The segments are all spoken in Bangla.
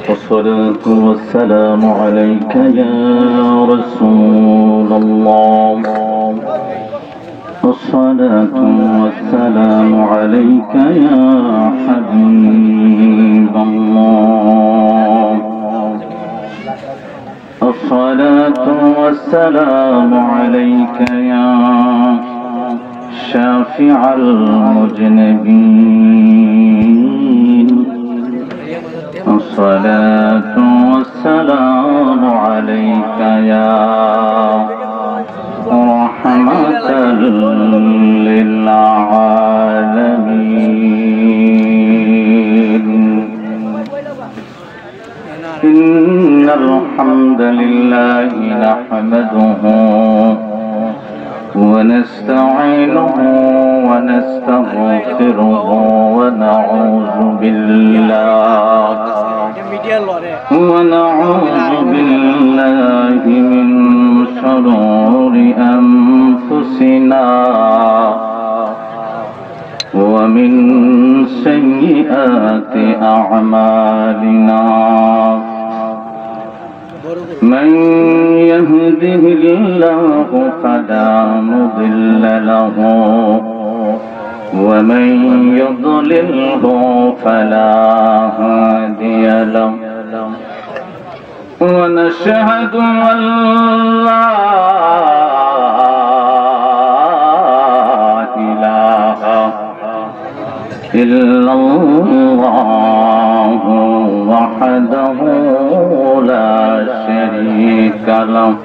والصلاة والسلام عليك يا رسول الله والصلاة والسلام عليك يا حبيب الله الصلاة والسلام عليك يا شافع المذنبين الصلاة والسلام عليك يا رحمة للعالمين إن الحمد لله نحمده ونستعينه ونستغفره ونعوذ بالله من شرور أنفسنا ومن سيئات أعمالنا من يهده الله فلا مضل له ومن يضلله فلا هادي له ونشهد أن لا إله إلا الله وحده لا شريك له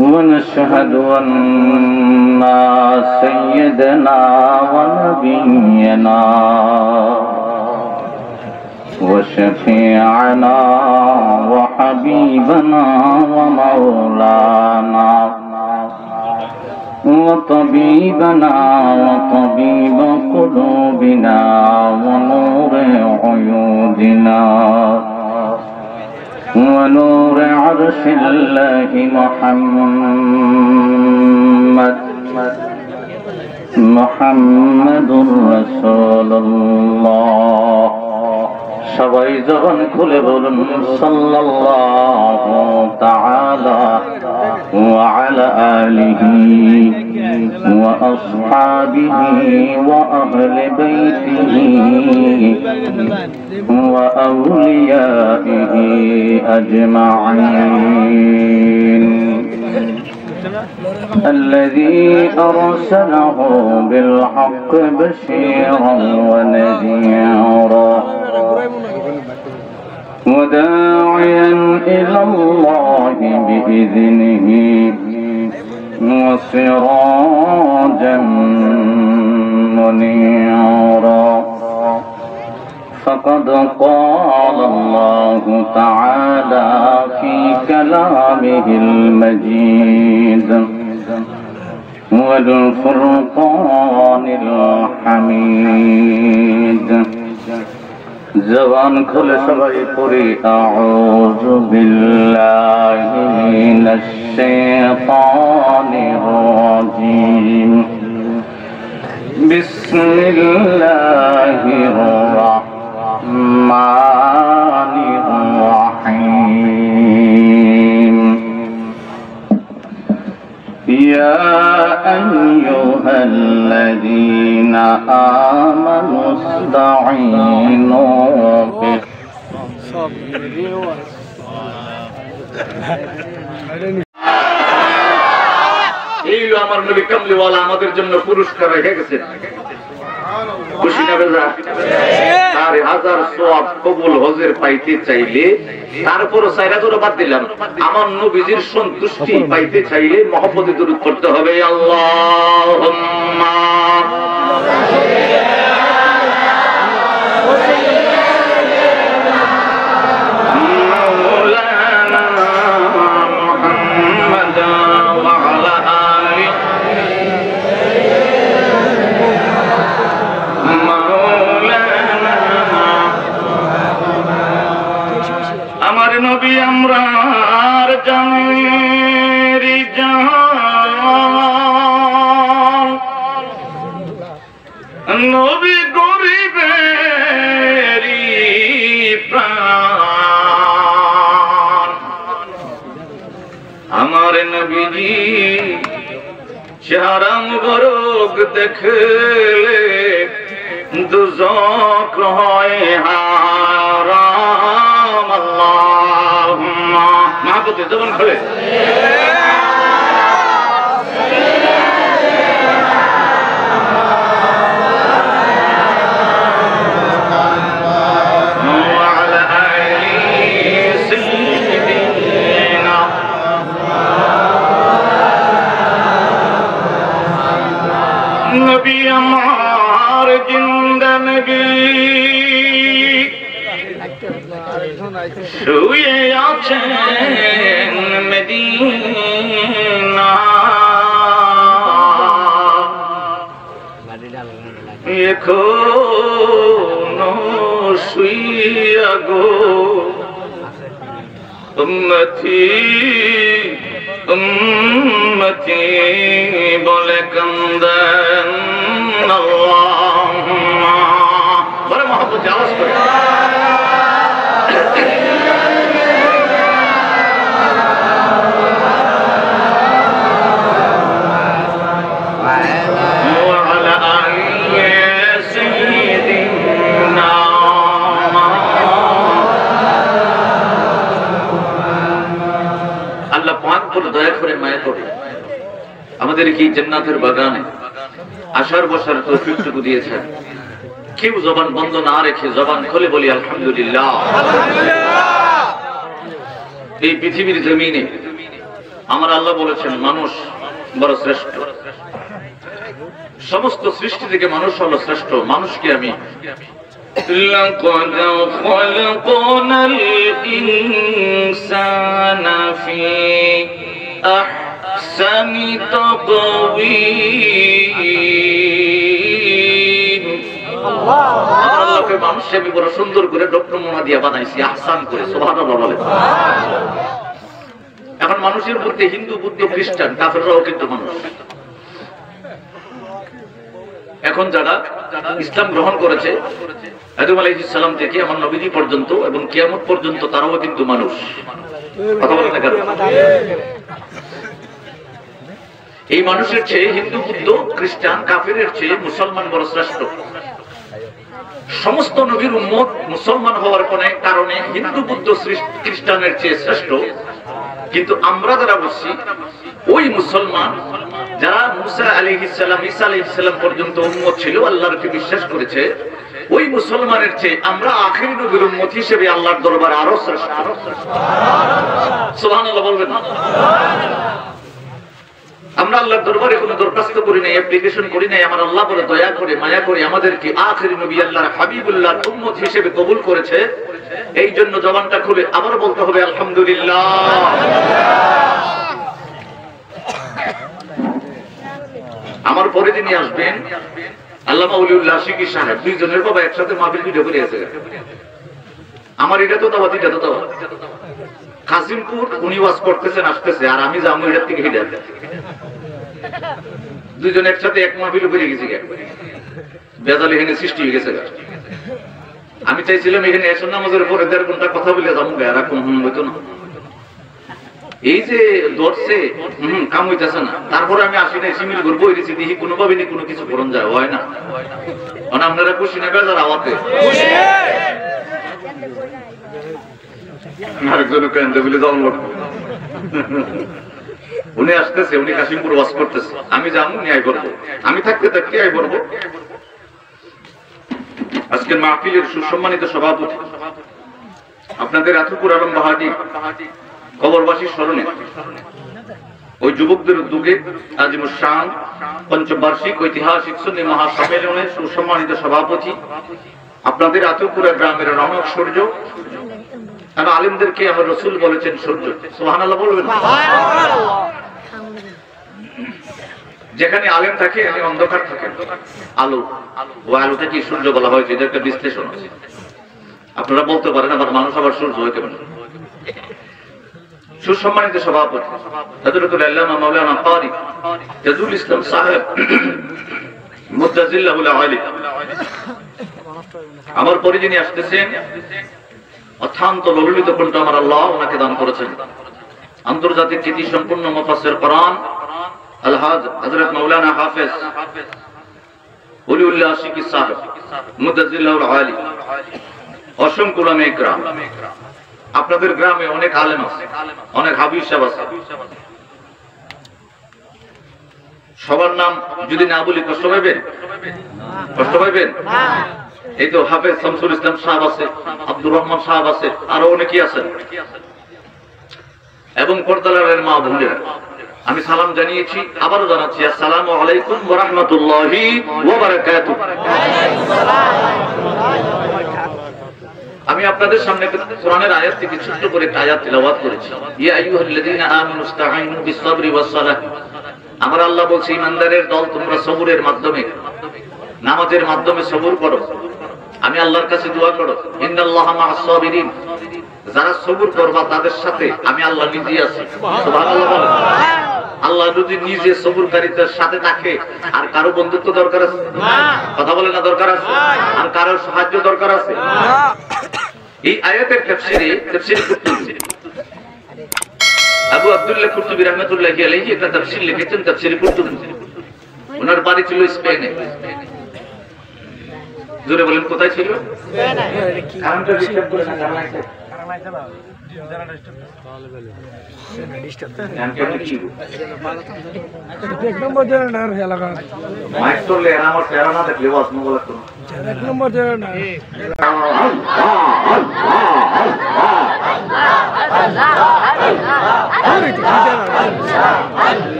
ونشهد أن سيدنا ونبينا وشفيعنا وحبيبنا ومولانا وطبيبنا وطبيب قلوبنا ونور عيوننا ونور عرش الله محمد رسول الله সবাই জবান খুলে বলুন সাল্লাল্লাহু তাআলা ওয়া আলা আলিহি ওয়া আসহাবিহি ওয়া আহলি বাইতিহি ওয়া আউলিয়াইহি আজমাইন الذي أرسله بالحق بشيرا ونذيرا وداعيا إلى الله بإذنه وسراجا منيرا فقد قال الله تعالى في كلامه المجيد والفرقان الحميد زبان كل سبعي قري أعوذ بالله من الشيطان الرجيم بسم الله الرحمن الرحيم يا أيها الذين آمنوا استعينوا بالصبر এই আমার নবী কামলিওয়ালা আমাদের জন্য পুরস্কার রেখে গেছেন খুশি না বেজা 4000 সওয়াব কবুল হজের পাইতে চাইলে তারপরও সাইরা করে বাদ দিলাম আমার নবীজির সন্তুষ্টি পাইতে চাইলে মহব্বতে দরুদ পড়তে হবে আল্লাহুম্মা নবী আমরার জানেরি জান নবী গরিবেরি আমার নবীজি চেহারা মুবারক দেখলে দুজক হয় হারাম। আল্লাহুম্মা মাহবুব জবান খুলে নবী আমার জিন্দা নবী শুয়ে আছেন মদিনা এখনো শুইয়া গো উম্মতি উম্মতি বলে কান্দেন। আল্লাহুম্মা বলে মহব্বতে আওয়াজ করে وعلى آل سيدنا আল্লাহ পাক বলে দয়া করে মায়া করে আমাদের কি জান্নাতের বাগানে আসার বসার তৌফিকটুকু দিয়েছেন। কেউ জবান বন্ধ না রেখে জবান খুলে বলি আলহামদুলিল্লাহ। এই পৃথিবীর জমিনে আমার আল্লাহ বলেছেন মানুষ বড় শ্রেষ্ঠ, সমস্ত সৃষ্টি থেকে মানুষ হলো শ্রেষ্ঠ। মানুষকে আমি لقد خلقنا الإنسان في أحسن تقويم। আল্লাহকে মানুষকে আমি বড় সুন্দর করে ডক্টর মোনা দিয়া বানাইছি, আহসান করে। সুবহানাল্লাহ বলে। এখন মানুষের মধ্যে হিন্দু, বুদ্ধ, খ্রিস্টান, কাফেররাও কিন্তু মানুষ। এখন যারা ইসলাম গ্রহণ করেছে আদম আলাইহিস সালাম থেকে আমার নবীজি পর্যন্ত এবং কিয়ামত পর্যন্ত তারাও কিন্তু মানুষ। কথা বলেন না কেন? এই মানুষের চেয়ে হিন্দু, বুদ্ধ, খ্রিস্টান, কাফেরের চেয়ে মুসলমান বড় শ্রেষ্ঠ। সমস্ত নবীর উম্মত মুসলমান হওয়ার কারণে হিন্দু, বুদ্ধ, খ্রিস্টানের চেয়ে শ্রেষ্ঠ। কিন্তু আমরা যারা বলছি ওই মুসলমান যারা মুসা আলাইহিস সালাম, ঈসা আলাইহিস সালাম পর্যন্ত উম্মত ছিল, আল্লাহকে বিশ্বাস করেছে, ওই মুসলমানের চেয়ে আমরা আখিরি নবীর উম্মত হিসেবে আল্লাহর দরবারে আরো শ্রেষ্ঠ। সুবহানাল্লাহ বলবেন। আমরা আল্লাহর দরবারে কোনো দরখাস্ত করি নাই, অ্যাপ্লিকেশন করি নাই। আমার আল্লাহ বলে দয়া করে মায়া করে আমাদেরকে আখিরি নবী আল্লাহর হাবিবুল্লাহর উম্মত হিসেবে কবুল করেছে। এই জন্য জবানটা খুলে আবার বলতে হবে আলহামদুলিল্লাহ। আমার পরে যিনি আসবেন আল্লামা ওলিউল্লাহ শিকি সাহেব, দুইজনের বাবা একসাথে মাহফিল ভিডিও করে আছে। আমার এটা তো দাওয়াত, এটা তো দাওয়াত। কাসিমপুর উনি ওয়াজ করতেছেন, আসতেছে, আর আমি যাবো এটার থেকে হিদায়াত। দুইজন একসাথে এক মাহফিল করে গেছি, বেজাল এখানে সৃষ্টি হয়ে গেছে। আমি চাইছিলাম এখানে এসর নামাজের পরে 1.5 ঘন্টা কথা বলে যাবো, এরকম হইতো না। এই যে ধরছে কাম হইতেছে না, তারপরে আমি আসি না, সিমিল করবো এসেছি, দেখি কোনোভাবে নি কোনো কিছু করণ যায়, হয় না। মানে আপনারা খুশি না বেজার আওয়াতে আরেকজন কেন্দ্রে বলে যাওয়ার লোক উনি আসতেছে, উনি কাশিমপুর ওয়াজ করতেছে, আমি যাবো, উনি আয় করবো, আমি থাকতে থাকতে আয় করবো। আজকের মাহফিলের সুসম্মানিত সভাপতি আপনাদের আতুকুর আলম বাহাদি কবরবাসীর স্মরণে ওই যুবকদের উদ্যোগে আজিমুস শান পঞ্চবার্ষিক ঐতিহাসিক সুন্নি মহাসম্মেলনের সুসম্মানিত সভাপতি আপনাদের আতুকুরা গ্রামের রমক সূর্য। কারণ আলেমদেরকে আমার রসুল বলেছেন সূর্য। সুবহানাল্লাহ বলবেন। যেখানে আলেম থাকে এখানে অন্ধকার থাকে, আলো। ও আলোতে কি সূর্য বলা হয়েছে, এটা একটা বিশ্লেষণ আছে। আপনারা বলতে পারেন আবার মানুষ আবার সূর্য হইতে পারে। সুসম্মানিত সভাপতি হযরতুল আল্লামা মাওলানা কারি তাজুল ইসলাম সাহেব মুদ্দাজিল্লাহুল আলী, আমার পরে যিনি আসতেছেন অত্যন্ত ললিত কণ্ঠ আমার আল্লাহ ওনাকে দান করেছেন। আন্তর্জাতিক খ্যাতি সম্পন্ন মুফাসসির কোরআন আল-হাজ হযরত মাওলানা হাফেজ ওলিউল্লাহ শিকি সাহেব মুদাজ্জিলাহুল আলী, অসংখ্য উলামায়ে ইকরাম, আপনাদের গ্রামে অনেক আলেম আছে, অনেক হাফিজ সাহেব আছে, সবার নাম যদি না বলি কষ্ট পাইবেন? কষ্ট পাইবেন? এই তো হাফেজ শামসুল ইসলাম সাহেব আছে, আব্দুর রহমান সাহেব আছে, আরো অনেকেই আছেন, এবং পর্দালারের মা বোনেরা আমি সালাম জানিয়েছি, আবারও জানাচ্ছি আসসালামু আলাইকুম ওয়া রাহমাতুল্লাহি ওয়া বারাকাতুহু। আমি আপনাদের সামনে কোরআনের আয়াত থেকে ছোট্ট করে একটা আয়াত তেলাওয়াত করেছি, ইয়া আইয়ুহাল্লাযীনা আমানু ইসতাঈনু বিস-সাবরি ওয়াস-সালাহ। আমার আল্লাহ বলছে, ঈমানদারের দল তোমরা সবরের মাধ্যমে, নামাজের মাধ্যমে সবর করো, আমি আল্লাহর কাছে দোয়া করো, ইন্নাল্লাহা মা'আস-সাবিরিন, যারা সবর করবা তাদের সাথে আমি আল্লাহ নিজেই আছি। সুবহানাল্লাহ বলেন। আল্লাহ যদি নিজে সবরকারীদের সাথে থাকে আর কারো বন্ধুত্ব দরকার আছে? কথা বলে না দরকার আছে? আর কারো সাহায্য দরকার আছে? এই আয়াতের তাফসীরে কুরতুবী আবু আব্দুল্লাহ কুরতুবী রাহমাতুল্লাহি আলাইহি একটা তাফসীর লিখেছেন, তাফসীরে কুরতুবী। ওনার বাড়ি ছিল স্পেনে। জোরে বলেন কোথায় ছিল? স্পেনে। কারণটা ডিস্টার্ব করে না, কারণ আছে এক নম্বর জেনারেটর এলাকা মাইক চলে আমার চেহারা না দেখলে বাস না বলা তো এক নম্বর জেনারেটর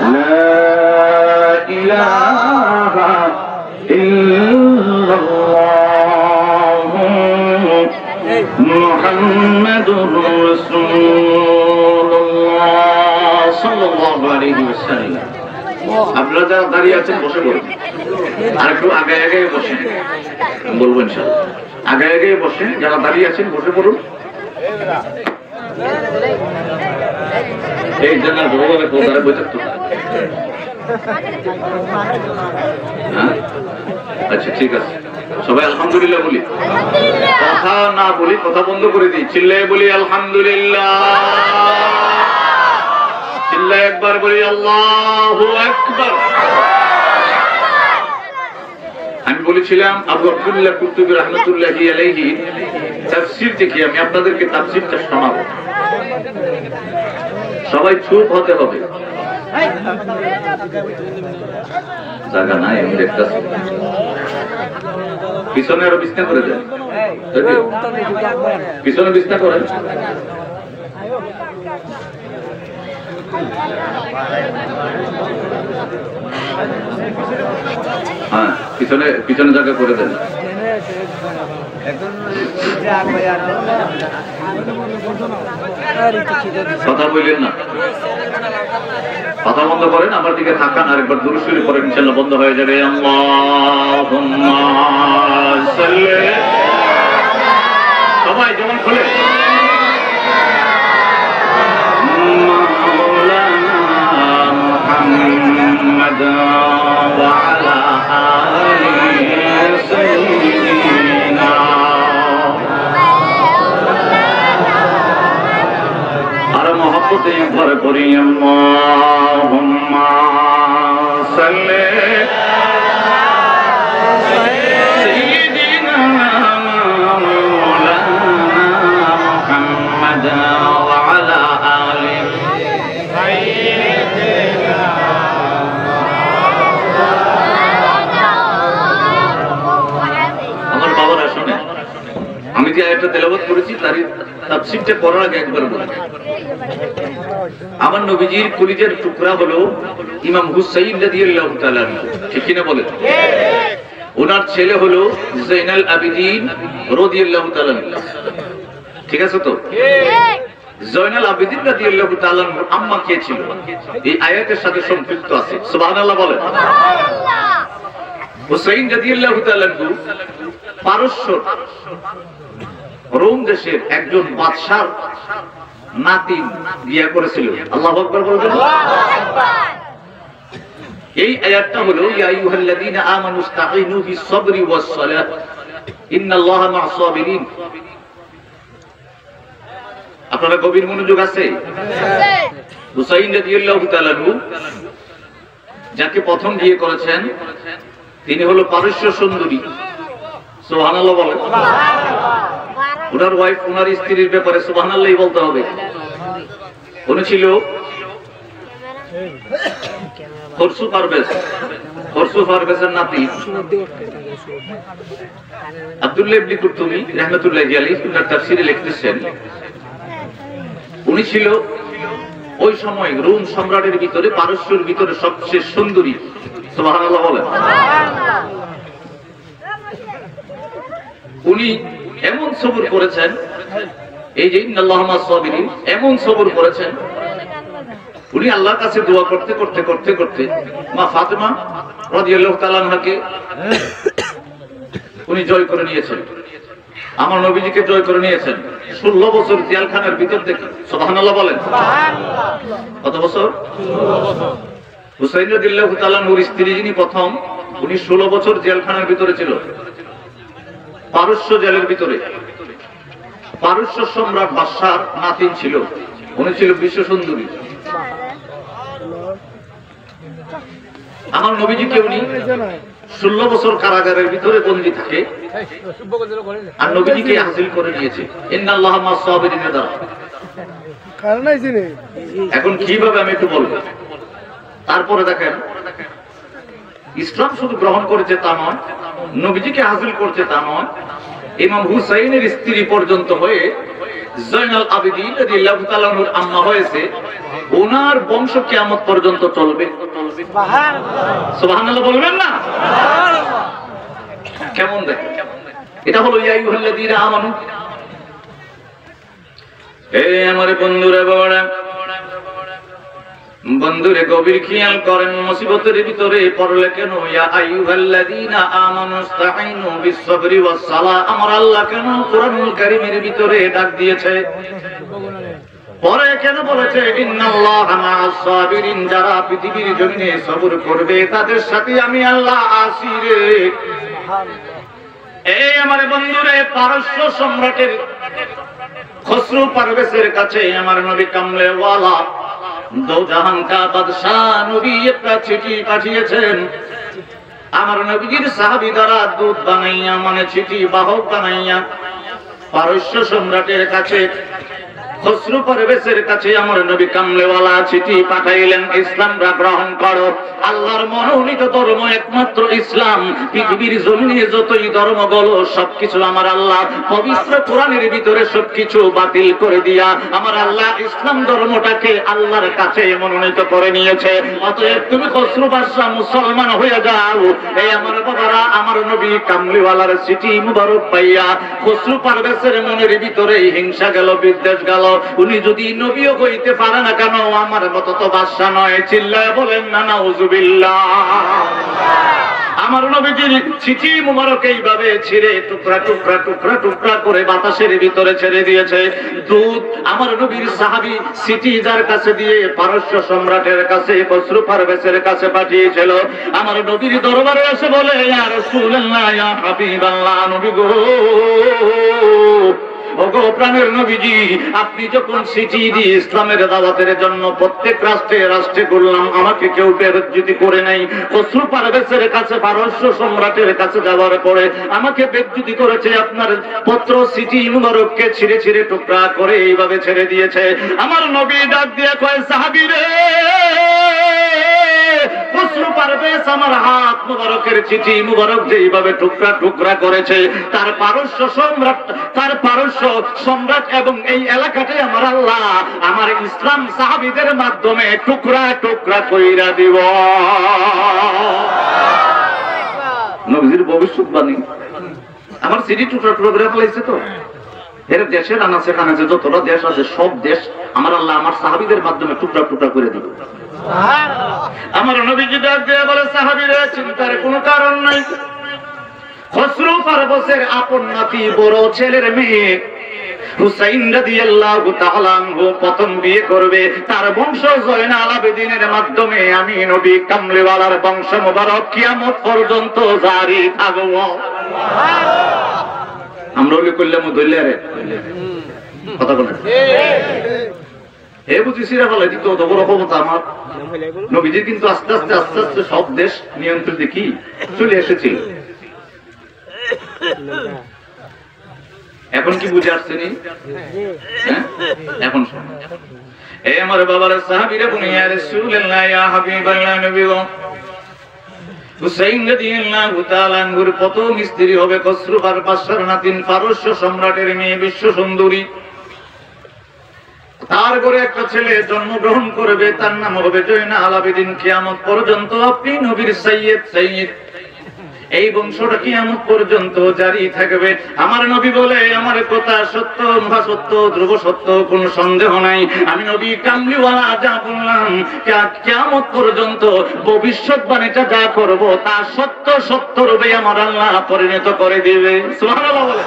লা ইলাহা ইল্লাল্লাহ মুহাম্মাদুর রাসূলুল্লাহ সাল্লাল্লাহু আলাইহি ওয়াসাল্লাম। আপনারা যারা দাঁড়িয়ে আছেন বসে পড়ুন, আর একটু আগে আগে বসেন, বলবো ইনশাআল্লাহ। আগে আগে বসেন, যারা দাঁড়িয়ে আছেন বসে পড়ুন। এই জায়গা ভগবানের কোথায় বসে থাকতো? আচ্ছা ঠিক আছে, সবাই আলহামদুলিল্লাহ বলি, কথা না বলি, কথা বন্ধ করে দিই, চিল্লায় বলি আলহামদুলিল্লাহ, চিল্লায় একবার বলি আল্লাহু আকবার। আমি বলেছিলাম আবু আব্দুল্লাহ কুরতুবী রাহমাতুল্লাহি আলাইহি তাফসীর থেকে আমি আপনাদেরকে তাফসীরটা শোনাবো, সবাই চুপ হতে হবে। জায়গা নাই, আমি দেখতেছি পিছনে আরো বিছনা করে দেন, পিছনে বিছনা করেন। হ্যাঁ পিছনে পিছনে জায়গা করে দেন। কথা বললেন না, কথা বন্ধ করেন, আমার দিকে থাকান, আর একবার দুরূদ শরীফ পড়েন, ইনশাআল্লাহ বন্ধ হয়ে যাবে। আল্লাহুম্মা সাল্লি, সবাই যেমন খুলে মাওলানা মুহাম্মদ ওয়া আলা আলি সাইয়্যিদিনা, আর মহব্বতে একবার করি আল্লাহুম্মা সাল্লি সাইয়্যিদিনা মাওলানা মুহাম্মদ ওয়া আলা আলি সাইয়্যিদিনা। আমার বাবারা শুনে, আমি যে আয়াতটা তেলাওয়াত করেছি তার তাফসীরটা পড়ার আগে একবার বলি, আমার নবীজির কলিজার টুকরা হলো ইমাম হুসাইন রাদিয়াল্লাহু তাআলা, ঠিক কিনা বলেন? ওনার ছেলে হলো যায়নাল আবেদিন রাদিয়াল্লাহু তাআলা, ঠিক আছে তো? যায়নাল আবেদিন রাদিয়াল্লাহু তাআলা আম্মা কে ছিল এই আয়াতের সাথে সম্পৃক্ত আছে, সুবহানাল্লাহ বলেন। হুসাইন রাদিয়াল্লাহু তাআলা পারস্য রোম দেশের একজন বাদশার নাতি বিয়ে করেছিল। আল্লাহু আকবার বলবেন। এই আয়াতটা হলো ইয়া আইয়ুহাল্লাযীনা আমানু ইসতাঈনু বিস-সাবরি ওয়াস-সালাহ ইন্নাল্লাহা মা'আস-সাবিরিন। আপনারা গভীর মনোযোগ আছে? হুসাইন রাদিয়াল্লাহু তাআলা যাকে প্রথম বিয়ে করেছেন তিনি হলো পারস্য সুন্দরী। সুবহানাল্লাহ বলেন। ওনার ওয়াইফ, ওনার স্ত্রীর ব্যাপারে সুবহানাল্লাহ বলতে হবে। উনি ছিল খরসু পারভেজের নাতি আব্দুল্লাহ ইবনে কুরতুবী রাহমাতুল্লাহি আলাইহি ওনার তাফসীরে লিখতেছেন, উনি ছিল ওই সময় রোম সম্রাটের ভিতরে, পারস্যের ভিতরে সবচেয়ে সুন্দরী। সুবহানাল্লাহ বলেন। উনি এমন সবর করেছেন, এই যে ইন্নাল্লাহা মা'আস সাবিরিন, এমন সবর করেছেন, উনি আল্লাহর কাছে দোয়া করতে করতে করতে করতে মা ফাতেমা রাদিয়াল্লাহু তাআলা আনহাকে উনি জয় করে নিয়েছেন। আমার নবীজিকে জয় করে নিয়েছেন 16 বছর জেলখানার ভিতর থেকে। সুবহানাল্লাহ বলেন। কত বছর? 16 বছর। হুসাইন রাদিয়াল্লাহু তাআলা নূর স্ত্রী যিনি প্রথম, উনি 16 বছর জেলখানার ভিতরে ছিল, পারস্য জেলের ভিতরে। পারস্য সম্রাট বাদশার নাতিন ছিল, উনি ছিল বিশ্ব সুন্দরী। আমার নবীজিকে উনি 16 বছর কারাগারের ভিতরে বন্দী থাকে, আর নবীজিকে হাসিল করে নিয়েছে ইন্নাল্লাহা মা'আস সাবিরিন দ্বারা। এখন কিভাবে আমি একটু বলবো। তারপরে দেখেন, ইসলাম শুধু গ্রহণ করেছে তা নয়, নবীজিকে হাসিল করছে তা নয়, ইমাম হুসাইনের স্ত্রী পর্যন্ত হয়ে জয়নাল আবেদিন রাদিয়াল্লাহু তাআলা আনহুর আম্মা হয়েছে। ওনার বংশ কিয়ামত পর্যন্ত চলবে। সুবহানাল্লাহ বলবেন না? কেমন দেখেন, এটা হলো ইয়া আইয়ুহাল্লাযীনা আমানু। আমার বন্ধুরা, বন্ধুরে গভীর খেয়াল করেন, মুসিবতের ভিতরে পড়লে কেন ইয়া আইয়ুহাল্লাযীনা আমানু ইসতাঈনু বিস-সাবরি ওয়াস-সালাহ, আমার আল্লাহ কেন কোরআনুল কারীমের ভিতরে ডাক দিয়েছে? পরে কেন বলেছে ইন্নাল্লাহা মা'আস সাবিরিন, যারা পৃথিবীর জমিনে সবর করবে তাদের সাথে আমি আল্লাহ আছি রে। এই আমার বন্ধুরে, পারস্য সম্রাটের খসরু পারভেজের কাছে আমার নবী কামলে ওয়ালা দো জাহান কা বাদশাহ নবী একটা চিঠি পাঠিয়েছেন। আমার নবীর সাহাবী দ্বারা দূত বানাইয়া, মানে চিঠি বাহক বানাইয়া পারস্য সম্রাটের কাছে, খসরু পারভেজের কাছে আমার নবী কামলেওয়ালা চিঠি পাঠাইলেন, ইসলাম গ্রহণ করো। আল্লাহর মনোনীত ধর্ম একমাত্র ইসলাম। পৃথিবীর জমিনে যতই ধর্মগুলো সবকিছু আমার আল্লাহ পবিত্র কোরআনের ভিতরে সবকিছু বাতিল করে দিয়া আমার আল্লাহ ইসলাম ধর্মটাকে আল্লাহর কাছে মনোনীত করে নিয়েছে। অতএব তুমি খসরু বাদশাহ মুসলমান হয়ে যাও। এই আমার বাবারা, আমার নবী কামলিওয়ালার চিঠি মুবারক পাইয়া খসরু পারভেজের মনের ভিতরে হিংসা গেল, বিদ্বেষ গেল। উনি যদি নবীও হইতে পারে না কেন, আমার মতো তো বাদশা নয়। চিল্লায় বলেন না নাউজুবিল্লাহ। আমার নবীজির চিঠি মুবারক এইভাবে ছিঁড়ে টুকরা টুকরা টুকরা টুকরা করে বাতাসের ভিতরে ছেড়ে দিয়েছে। দূত আমার নবীর সাহাবী চিঠি যার কাছে দিয়ে পারস্য সম্রাটের কাছে, খসরু পারভেজের কাছে পাঠিয়েছিল, আমার নবীর দরবারে এসে বলে, ইয়া রাসূলুল্লাহ, ইয়া হাবিবাল্লাহ, নবী গো, ওগো প্রাণের নবীজি, আপনি যখন চিঠি দিয়ে ইসলামের দাওয়াতের জন্য প্রত্যেক রাষ্ট্রে রাষ্ট্রে করলাম, আমাকে কেউ বেজ্জতি করে নাই। খসরু পারভেজের কাছে, পারস্য সম্রাটের কাছে যাওয়ার পরে আমাকে বেজ্জতি করেছে। আপনার পত্র চিঠি মুবারককে ছিঁড়ে ছিঁড়ে টুকরা করে এইভাবে ছেড়ে দিয়েছে। আমার নবী ডাক দিয়ে কয়, সাহাবী রে, খসরু পারভেজ আমার হাত মুবারকের চিঠি মুবারক যেইভাবে টুকরা টুকরা করেছে, তার পারস্য সম্রাট এবং এই এলাকাটাই আমার আল্লাহ আমার ইসলাম সাহাবীদের মাধ্যমে টুকরা টুকরা কইরা দিব। নবীর ভবিষ্যৎবাণী আমার চিঠি টুকরা টুকরা করে ফেলাইছে। তো এর দেশের আনাচে কানাচে যতটা দেশ আছে সব দেশ আমার আল্লাহ আমার সাহাবীদের মাধ্যমে টুকরা টুকরা করে দিব। আমার নবীজি ডাক দিয়ে বলে, সাহাবীরা, চিন্তার কোনো কারণ নাই। খসরু পারভেজের আপন নাতি, বড় ছেলের মেয়ে হুসাইন রাদিয়াল্লাহু তাআলা আনহু প্রথম বিয়ে করবে। তার বংশ জয়নাল আবেদিনের মাধ্যমে আমি নবী কামলিওয়ালার বংশ মুবারক কিয়ামত পর্যন্ত জারি থাকব। আমরা ওলি করলাম দইলে রে কথা বলেন হে বুঝি সিরা ফেলাই দিত অত বড় ক্ষমতা আমার নবীজির কিন্তু আস্তে আস্তে আস্তে আস্তে সব দেশ নিয়ন্ত্রিত কি চলে এসেছিল এখন কি বুঝে আসছেনি এখন এ আমার বাবার সাহাবীরা বলে ইয়া রাসূলুল্লাহ ইয়া হাবিবাল্লাহ নবী গো হুসাইন রাদিয়াল্লাহু তাআলা আনহুর প্রথম স্ত্রী হবে খসরু আর বাদশার নাতিন পারস্য সম্রাটের মেয়ে বিশ্ব সুন্দরী তার ঘরে একটা ছেলে জন্মগ্রহণ করবে তার নাম হবে জয়নাল আবেদিন কিয়ামত পর্যন্ত আপনি নবীর সাইয়্যিদ এই বংশটা কিয়ামত পর্যন্ত জারি থাকবে আমার নবী বলে আমার কথা সত্য মহা সত্য ধ্রুব সত্য কোনো সন্দেহ নাই আমি নবী কামলিওয়ালা যা বললাম কিয়ামত পর্যন্ত ভবিষ্যৎবাণীটা যা করব তা সত্য সত্য রূপে আমার আল্লাহ পরিণত করে দিবে সুবহানাল্লাহ বলে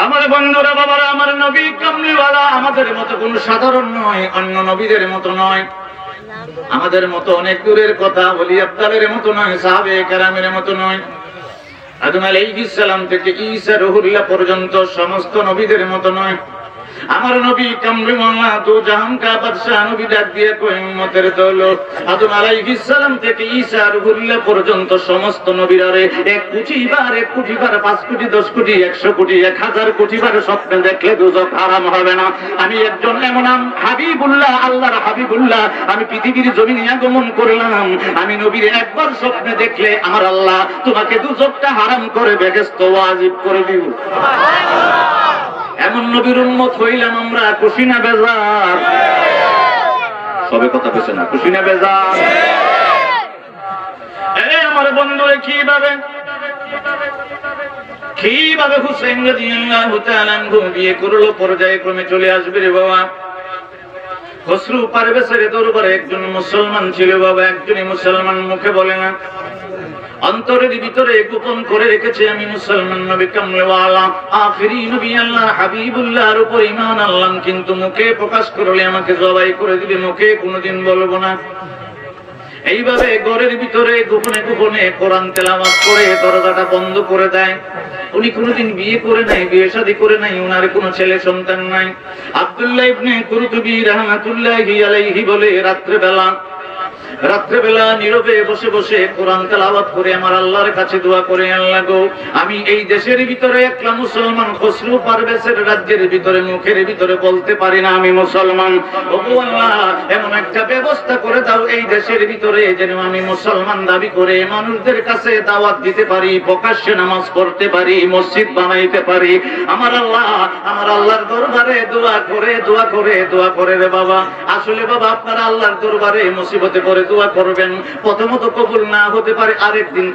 আমার বন্ধুরা বাবারা আমার নবী কামলিওয়ালা আমাদের মতো কোনো সাধারণ নয় অন্য নবীদের মতো নয় আমাদের মতো অনেক দূরের কথা ওলি আব্দালের মতো নয় সাহাবে কেরামের মতো নয় আদম আলাইহিস সালাম থেকে ঈসা রুহুল্লাহ পর্যন্ত সমস্ত নবীদের মতো নয় আমার নবী কামলিওয়ালা দু জাহান কা বাদশা নবী ডাক দিয়ে কই উম্মতের দল আদম আলাইহিস সালাম থেকে ঈসা রুহুল্লাহ পর্যন্ত সমস্ত নবীরারে 1 কোটি বার 5 কোটি 10 কোটি 100 কোটি 1000 কোটি বার স্বপ্নে দেখলে দুজক হারাম হবে না আমি একজন এমন হাবিবুল্লাহ আল্লাহর হাবিবুল্লাহ আমি পৃথিবীর জমিনে আগমন করলাম আমি নবীর একবার স্বপ্নে দেখলে আমার আল্লাহ তোমাকে দুজকটা হারাম করে বেহেশত ওয়াজিব করে দিব সুবহানাল্লাহ এমন নবীর উম্মত হইলাম আমরা খুশি না বেজার সবে কথা বলছে না খুশি না বেজার আরে আমার বন্ধুরে কিভাবে হুসাইন রাদিয়াল্লাহু তাআলা আনহু বিয়ে করলো পর্যায়ে ক্রমে চলে আসবে রে বাবা খসরু পারভেজের দরবারে একজন মুসলমান ছিল বাবা একজনই মুসলমান মুখে বলে না অন্তরের ভিতরে গোপন করে রেখেছে আমি মুসলমান নবী কামলিওয়ালা আখিরি নবী আল্লাহ হাবিবুল্লাহর উপর ঈমান আনলাম কিন্তু মুখে প্রকাশ করলে আমাকে জবাই করে দিবে মুখে কোনোদিন বলবো না এইভাবে ঘরের ভিতরে গোপনে গোপনে কোরআন তেলাওয়াত করে দরজাটা বন্ধ করে দেয় উনি কোনোদিন বিয়ে করে নাই বিয়ে শাদী করে নাই ওনার কোনো ছেলে সন্তান নাই আব্দুল্লাহ ইবনে কুরতুবী রাহমাতুল্লাহি আলাইহি বলে রাত্রেবেলা নীরবে বসে বসে কোরআন তেলাওয়াত করে আমার আল্লাহর কাছে দোয়া করে আল্লাহ গো আমি এই দেশের ভিতরে একলা মুসলমান খসরু পারভেজের রাজ্যের ভিতরে মুখের ভিতরে বলতে পারি না আমি মুসলমান ওগো আল্লাহ এমন একটা ব্যবস্থা করে দাও এই দেশের ভিতরে যেন আমি মুসলমান দাবি করে মানুষদের কাছে দাওয়াত দিতে পারি প্রকাশ্যে নামাজ পড়তে পারি মসজিদ বানাইতে পারি আমার আল্লাহর দরবারে দোয়া করে রে বাবা আসলে বাবা আপনারা আল্লাহর দরবারে মুসিবতে পড়ে দোয়া করবেন প্রথমত কবুল না হতে পারে আরেকদিন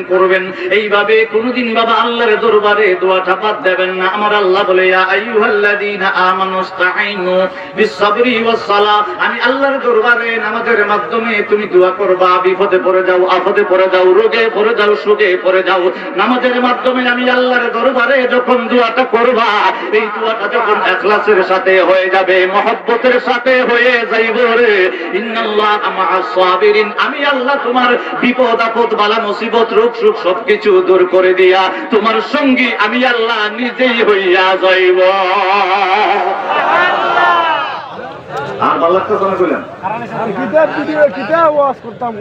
করবেন এইভাবে কোনদিন বাবা আল্লাহর দরবারে দোয়াটা বাদ দেবেন না আমার আল্লাহ বলে ইয়া আইয়ুহাল্লাযীনা আমানুস্তাঈনু বিস-সাবরি ওয়াস-সালাহ আমি আল্লাহর দরবারে নামাজের মাধ্যমে তুমি দোয়া করবা বিপদে পড়ে যাও আপদে পড়ে যাও রোগে পড়ে যাও সুখে পড়ে যাও নামাজের মাধ্যমে আমি আল্লাহর দরবারে যখন দোয়াটা করবা এই দোয়াটা যখন ইখলাসের সাথে হয়ে যাবে মহব্বতের সাথে হয়ে যাইবে রে ইন্নাল্লাহা মা'আস সাবিরিন আমি আল্লাহ তোমার বিপদ আপদ বালা মুসিবত রোগ সুখ সবকিছু দূর করে দিয়া তোমার সঙ্গী আমি আল্লাহ নিজেই হইয়া যাইব সুবহানাল্লাহ আর আল্লাহ তো কোন কইলেন কিতাব ওয়াজ করতাম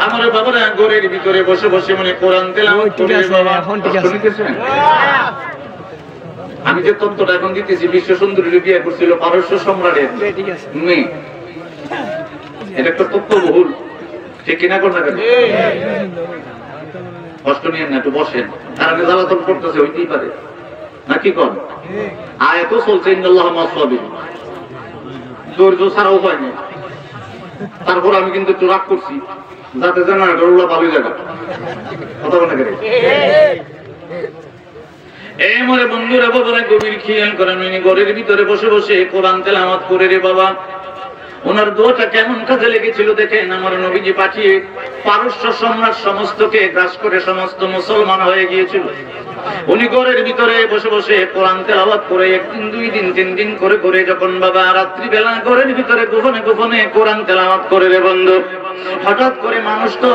আমার বাবারা ঘরের ভিতরে বসে বসে মনে কোরআন তেলাওয়াত করে বাবা শুনতেছেন আমি যে তত্ত্বটা এখন দিতেছি বিশ্ব সুন্দরী বিয়ে করছিল পারস্য সম্রাটের মেয়ে এটা একটা তত্ত্ব বহুল ঠিক কিনা কর না কেন কষ্ট নিয়ে না একটু বসেন কারণ জ্বালাতন করতেছে হইতেই পারে নাকি কর আয়াত চলছে ইন্নাল্লাহা মা'আস সাবিরিন ধৈর্য ছাড়াও হয় না তারপর আমি কিন্তু একটু রাগ করছি যাতে জানা গরুলা ভালো জায়গা কথা বলে গেলে এই মরে বন্ধুরা বাবারা গভীর খেয়াল করেন উনি ঘরের ভিতরে বসে বসে কোরআন তেলাওয়াত করে রে বাবা ওনার দোয়াটা কেমন কাজে লেগেছিল দেখেন আমার নবীজি পাঠিয়ে পারস্য সম্রাট সমস্তকে গ্রাস করে সমস্ত মুসলমান হয়ে গিয়েছিল উনি ঘরের ভিতরে বসে বসে কোরআন তেলাওয়াত করে একদিন দুই দিন তিন দিন করে করে যখন বাবা রাত্রি বেলা ঘরের ভিতরে গোপনে গোপনে কোরআন তেলাওয়াত করে রে বন্ধু হঠাৎ করে মানুষ তো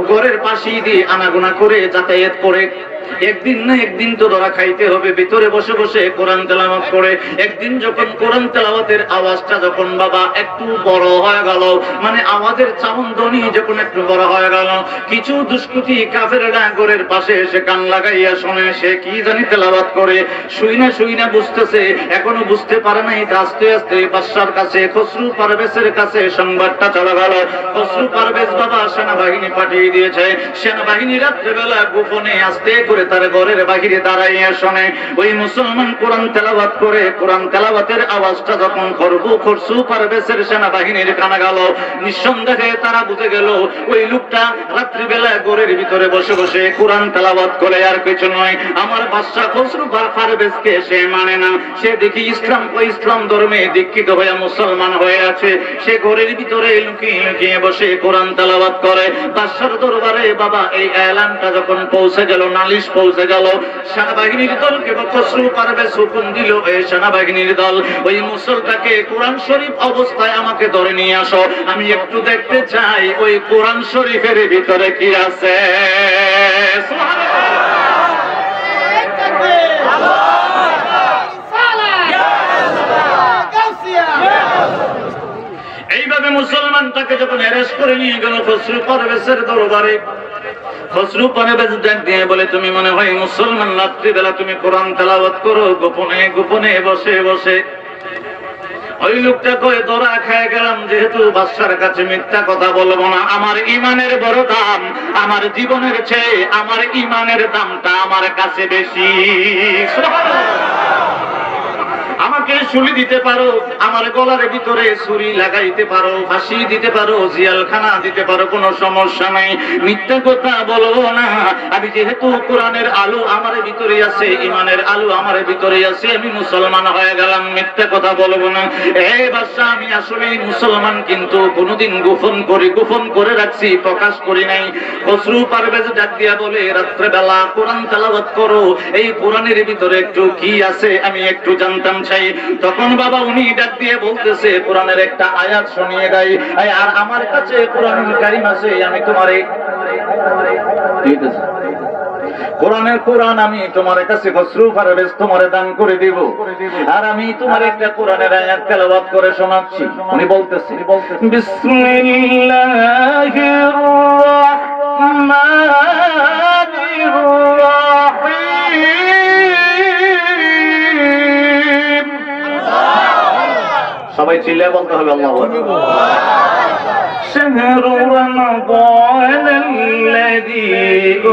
ঘরের পাশেই দিয়ে আনাগোনা করে যাতায়াত করে একদিন না একদিন তো ধরা খাইতে হবে। ভিতরে বসে বসে কোরআন তেলাওয়াত করে একদিন যখন কোরআন তেলাওয়াতের আওয়াজটা যখন বাবা একটু বড় হয়ে গেল, মানে আওয়াজের চাউন্ডনি যখন একটু বড় হয়ে গেল, কিছু দুষ্কৃতী কাফেররা ঘরের পাশে এসে কান লাগাইয়া শুনে সে কি জানি তেলাওয়াত করে। শুই না বুঝতেছে, এখনো বুঝতে পারে নাই। আস্তে আস্তে বাদশার কাছে, খসরু পারভেজের কাছে সংবাদটা চলে গেল। খসরু পারভেজ বাবা সেনাবাহিনী পাঠিয়ে দিয়েছে। সেনাবাহিনী রাত্রেবেলা গোপনে আস্তে করে তার ঘরের বাহিরে দাঁড়াইয়া শোনে ওই মুসলমান কোরআন তেলাওয়াত করে। কোরআন তেলাওয়াতের আওয়াজটা যখন খসরু পারভেজের সেনাবাহিনীর কানে গেল, নিঃসন্দেহে তারা বুঝে গেল ওই লোকটা রাত্রিবেলা ঘরের ভিতরে বসে বসে কোরআন তেলাওয়াত করে, আর কিছু নয়। আমার বাদশা খসরু পারভেজকে সে মানে না। সে দেখি ইসলাম ধর্মে দীক্ষিত হয়ে মুসলমান হয়ে আছে। সে ঘরের ভিতরে লুকিয়ে লুকিয়ে বসে কোরআন তেলাওয়াত করে। বাদশার দরবারে বাবা এই এলানটা যখন পৌঁছে গেল, নালিশ পৌঁছে গেল, সেনাবাহিনীর দলকে খসরু পারভেজ হুকুম দিল, এই সেনাবাহিনীর দল ওই মুসলটাকে কোরআন শরীফ অবস্থায় আমাকে ধরে নিয়ে আসো। আমি একটু দেখতে চাই ওই কোরআন শরীফের ভিতরে কি আছে। এইভাবে মুসলমানটাকে যখন অ্যারেস্ট করে নিয়ে গেল খসরু পারভেজের দরবারে, খসরু পারভেজ ডাক দিয়ে বলে, তুমি মনে হয় মুসলমান, রাত্রিবেলা তুমি কোরআন তেলাওয়াত করো গোপনে গোপনে বসে বসে। ওই লোকটা কয়ে ধরা খেয়ে গেলাম, যেহেতু বাদশার কাছে মিথ্যা কথা বলবো না। আমার ইমানের বড় দাম, আমার জীবনের চেয়ে আমার ইমানের দামটা আমার কাছে বেশি। আমাকে শুলি দিতে পারো, আমার গলার ভিতরে ছুরি লাগাইতে পারো, ফাঁসি দিতে পারো, জিয়ালখানা দিতে পারো, কোনো সমস্যা নাই। মিথ্যা কথা বলবো না। আমি যেহেতু কোরআনের আলো আমার ভিতরে আছে, ইমানের আলো আমার ভিতরে আছে, আমি মুসলমান হয়ে গেলাম, মিথ্যা কথা বলবো না। এই বাদশা, আমি আসলে মুসলমান, কিন্তু কোনোদিন গোপন করে রাখছি, প্রকাশ করি নাই। খসরু পারভেজ ডাক দিয়া বলে, রাত্রেবেলা কোরআন তেলাওয়াত করো, এই কোরআনের ভিতরে একটু কি আছে আমি একটু জানতাম চাই। তখন বাবা উনি ডাক দিয়ে বলতেছে, কোরআনের একটা আয়াত শুনিয়ে দেয়, আর আমার কাছে কোরআনুল কারীম আছে, আমি তোমারে কোরআন আমি তোমার কাছে খসরু পারভেজ তোমারে দান করে দিব, আর আমি তোমার একটা কোরআনের আয়াত তেলাওয়াত করে শোনাচ্ছি। উনি বলতেছে, বিসমিল্লাহির রাহমানির রাহিম। সবাই চিল্লায়ে বলতে হবে আল্লাহু আকবার। شهر رمضان الذي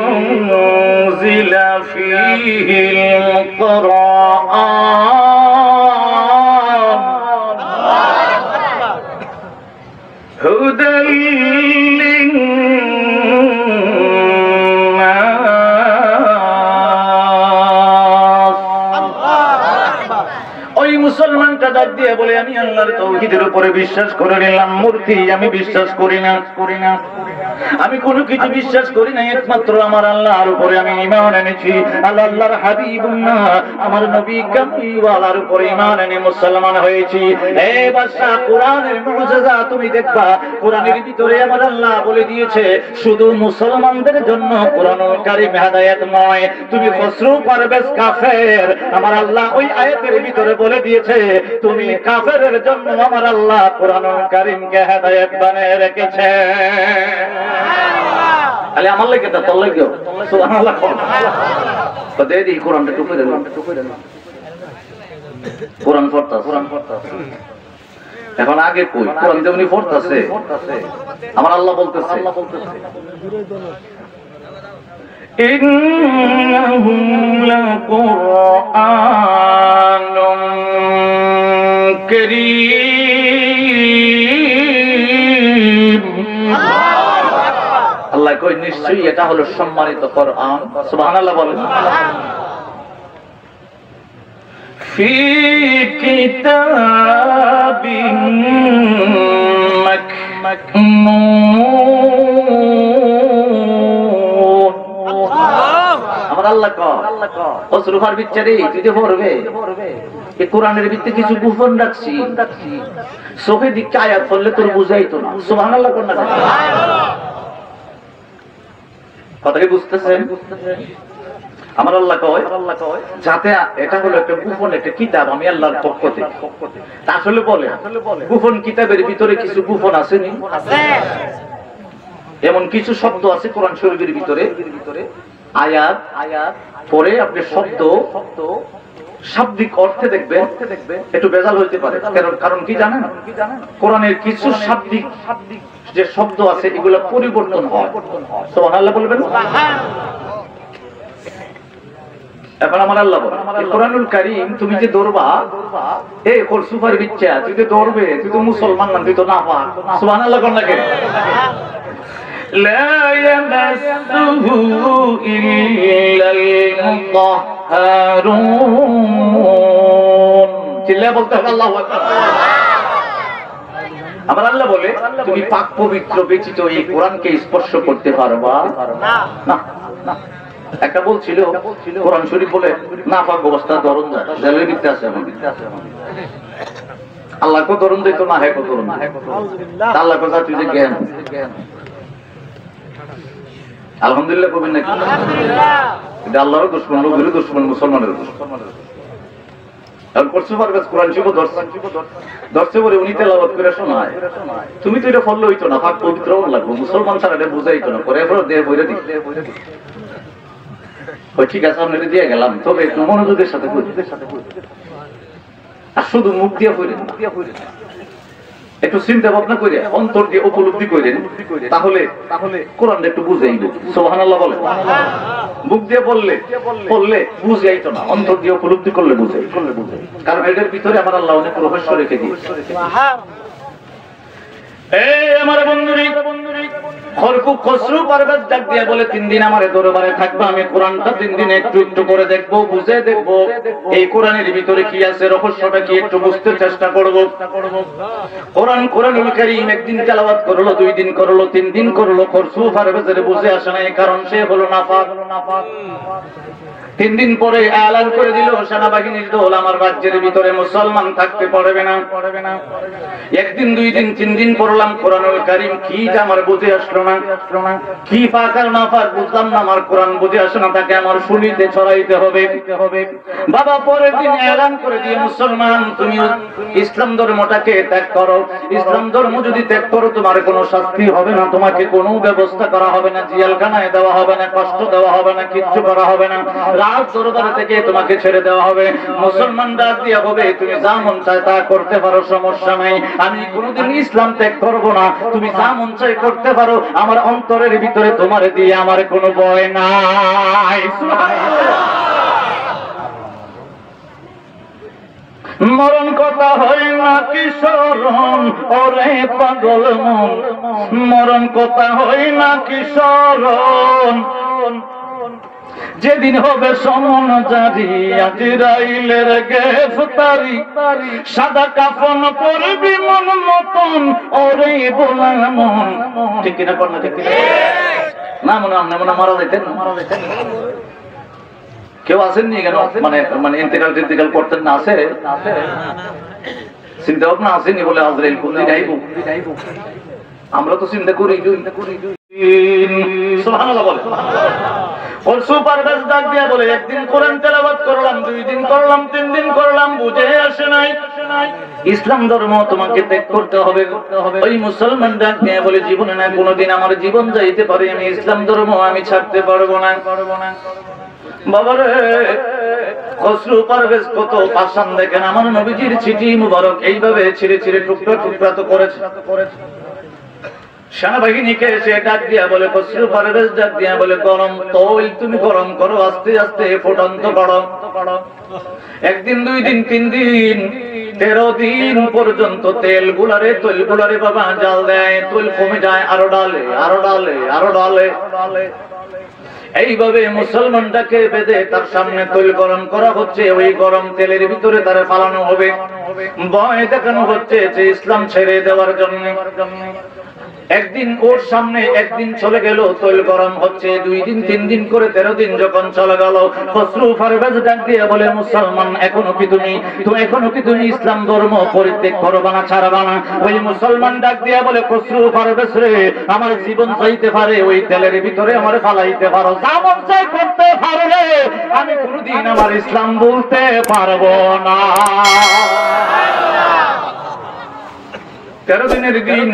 أنزل فيه القرآن هدى মুসলমানটা ডাক দিয়ে বলে, আমি আল্লাহর তাওহীদের উপরে বিশ্বাস করে নিলাম, মূর্তি আমি বিশ্বাস করি না, আমি কোনো কিছু বিশ্বাস করি না, একমাত্র আমার আল্লাহর উপরে আমি ঈমান এনেছি। আল্লাহর হাবিবুল্লাহ আমার নবী কামলিওয়ালার উপরে ঈমান এনে মুসলমান হয়েছি। হে বাদশা, কোরআনের মুজিজা তুমি দেখবা, কোরআনের ভিতরে আমার আল্লাহ বলে দিয়েছে শুধু মুসলমানদের জন্য কোরআনুল কারীম হেদায়েত নয়। তুমি খসরু পারভেজ কাফের, আমার আল্লাহ ওই আয়াতের ভিতরে বলে দিয়েছে তুমি কাফেরের জন্য আমার আল্লাহ কোরআনুল কারীমকে হেদায়েত বানিয়ে রেখেছে। আলে আমার লাগে তো তোর লাগে সুবহানাল্লাহ। তো দে দি কোরআনটা টুকে দেন, কোরআন পড়তা এখন আগে কই কোরআন দেউনি পড়তাছে, আমার আল্লাহ বলতেছে, ইন্নাহু লাকুরআনুন কারীম। আল্লাহ কই নিশ্চয়ই এটা হলো সম্মানিত কোরআন। সুবহানাল্লাহ বলেন। ফি কিতাবিন মাকনুন। আমার আল্লাহ কয় খসরু পারভেজ চারি তুই যে পড়বে এই কোরআনের ভিতরে কিছু গোপন রাখছি, চোখে দিকে আয়াত পড়লে তোর বুঝাইতো না। সুবহানাল্লাহ কোন না কথা কি বুঝতেছেন? আমার আল্লাহ কয় যাতে এটা হলো একটা গোপন একটা কিতাব আমি আল্লাহর পক্ষ থেকে। তা আসলে বলে গোপন কিতাবের ভিতরে কিছু গোপন আছে নি? এমন কিছু শব্দ আছে কোরআন শরীফের ভিতরে আয়াত পরে আপনি শব্দ শাব্দিক অর্থে দেখবেন একটু বেজাল হইতে পারে। কারণ কি জানেন, কোরআনের কিছু শাব্দিক যে শব্দ আছে এগুলো পরিবর্তন হয়। সুবহানাল্লাহ বলবেন। এখন আমার আল্লাহ বলে কোরআনুল কারীম তুমি যে দৌড়বা এই কোর সুপার বিচ্ছা তুই তো দৌড়বে, তুই তো মুসলমান না, তুই তো নাপাক। সুবহানাল্লাহ কোন লাগে لا يمسه إلا المطهرون চিল্লা বলতে হবে আল্লাহু আকবার। আমার আল্লাহ বলে তুমি পাক পবিত্র ব্যতীত এই কোরআনকে স্পর্শ করতে পারবা না। না একটা বলছিল কোরআন শরীফ বলে না পাক অবস্থা দরুন যায় জেলের ভিতরে আছে আল্লাহ কো দরুন দিত না হে কো দরুন আল্লাহ কো তুই যে জ্ঞান আলহামদুলিল্লাহ কবেন নাকি? এটা আল্লাহর দুশমন, নবীর দুশমন, মুসলমানের দুশমন। আর করতে পারবে কোরআন শরীফ দর্শে বলে উনি তেলাওয়াত করে শোনায়, তুমি তো এটা ফলো হইতো না, পাক পবিত্র লাগবে মুসলমান ছাড়া এটা বুঝাইতো না, করে এরপর দেহ বইরে দিই ওই ঠিক আছে আমি দিয়ে গেলাম, তবে একটু মনোযোগের সাথে আর শুধু মুখ দিয়ে বইরেন একটু চিন্তা ভাবনা করে অন্তর দিয়ে উপলব্ধি করেন, তাহলে কোরআনটা একটু বুঝাইব। সুবহানাল্লাহ বলে মুখ দিয়ে বললে বুঝাইতো না, অন্তর দিয়ে উপলব্ধি করলে বুঝাই। কারণ এটার ভিতরে আমার আল্লাহ অনেক রহস্য রেখে দিয়েছে। এই আমার বন্ধুরা খরকুক খসরু পারভেজ ডাক দিয়ে বলে 3 দিন আমার দরবারে থাকবে, আমি কোরআনটা 3 দিন একটু একটু করে দেখবো, বুঝে দেখবো এই কোরআনের ভিতরে কি আছে, রহস্যটা কি একটু বুঝতে চেষ্টা করব। কোরআনুল কারীম একদিন তেলাওয়াত করলো, 2 দিন করলো, 3 দিন করলো, খসরু পারভেজের বুঝে আসে না, কারণ সে হলো নাফাক। 3 দিন পরে এলান করে দিল সেনাবাহিনীর দল আমার রাজ্যের ভিতরে মুসলমান থাকতে পারবে না। 1 দিন 2 দিন 3 দিন পড়লাম কোরআনুল কারীম, কি আমার বুঝে আসলো না, কি পাক আর না পাক বুঝলাম না, আমার কোরআন বুঝে আসে না, তাকে আমার শুনিতে ছড়াইতে হবে। বাবা পরের দিন এলান করে দিয়ে মুসলমান তুমি ইসলাম ধর্মটাকে ত্যাগ করো, ইসলাম ধর্ম যদি ত্যাগ করো তোমার কোনো শাস্তি হবে না, তোমাকে কোনো ব্যবস্থা করা হবে না, জেলখানায় দেওয়া হবে না, কষ্ট দেওয়া হবে না, কিচ্ছু করা হবে না, রাজ দরবার থেকে তোমাকে ছেড়ে দেওয়া হবে। মুসলমান ডাক দিয়া হবে তুমি যা মন চায় তা করতে পারো, সমস্যা নাই, আমি কোনোদিন ইসলাম ত্যাগ করবো না, তুমি যা মন চায় করতে পারো, আমার অন্তরের ভিতরে তোমার দিয়ে আমার কোনো ভয় নাই। মরণ কথা হয় না কি স্মরণ ওরে পাগল মন, মরণ কথা হয় না কি স্মরণ, যেদিন হবে সমন জারি আজরাইলের গ্রেফতারি, সাদা কাফন পরবি মন মতন ওরে বোলা মন। ঠিক কিনা কর না? ঠিক না মনে মনে মারা যাইতেন কেউ আসেননি কেন? মানে ইন্তেকাল করতেন না? আছে চিন্তা ভাবনা আসেনি বলে আজরাইল কোন দিন আইব, আমরা তো চিন্তা করি। সুবহানাল্লাহ বলে পারভেজ ডাক দিয়া বলে 1 দিন কোরআন তেলাওয়াত করলাম, 2 দিন করলাম, 3 দিন করলাম, বুঝে আসে নাই, ইসলাম ধর্ম তোমাকে ত্যাগ করতে হবে। ওই মুসলমান ডাক দিয়া বলে জীবনে না কোনোদিন আমার জীবন যাইতে পারে, আমি ইসলাম ধর্ম আমি ছাড়তে পারবো না। বাবারে খসরু পারভেজ কত পাষাণ দেখেন, আমার নবীজির চিঠি মুবারক এইভাবে ছিঁড়ে ছিঁড়ে টুকরা টুকরা তো করেছে। সেনাবাহিনীকে এসে ডাক দিয়া বলে খসরু পারভেজ ডাক দিয়া বলে গরম তৈল তুমি গরম করো, আস্তে আস্তে ফুটন্ত করো। 1 দিন 2 দিন 3 দিন 13 দিন পর্যন্ত তৈল গুলারে বাবা জাল দেয়, তৈল কমে যায়, আরো ডালে আরো ডালে আরো ডালে, এইভাবে মুসলমানটাকে বেঁধে তার সামনে তৈল গরম করা হচ্ছে। ওই গরম তেলের ভিতরে তারা পালানো হবে, ভয় দেখানো হচ্ছে যে ইসলাম ছেড়ে দেওয়ার জন্য। একদিন ওর সামনে একদিন চলে গেল, তৈল গরম হচ্ছে, 2 দিন 3 দিন করে 13 দিন যখন চলে গেল, খসরু পারভেজ ডাক দিয়ে বলে, মুসলমান এখনো কি তুমি ইসলাম ধর্ম পরিত্যাগ করবা না, ছাড়বা না? ওই মুসলমান ডাক দিয়ে বলে, খসরু পারভেজ রে, আমার জীবন চাইতে পারে, ওই তেলের ভিতরে আমার ফালাইতে পারো, যা মন চাই করতে পারো রে, আমি কোনদিন আমার ইসলাম বলতে পারবো না। 13 দিনের দিন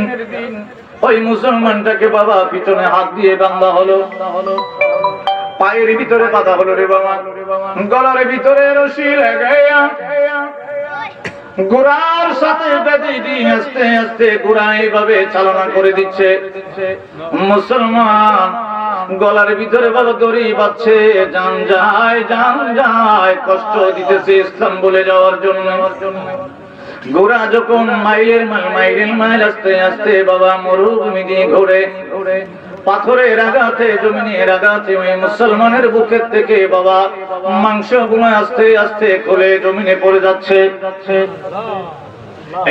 ওই মুসলমানটাকে বাবা পিছনে হাত দিয়ে বাঁধা হলো, পায়ের ভিতরে বাঁধা হলো রে বাবা, গলার ভিতরে রশি লাগাইয়া ঘোড়ার সাথে বেঁধে দিয়ে আস্তে আস্তে ঘোড়া এইভাবে চালনা করে দিচ্ছে। মুসলমান গলার ভিতরে বাবা দড়ি বাঁধছে, জান যায় কষ্ট দিতেছে ইসলাম বলে যাওয়ার জন্য। ঘোড়া যখন মাইলের মাইল আস্তে আস্তে বাবা মরুভূমি দিয়ে ঘোরে, পাথরের আঘাতে জমিনের আঘাতে ওই মুসলমানের বুকের থেকে বাবা মাংসগুলো আস্তে আস্তে খুলে জমিনে পড়ে যাচ্ছে।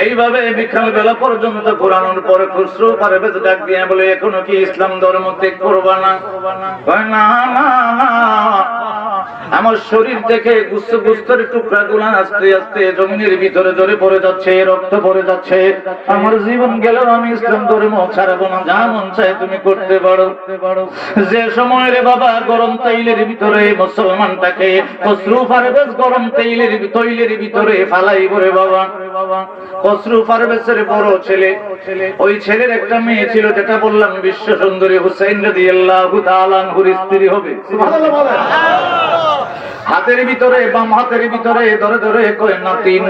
এইভাবে বিকাল বেলা পর্যন্ত ঘোরানোর পরে খসরু পারভেজ ডাক দিয়ে বলে, এখনো কি ইসলাম ধর্ম ত্যাগ করবা না? না না না, আমার শরীর থেকে গুস্তের টুকরা গুলা আস্তে আস্তে জমিনের ভিতরে জড়ে পড়ে যাচ্ছে, রক্ত পড়ে যাচ্ছে, আমার জীবন গেলেও আমি ইসলাম ধর্ম ছাড়বো না, যা মন চায় তুমি করতে পারো। যে সময় রে বাবা গরম তৈলের ভিতরে মুসলমানটাকে খসরু পারভেজ গরম তৈলের ভিতরে ফালাই বলে বাবা, খসরু পারভেজের বড় ছেলে, ওই ছেলের একটা মেয়ে ছিল, যেটা বললাম বিশ্ব সুন্দরী হুসাইন রাদিয়াল্লাহু তাআলা আনহুর স্ত্রী হবে। সুবহানাল্লাহ বলেন। হাতের ভিতরে বাম হাতের ভিতরে ধরে ধরে কয়, নাতিন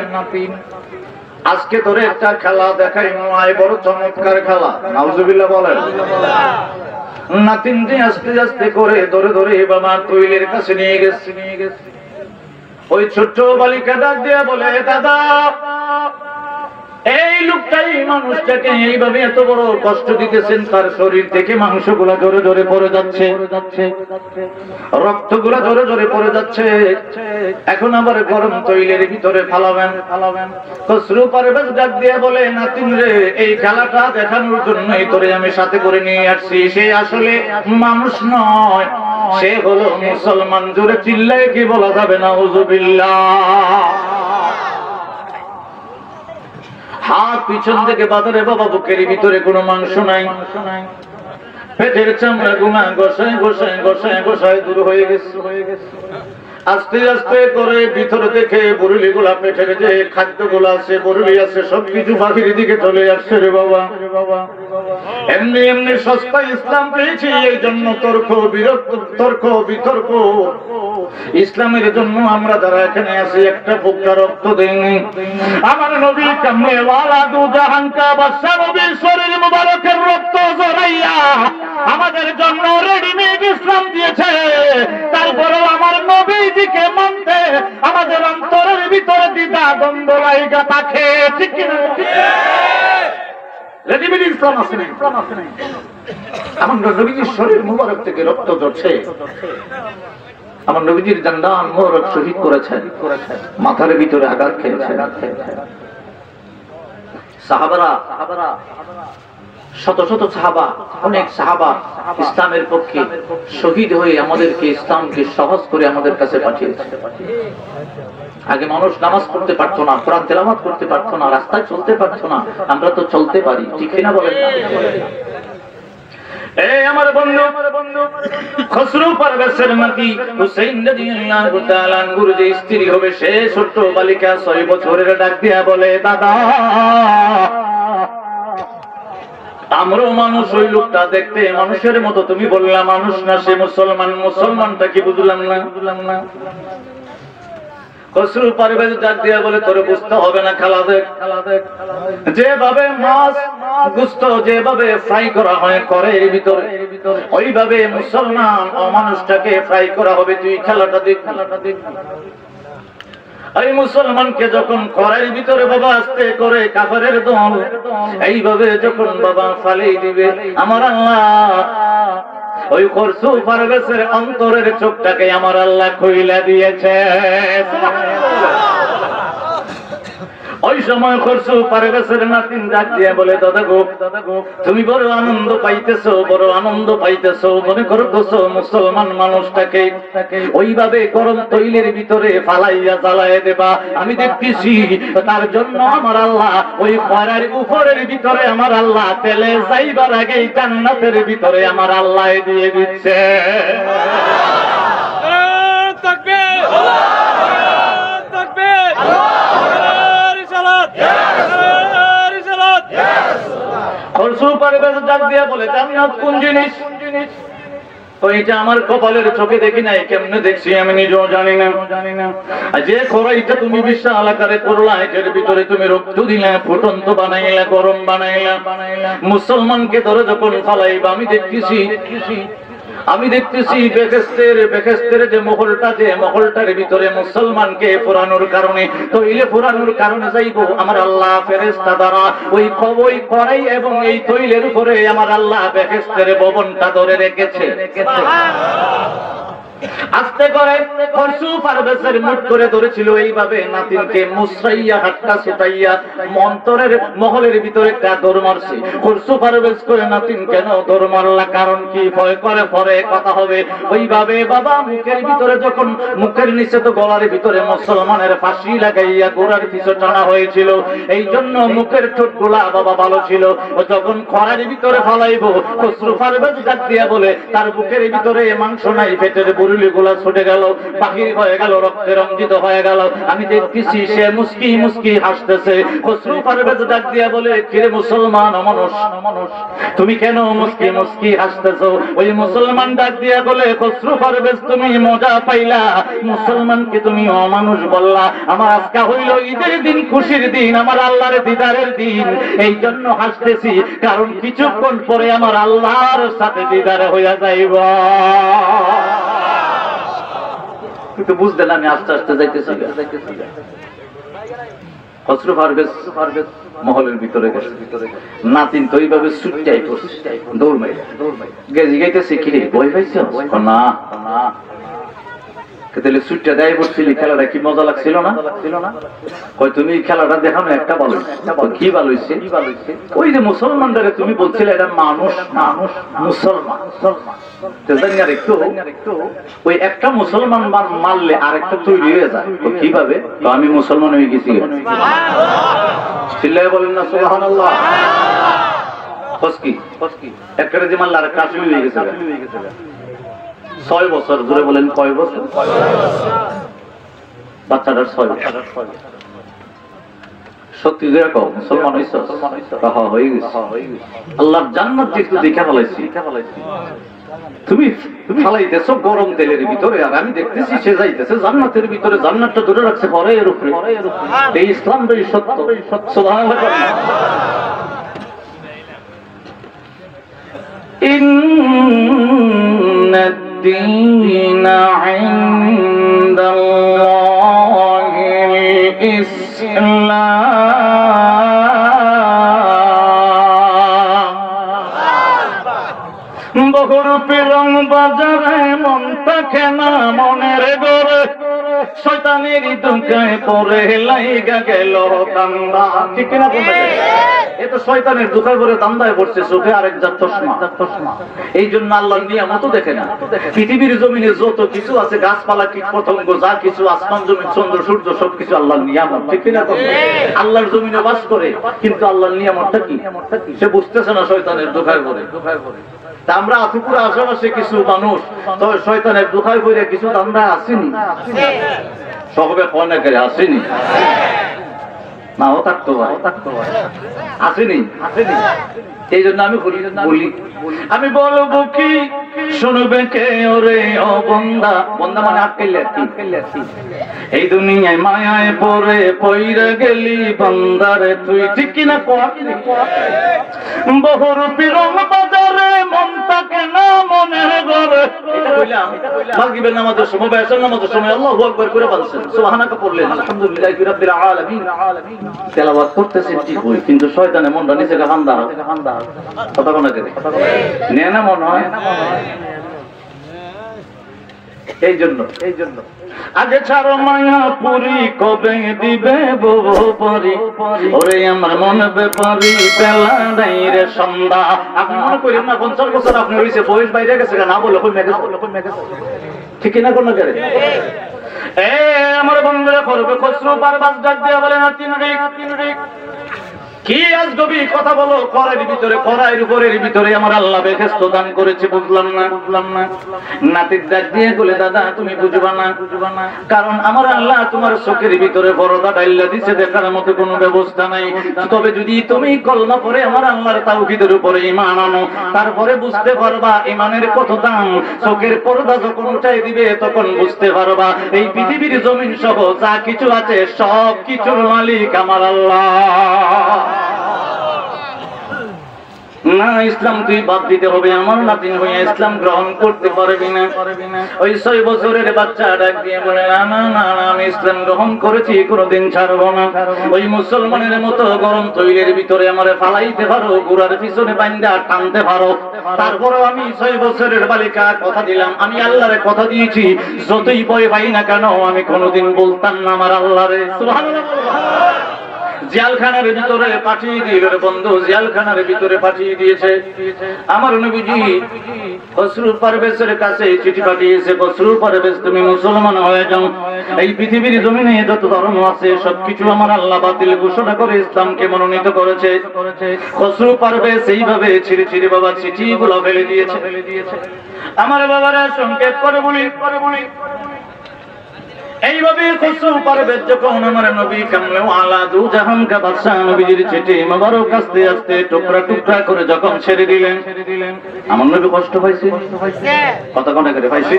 আজকে তোরে একটা খেলা দেখাই, নয় বড় চমৎকার খেলা। নাউজুবিল্লাহ বলেন। নাতিনকে আস্তে আস্তে করে ধরে ধরে বাবা তৈলের কাছে নিয়ে গেছে। ওই ছোট্ট বালিকা ডাক দিয়ে বলে, দাদা এই লোকটাই মানুষটাকে এইভাবে এত বড় কষ্ট দিতেছেন, তার শরীর থেকে মাংসগুলা জোরে জোরে পড়ে যাচ্ছে, রক্তগুলা জোরে জোরে পড়ে যাচ্ছে, এখন আবার গরম তৈলের ভিতরে ফালাবেন। খসরু পারভেজ ডাক দিয়ে বলে, নাতিন রে, এই খেলাটা দেখানোর জন্যই তোরে আমি সাথে করে নিয়ে আসছি, সে আসলে মানুষ নয়, সে হলো মুসলমান। জোরে চিল্লায় কি বলা যাবে না? নাউজুবিল্লাহ। হাত পিছন থেকে বাঁধরে বাবা, বুকের ভিতরে কোনো মাংস নাই, পেটের চামড়া গুমা গোসায় দূর হয়ে গেছে। আস্তে আস্তে করে ভিতর থেকে বরুলি গুলা, পেটের যে খাদ্য গুলা আছে, বরুলি আছে, সবকিছু বাহির দিকে চলে আসছে রে বাবা। এমনি এমনি সস্তা ইসলাম পেয়েছি, এই জন্য তর্ক বিতর্ক। ইসলামের জন্য আমরা যারা এখানে আছি একটা ফোঁটা রক্ত দেয়নি। আমার নবী কামলেওয়ালা দু জাহান কা বাদশা নবীর শরীর মুবারকের রক্ত জড়াইয়া আমাদের জন্য রেডিমেড ইসলাম দিয়েছে। তারপরেও আমার নবীজিকে মানতে আমাদের অন্তরের ভিতরে দ্বিধা দ্বন্দ্ব লাইগা থাকে, ঠিক কিনা? রেডিমেড ইসলাম আছে না? আমার নবীজির শরীর মুবারক থেকে রক্ত ঝরছে, আমার নবীজির জান্নাত মোবারক শহীদ করেছেন, মাথার ভিতরে আঘাত খেয়েছে। সাহাবারা, শত শত সাহাবা, অনেক সাহাবা ইসলামের পক্ষে শহীদ হয়ে আমাদেরকে ইসলামকে সহজ করে আমাদের কাছে পাঠিয়েছে। আগে মানুষ নামাজ পড়তে পারতো না, কোরআন তেলাওয়াত করতে পারতো না, রাস্তায় চলতে পারতো না, আমরা তো চলতে পারি, ঠিক না বলেন না? এই আমার বন্ধু খসরু পারভেজের নাতি হুসাইন রাদিয়াল্লাহু তাআলা আনহুর যে স্ত্রী হবে, সে ছোট্ট বালিকা 6 বছরের, ডাক দিয়া বলে, দাদা আমরাও মানুষ, ওই লোকটা দেখতে মানুষের মতো, তুমি বললাম মানুষ না, সে মুসলমান, মুসলমানটা কি বুঝলাম না। খসরু পারভেজ ডাক দিয়া বলে, তোরে বুঝতে হবে না, খেলা দেখ। যেভাবে মাছ গোশত যেভাবে ফ্রাই করা হয় কড়াইয়ের ভিতরে, ওইভাবে মুসলমান অমানুষটাকে ফ্রাই করা হবে, তুই খেলাটা দেখ। এই মুসলমানকে যখন কড়াইয়ের ভিতরে বাবা আস্তে করে কাফেরের দল এইভাবে যখন বাবা ফালিয়ে দিবে, আমার আল্লাহ ওই খসরু পারভেজের অন্তরের চোখটাকে আমার আল্লাহ খুইলা দিয়েছে। ওই সময় খরচু পারভেজের নাতিন ডাক দিয়ে বলে, দাদা গো তুমি বড় আনন্দ পাইতেছো, বড় আনন্দ পাইতেছো, মনে করতেছো মুসলমান মানুষটাকে ওইভাবে গরম তৈলের ভিতরে ফালাইয়া জ্বালায় দেবা। আমি দেখতেছি তার জন্য আমার আল্লাহ ওই খরার উপরের ভিতরে আমার আল্লাহ তেলে যাইবার আগেই জান্নাতের ভিতরে আমার আল্লাহ দিয়ে দিচ্ছে। তাকবীর, তাকবীর, রিসালাত, রিসালাত। খরচু পারভেজ ডাক দিয়া বলে, জান্নাত কোন জিনিস? তো এটা আমার কপালের চোখে দেখি নাই, কেমনে দেখছি আমি নিজেও জানি না। যে খরাইটা তুমি বিশাল আকারে করলা, এটার ভিতরে তুমি রক্ত দিলা, ফুটন্ত বানাইলা, গরম বানাইলা, মুসলমানকে ধরে যখন ফালাইবা আমি দেখতেছি বেহেশতের যে মহলটা, যে মহলটার ভিতরে মুসলমানকে পোড়ানোর কারণে, তৈলে পোড়ানোর কারণে যাইবো আমার আল্লাহ ফেরেশতা দ্বারা ওই কবই করাই এবং এই তৈলের উপরে আমার আল্লাহ বেহেশতের ভবনটা ধরে রেখেছে। আস্তে করে খরচু পারভেজের মুঠ করে ধরেছিল এইভাবে নাতিনকে মুসরাইয়া হাতটা ছুটাইয়া মন্তরের মহলের ভিতরে একটা দৌড় মারছে। খরচু পারভেজ করে, নাতিন কেন দৌড় মারলা, কারণ কি? ভয় করে পরে কথা হবে। ওইভাবে বাবা মুখের ভিতরে যখন, মুখের নিচে তো গলার ভিতরে মুসলমানের ফাঁসি লাগাইয়া গোড়ার পিছু টানা হয়েছিল, এই জন্য মুখের ঠোঁট গুলা বাবা ভালো ছিল। ও যখন খরার ভিতরে ফালাইবো, খসরু পারভেজ ডাক দিয়া বলে, তার বুকের ভিতরে মাংস নাই, পেটের গুলা ছুটে গেল, বাহির হয়ে গেল, রক্তে রঞ্জিত হয়ে গেল। আমি দেখতেছি সে মুস্কি মুস্কি হাসতেছে। খসরু পারভেজ ডাক দিয়া বলে, কিরে মুসলমান মানুষ, তুমি কেন মুস্কি মুস্কি হাসতেছো? ওই মুসলমান ডাক দিয়া বলে, খসরু পারভেজ তুমি মজা পাইলা, মুসলমানকে তুমি অমানুষ বললা। আমার আজকে হইল ঈদের দিন, খুশির দিন, আমার আল্লাহর দিদারের দিন, এই জন্য হাসতেছি, কারণ কিছুক্ষণ পরে আমার আল্লাহর সাথে দিদার হইয়া যাইব। কিন্তু বুঝতে না, আমি আস্তে আস্তে যাইতেছি। খসরু পারভেজ মহলের ভিতরে গেছে, নাতিন তো এইভাবে ছুটটাই দৌড় মাই গেজি গাইতেছে, কি রে ভয় পাইছ? না তাহলে সুইটটা দেয় বসছিলি, খেলাটা কি মজা লাগছিল না? কই তুমি খেলাটা দেখানো একটা ভালো, কি ভালো হয়েছে? ওই যে মুসলমানদের তুমি বলছিলে এটা মানুষ, মানুষ মুসলমান, একটু ওই একটা মুসলমান মারলে আরেকটা তৈরি হয়ে যায়। কিভাবে? আমি মুসলমান হয়ে গেছি, চিল্লায় বলেন না সুবহানাল্লাহ। একটা যে মারলে আরেকটা আসলে হয়ে গেছে। 6 বছর ধরে বলেন, কয় বছর? বাচ্চাটার 6 বছর। সত্যি দেখো মুসলমান হইছ, হয়ে গেছে। আল্লাহর জান্নাত একটু দেখা ফেলাইছি। তুমি ফালাইতেছো গরম তেলের ভিতরে, আর আমি দেখতেছি সে যাইতেছে জান্নাতের ভিতরে। জান্নাতটা ধরে রাখছে ঘরের উপরে। এই ইসলামটাই সত্য। সুবহানাল্লাহ। الدين عند الله الإسلام বহুরূপী রং বাজারে মন থাকে না মনের ঘরে, শয়তানের ধোঁকায় পড়ে লাইগা গেল দান্দা। ঠিক না? এ তো শয়তানের ধোঁকায় পড়ে দান্দায় পড়ছে, চোখে আরেক জাত চশমা। এই জন্য আল্লাহর নিয়ামত দেখে না। পৃথিবীর জমিনে যত কিছু আছে, গাছপালা, কীট পতঙ্গ, যা কিছু, আসমান জমিন, চন্দ্র সূর্য, সবকিছু আল্লাহর নিয়ামত। ঠিক না? আল্লাহর জমিনে বাস করে, কিন্তু আল্লাহর নিয়ামতটা কি সে বুঝতেছে না, শয়তানের ধোঁকায় পড়ে। আমরা আতুপুরা আশেপাশে কিছু মানুষ তবে শয়তানের ধোঁকায় পড়ে কিছু আমরা আসেনি, সবে ফোনে করে আসেনি, নাও থাকতো আসেনি। এই জন্য আমি বলি, আমি বলবো কি শুনবে কে ওরে ও বন্দা। বন্দা মানে আটকাইলে এই দুনিয়ায় মায়ায় পরে পইরা গেলি বান্দারে তুই। ঠিক কিনা? বহুরূপী রং বাজারে মন থাকে না মনের ঘরে। মাগরিবের নামাজের সময়, বেশার নামাজের সময় আল্লাহু আকবার করে বলছেন, সুবহানাকা পড়লেন, আলহামদুলিল্লাহি রাব্বিল আলামিন তেলাওয়াত করতেছেন ঠিকই, কিন্তু শয়তানের মনটা নিচে গান্দা কথা কোনা করে নেয় না মনে হয়। এই জন্য আগে ছাড়ো মায়া পুরি কবে দিবে বউ পরি ওরে আমার মনে বেপারি বেলা নাই রে সন্ধ্যা। আপনি মনে করেন না 50 বছর আপনি হইছে বয়স বাইরে গেছে না বলে কই মেগেছে ঠিক না কোন করে এ আমার বন্ধুরা করবে খসরু বারবার ডাক দিয়ে বলে না তিন রিক কি আজগবি কথা বলো করার ভিতরে করার উপরের ভিতরে আমার আল্লাহ বেহেশত দান করেছে বুঝলাম না নাতির ডাক দিয়ে বলে দাদা তুমি বুঝবা না কারণ আমার আল্লাহ তোমার চোখের ভিতরে পর্দা ডাইলা দিয়েছে দেখার মতো কোনো ব্যবস্থা নাই। তবে যদি তুমি কলমা পড়ে আমার আল্লাহর তাওহীদের উপরে ঈমান আনো তারপরে বুঝতে পারবা ঈমানের কত দাম। চোখের পর্দা যখন উঠাই দিবে তখন বুঝতে পারবা এই পৃথিবীর জমিন সহ যা কিছু আছে সব কিছুর মালিক আমার আল্লাহ। না ইসলাম তুই বাদ দিতে হবে, আমার নাতিন হইয়া ইসলাম গ্রহণ করতে পারবি না। ওই 6 বছরের বাচ্চা ডাক দিয়ে বলে না না না আমি ইসলাম গ্রহণ করেছি কোনোদিন ছাড়বো না। ওই মুসলমানের মতো গরম তৈলের ভিতরে আমারে ফালাইতে পারো, গুড়ার পিছনে বাইন্দা টানতে পারো, তারপরেও আমি 6 বছরের বালিকা কথা দিলাম, আমি আল্লাহরে কথা দিয়েছি যতই ভয় পাই না কেন আমি কোনোদিন বলতাম না আমার আল্লাহরে। সুবহানাল্লাহ। জিয়ালখানার ভিতরে পাঠিয়ে দিয়ে বন্ধু জিয়ালখানার ভিতরে পাঠিয়ে দিয়েছে আমার নবীজি। খসরু পারভেজের কাছে চিঠি পাঠিয়েছে, খসরু পারভেজ তুমি মুসলমান হয়ে যাও। এই পৃথিবীর জমিনে যত ধর্ম আছে সবকিছু আমার আল্লাহ বাতিল ঘোষণা করে ইসলামকে মনোনীত করেছে। খসরু পারভেজ এইভাবে ছিঁড়ে ছিঁড়ে বাবা চিঠিগুলো ফেলে দিয়েছে। আমার বাবারা সংকেত করে বলি এইভাবে খসরু পারভেজ যখন আমার নবী কামলে আলা দু জাহান কা বাদশা নবীজির চিঠি মোবারক আস্তে আস্তে টুকরা টুকরা করে যখন ছেড়ে দিলেন আমার নবী কষ্ট পাইছে কথা করে পাইছে।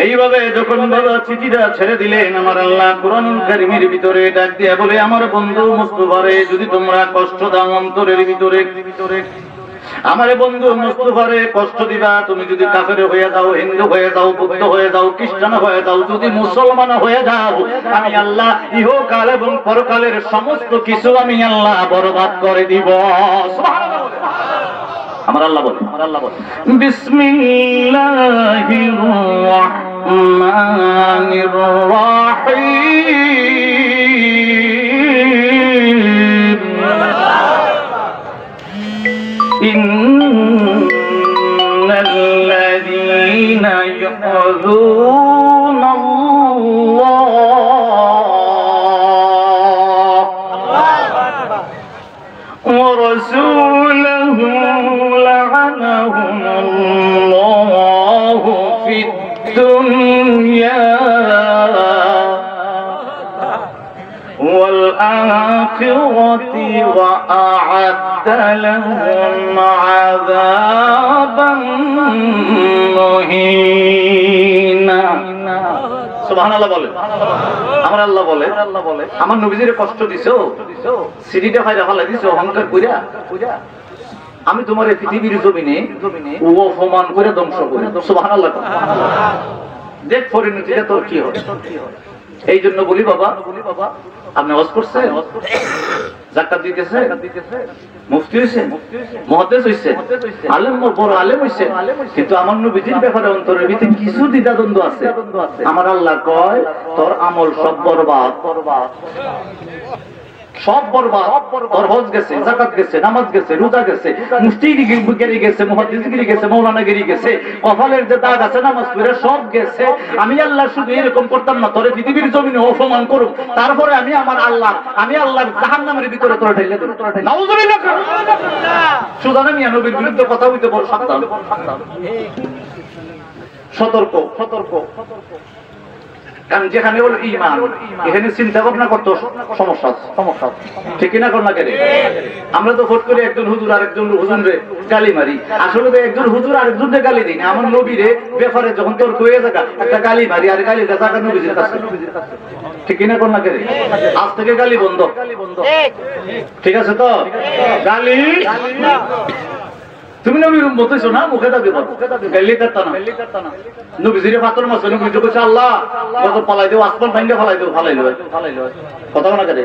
এইভাবে যখন বাবা চিঠিটা ছেড়ে দিলেন আমার আল্লাহ কুরআনুল কারীমের ভিতরে ডাক দিয়ে বলে আমার বন্ধু মুস্তাফারে যদি তোমরা কষ্ট দাও অন্তরের ভিতরে আমার বন্ধু মুস্তাফারে কষ্ট দিবা, তুমি যদি কাফের হয়ে যাও, হিন্দু হয়ে যাও, বৌদ্ধ হয়ে যাও, খ্রিস্টান হয়ে যাও, যদি মুসলমান হয়ে যাও আমি আল্লাহ ইহকাল এবং পরকালের সমস্ত কিছু আমি আল্লাহ বরবাদ করে দিব। সুবহানাল্লাহ। আমার আল্লাহ বলে বিসমিল্লাহির রাহমানির রাহিম ইন্নাল্লাযীনা ইউযুনাল্লাহ ওয়া রাসূলাহু লা'নাহুমুল্লাহু ফিদ দুনিয়া ওয়াল আখিরাতি ওয়া আ'আদ্দা লাহুম আযাবান মুহিনা। সুবহানাল্লাহ বলে আমার আল্লাহ বলে আমার নবীজির কষ্ট দিছো, সিঁড়িটা ফাইরা ফেলা দিছো অহংকার কইরা, আমি তোমার এই পৃথিবীর জমিনে অপমান করে ধ্বংস করে। সুবহানাল্লাহ। দেখ পরিণতিটা তোর কি হয়। এই জন্য বলি বাবা আপনি হজ করছেন, যাকাত দিতেছে, মুফতি হইছেন, মুহাদ্দিস হইছেন, আলেম বড় আলেম হইছেন, কিন্তু আমার নবীজির ব্যাপারে অন্তরের ভিতরে কিছু দ্বিধাদ্বন্দ্ব আছে। আমার আল্লাহ কয় তোর আমল সব বরবাদ, সব বরবাদ। তোর হজ গেছে, যাকাত গেছে, নামাজ গেছে, রোজা গেছে, মুফতিগিরি গেছে, মুহাদ্দিসগিরি গেছে, মাওলানাগিরি গেছে, কপালের যে দাগ আছে নামাজ পড়ে সব গেছে। আমি আল্লাহ শুধু এরকম করতাম না, তোরে পৃথিবীর জমিনে অপমান করুম, তারপরে আমি আল্লাহ জাহান্নামের ভিতরে তোরা ঢেলে দেব। নাউযুবিল্লাহ। সুতরাং আমি নবীর বিরুদ্ধে কথা বলতে বড় সাবধান, সতর্ক। কারণ যেখানে হল ঈমান এখানে চিন্তা ভাবনা করতে সমস্যা ঠিক না কর না কেন? আমরা তো ভোট করে একজন হুজুর আরেকজন হুজুরে গালি মারি, আসলে তো একজন হুজুর আরেকজনকে গালি দিই না। আমার নবীরে ব্যাপারে যখন তোর হয়ে থাকা একটা গালি মারি আর গালি থাকা নবীজির কাছে ঠিক না কর না কেন? আজ থেকে গালি বন্ধ, ঠিক আছে তো? গালি তুমি নবীর উম্মত হইছো না, মুখে দাবি করো, গালি করতে না। নবীজিরে পাথর মারছে, নবী তো কইছে আল্লাহ কত পালাই দেও, আসমান ভাঙে ফালাইলো। কথা না করে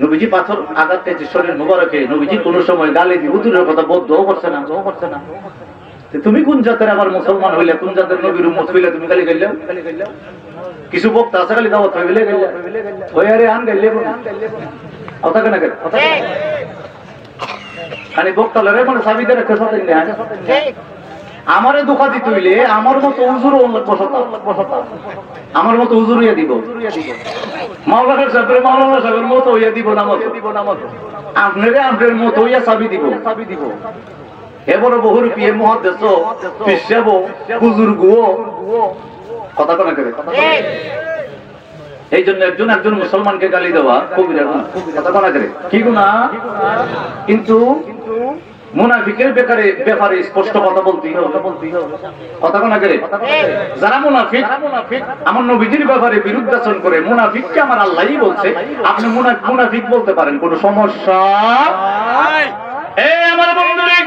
নবীজি পাথর আঘাত পেয়েছে শরীর মুবারকে, নবীজি কোন সময় গালি দিয়ে হুজুরের কথা বদ্ধ করছে না। তুমি কোন জাতের আবার মুসলমান হইলে, কোন জাতের নবীর উম্মত হইলে তুমি খালি গেলে? কিছু বক্তা আছে খালি দাওয়াত হইলে গেলে ওই আরে আন গেলে কথা কেন গেল খালি বক্তা লরে মানে সাবিদের একটা সাথে আমারে ধোঁকা দিতে হইলে আমার মতো হুজুর আমার মতো হুজুর হইয়া দিব, মাওলানা সাহেবের মতো হইয়া দিব না, আপনারে আপনার মতো হইয়া চাবি দিব। এবার বহু পিয়ে মহাদেশ পিসাব হুজুর গুয়ো কথা কেন করে। এই জন্য একজন মুসলমানকে গালি দেওয়া কবিরা গুনাহ, কথা কেন করে কি গুনাহ? কিন্তু মুনাফিকের ব্যাপারে স্পষ্ট কথা বলতেই হবে, কথা কোন করে। যারা মুনাফিক আমার নবীজির ব্যাপারে বিরুদ্ধাচরণ করে, মুনাফিককে আমার আল্লাহই বলছে, আপনি মুনাফিক বলতে পারেন, কোনো সমস্যা এই আমার বন্ধুরে।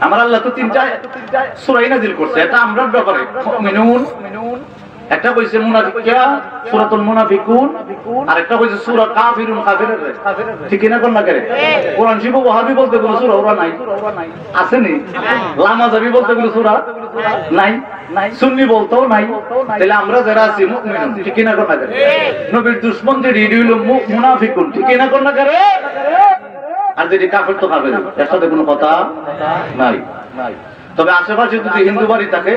আমার আল্লাহ তো তিনটা সূরা নাযিল করছে, এটা আমরার ব্যাপারে মুমিনুন, একটা কইছে মুনাফিকা সূরাতুল মুনাফিকুন, আর একটা কইছে সূরা কাফিরুন কাফিরের, ঠিক না কোন না করে। কোরআন শিব ওয়াহাবি বলতে কোন সূরা ওরা নাই, আছে নি? লামাযাবি বলতে কোন সূরা নাই, সুন্নি বলতেও নাই। তাহলে আমরা যারা আছি মুমিনুন, ঠিক না কোন না করে। নবীর দুশমন যে হইল মুনাফিকুন, ঠিক না কোন না করে। আর যদি কাফের তো কাফের, এর সাথে কোনো কথা নাই। তবে আশেপাশে যদি হিন্দু বাড়ি থাকে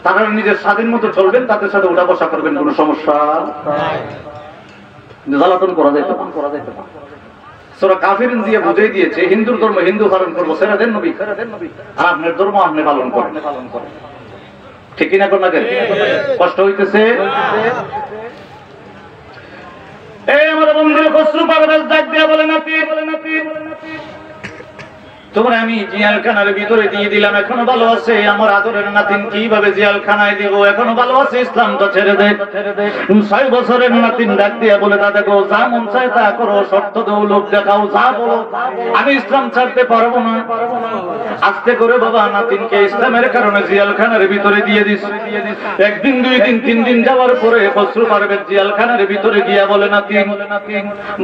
তারা নিজের স্বাধীন মতো চলবেন, তাদের সাথে উঠা বসা করবেন, কোনো সমস্যা জ্বালাতন করা যাইতে না। সূরা কাফিরুন দিয়ে বুঝিয়ে দিয়েছে হিন্দুর ধর্ম হিন্দু পালন করবো, ছেড়ে দেন নবী, আর আপনার ধর্ম আপনি পালন করেন, ঠিক কিনা কোন না? কষ্ট হইতেছে। এই আমার বন্ধুরা খসরু পারভেজ ডাক দিয়া বলে নাতি তোমরা আমি জিয়ালখানার ভিতরে দিয়ে দিলাম, এখনো ভালো আছে আমার আদরের নাতিন, কিভাবে জিয়ালখানায় দিব, এখনো ভালো আছে, ইসলামটা ছেড়ে দে। 6 বছরের নাতিন ডাক দিয়া বলে দাদা গো, যা মন চায় তা করো, শর্ত দেও, লোক দেখাও, যা বলো, আমি ইসলাম ছাড়তে পারবো না। আস্তে করে বাবা নাতিনকে ইসলামের কারণে জিয়ালখানার ভিতরে দিয়ে দিস। একদিন 2 দিন 3 দিন যাওয়ার পরে খসরু পারভেজ জিয়ালখানার ভিতরে গিয়া বলে নাতিন,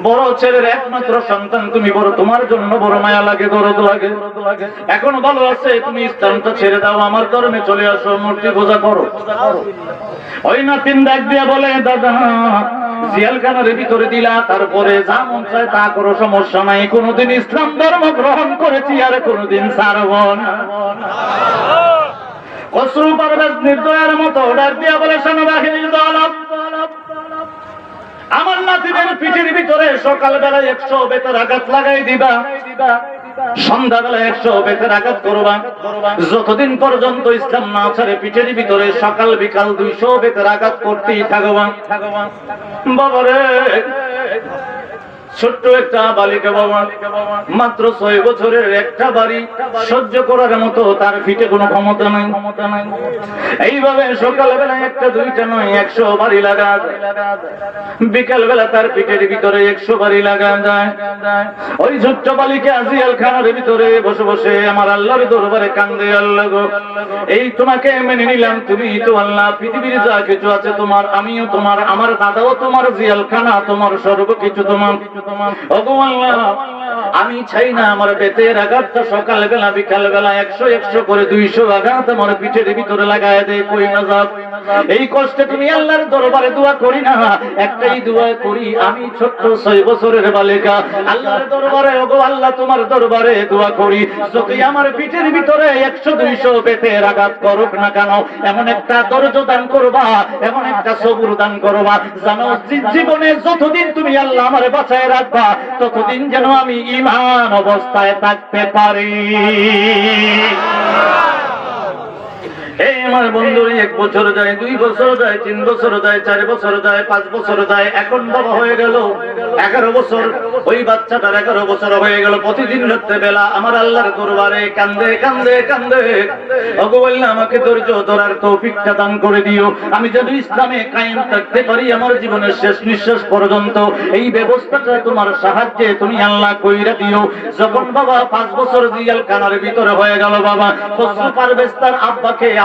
বড় ছেলের একমাত্র সন্তান তুমি, বড় তোমার জন্য বড় মায়া লাগে, দরদ লাগে, এখনো ভালো আছে, তুমি ইসলামটা ছেড়ে দাও, আমার ধর্মে চলে আসো, মূর্তি পূজা করো। ওই নাতিন ডাক দিয়া বলে দাদা জিয়ালখানার ভিতরে দিলা, তারপরে যা মন চায় তা করো, সমস্যা নাই, কোনদিন ইসলাম ধর্ম গ্রহণ করেছি আর কোনদিন ছাড়ব না। খসরু পারভেজ নির্দয়ের মতো ডাক দিয়া বলে সেনাবাহিনীর দল, আমার নাতিদের পিঠের ভিতরে সকালবেলায় 100 বেতের আঘাত লাগাই দিবা, সন্ধ্যাবেলা 100 বেতের আঘাত করবা, যতদিন পর্যন্ত ইসলাম না ছাড়ে পিঠের ভিতরে সকাল বিকাল 200 বেতের আঘাত করতেই থাকবা। বাবারে ছোট্ট একটা বালিকা বাবা, মাত্র 6 বছরের একটা বাড়ি সহ্য করার মতো তার পিঠে কোনো ক্ষমতা নাই। এইভাবে সকালবেলা একটা দুইটা নয় 100 বাড়ি লাগা যায়, বিকাল বেলা তার পিঠের ভিতরে 100 বাড়ি লাগা যায়। ওই ছোট্ট বালিকা জিয়ালখানার ভিতরে বসে বসে আমার আল্লাহর দরবারে কান্দে, আল্লাহ গো, এই তোমাকে মেনে নিলাম, তুমি তো আল্লাহ, পৃথিবীর যা কিছু আছে তোমার, আমিও তোমার, আমার দাদাও তোমার, জিয়ালখানা তোমার, সর্বকিছু তোমার। ওগো আল্লাহ, আমি চাই না আমার বেতের আঘাতটা সকাল বেলা বিকাল বেলা 100 করে 200 আঘাত আমার পিঠের ভিতরে লাগায় দে, কই না যাব। এই কষ্টে তুমি আল্লাহর দরবারে দোয়া করি না, একটাই দোয়া করি, আমি ছোট্ট 6 বছরের বালিকা আল্লাহর দরবারে, ওগো আল্লাহ তোমার দরবারে দোয়া করি, যতই আমার পিঠের ভিতরে 100-200 বেতের আঘাত করুক না কেন, এমন একটা ধৈর্য দান করবা, এমন একটা সবুর দান করবা, জানো জীবনে যতদিন তুমি আল্লাহ আমারে বাঁচায় রাখবা, ততদিন যেন আমি ঈমান অবস্থায় থাকতে পারি। এই আমার বন্ধুরা 1 বছর যায়, 2 বছর যায়, 3 বছর যায়, 4 বছর যায়, 5 বছর যায়, এখন বাবা হয়ে গেল 11 বছর। ওই বাচ্চাটার 11 বছর হয়ে গেল, প্রতিদিন রাতে বেলা আমার আল্লাহর দরবারে কান্দে কান্দে কান্দে, ওগো আল্লাহ আমাকে ধৈর্য ধরার তৌফিকটা দান করে দিও, আমি যেন ইসলামে কায়েম থাকতে পারি আমার জীবনের শেষ নিঃশ্বাস পর্যন্ত, এই ব্যবস্থাটা তোমার সাহায্যে তুমি আল্লাহ কইরা দিও। যখন বাবা 5 বছর জিয়ালখানার ভিতরে হয়ে গেল, বাবা খসরু পারভেজ তার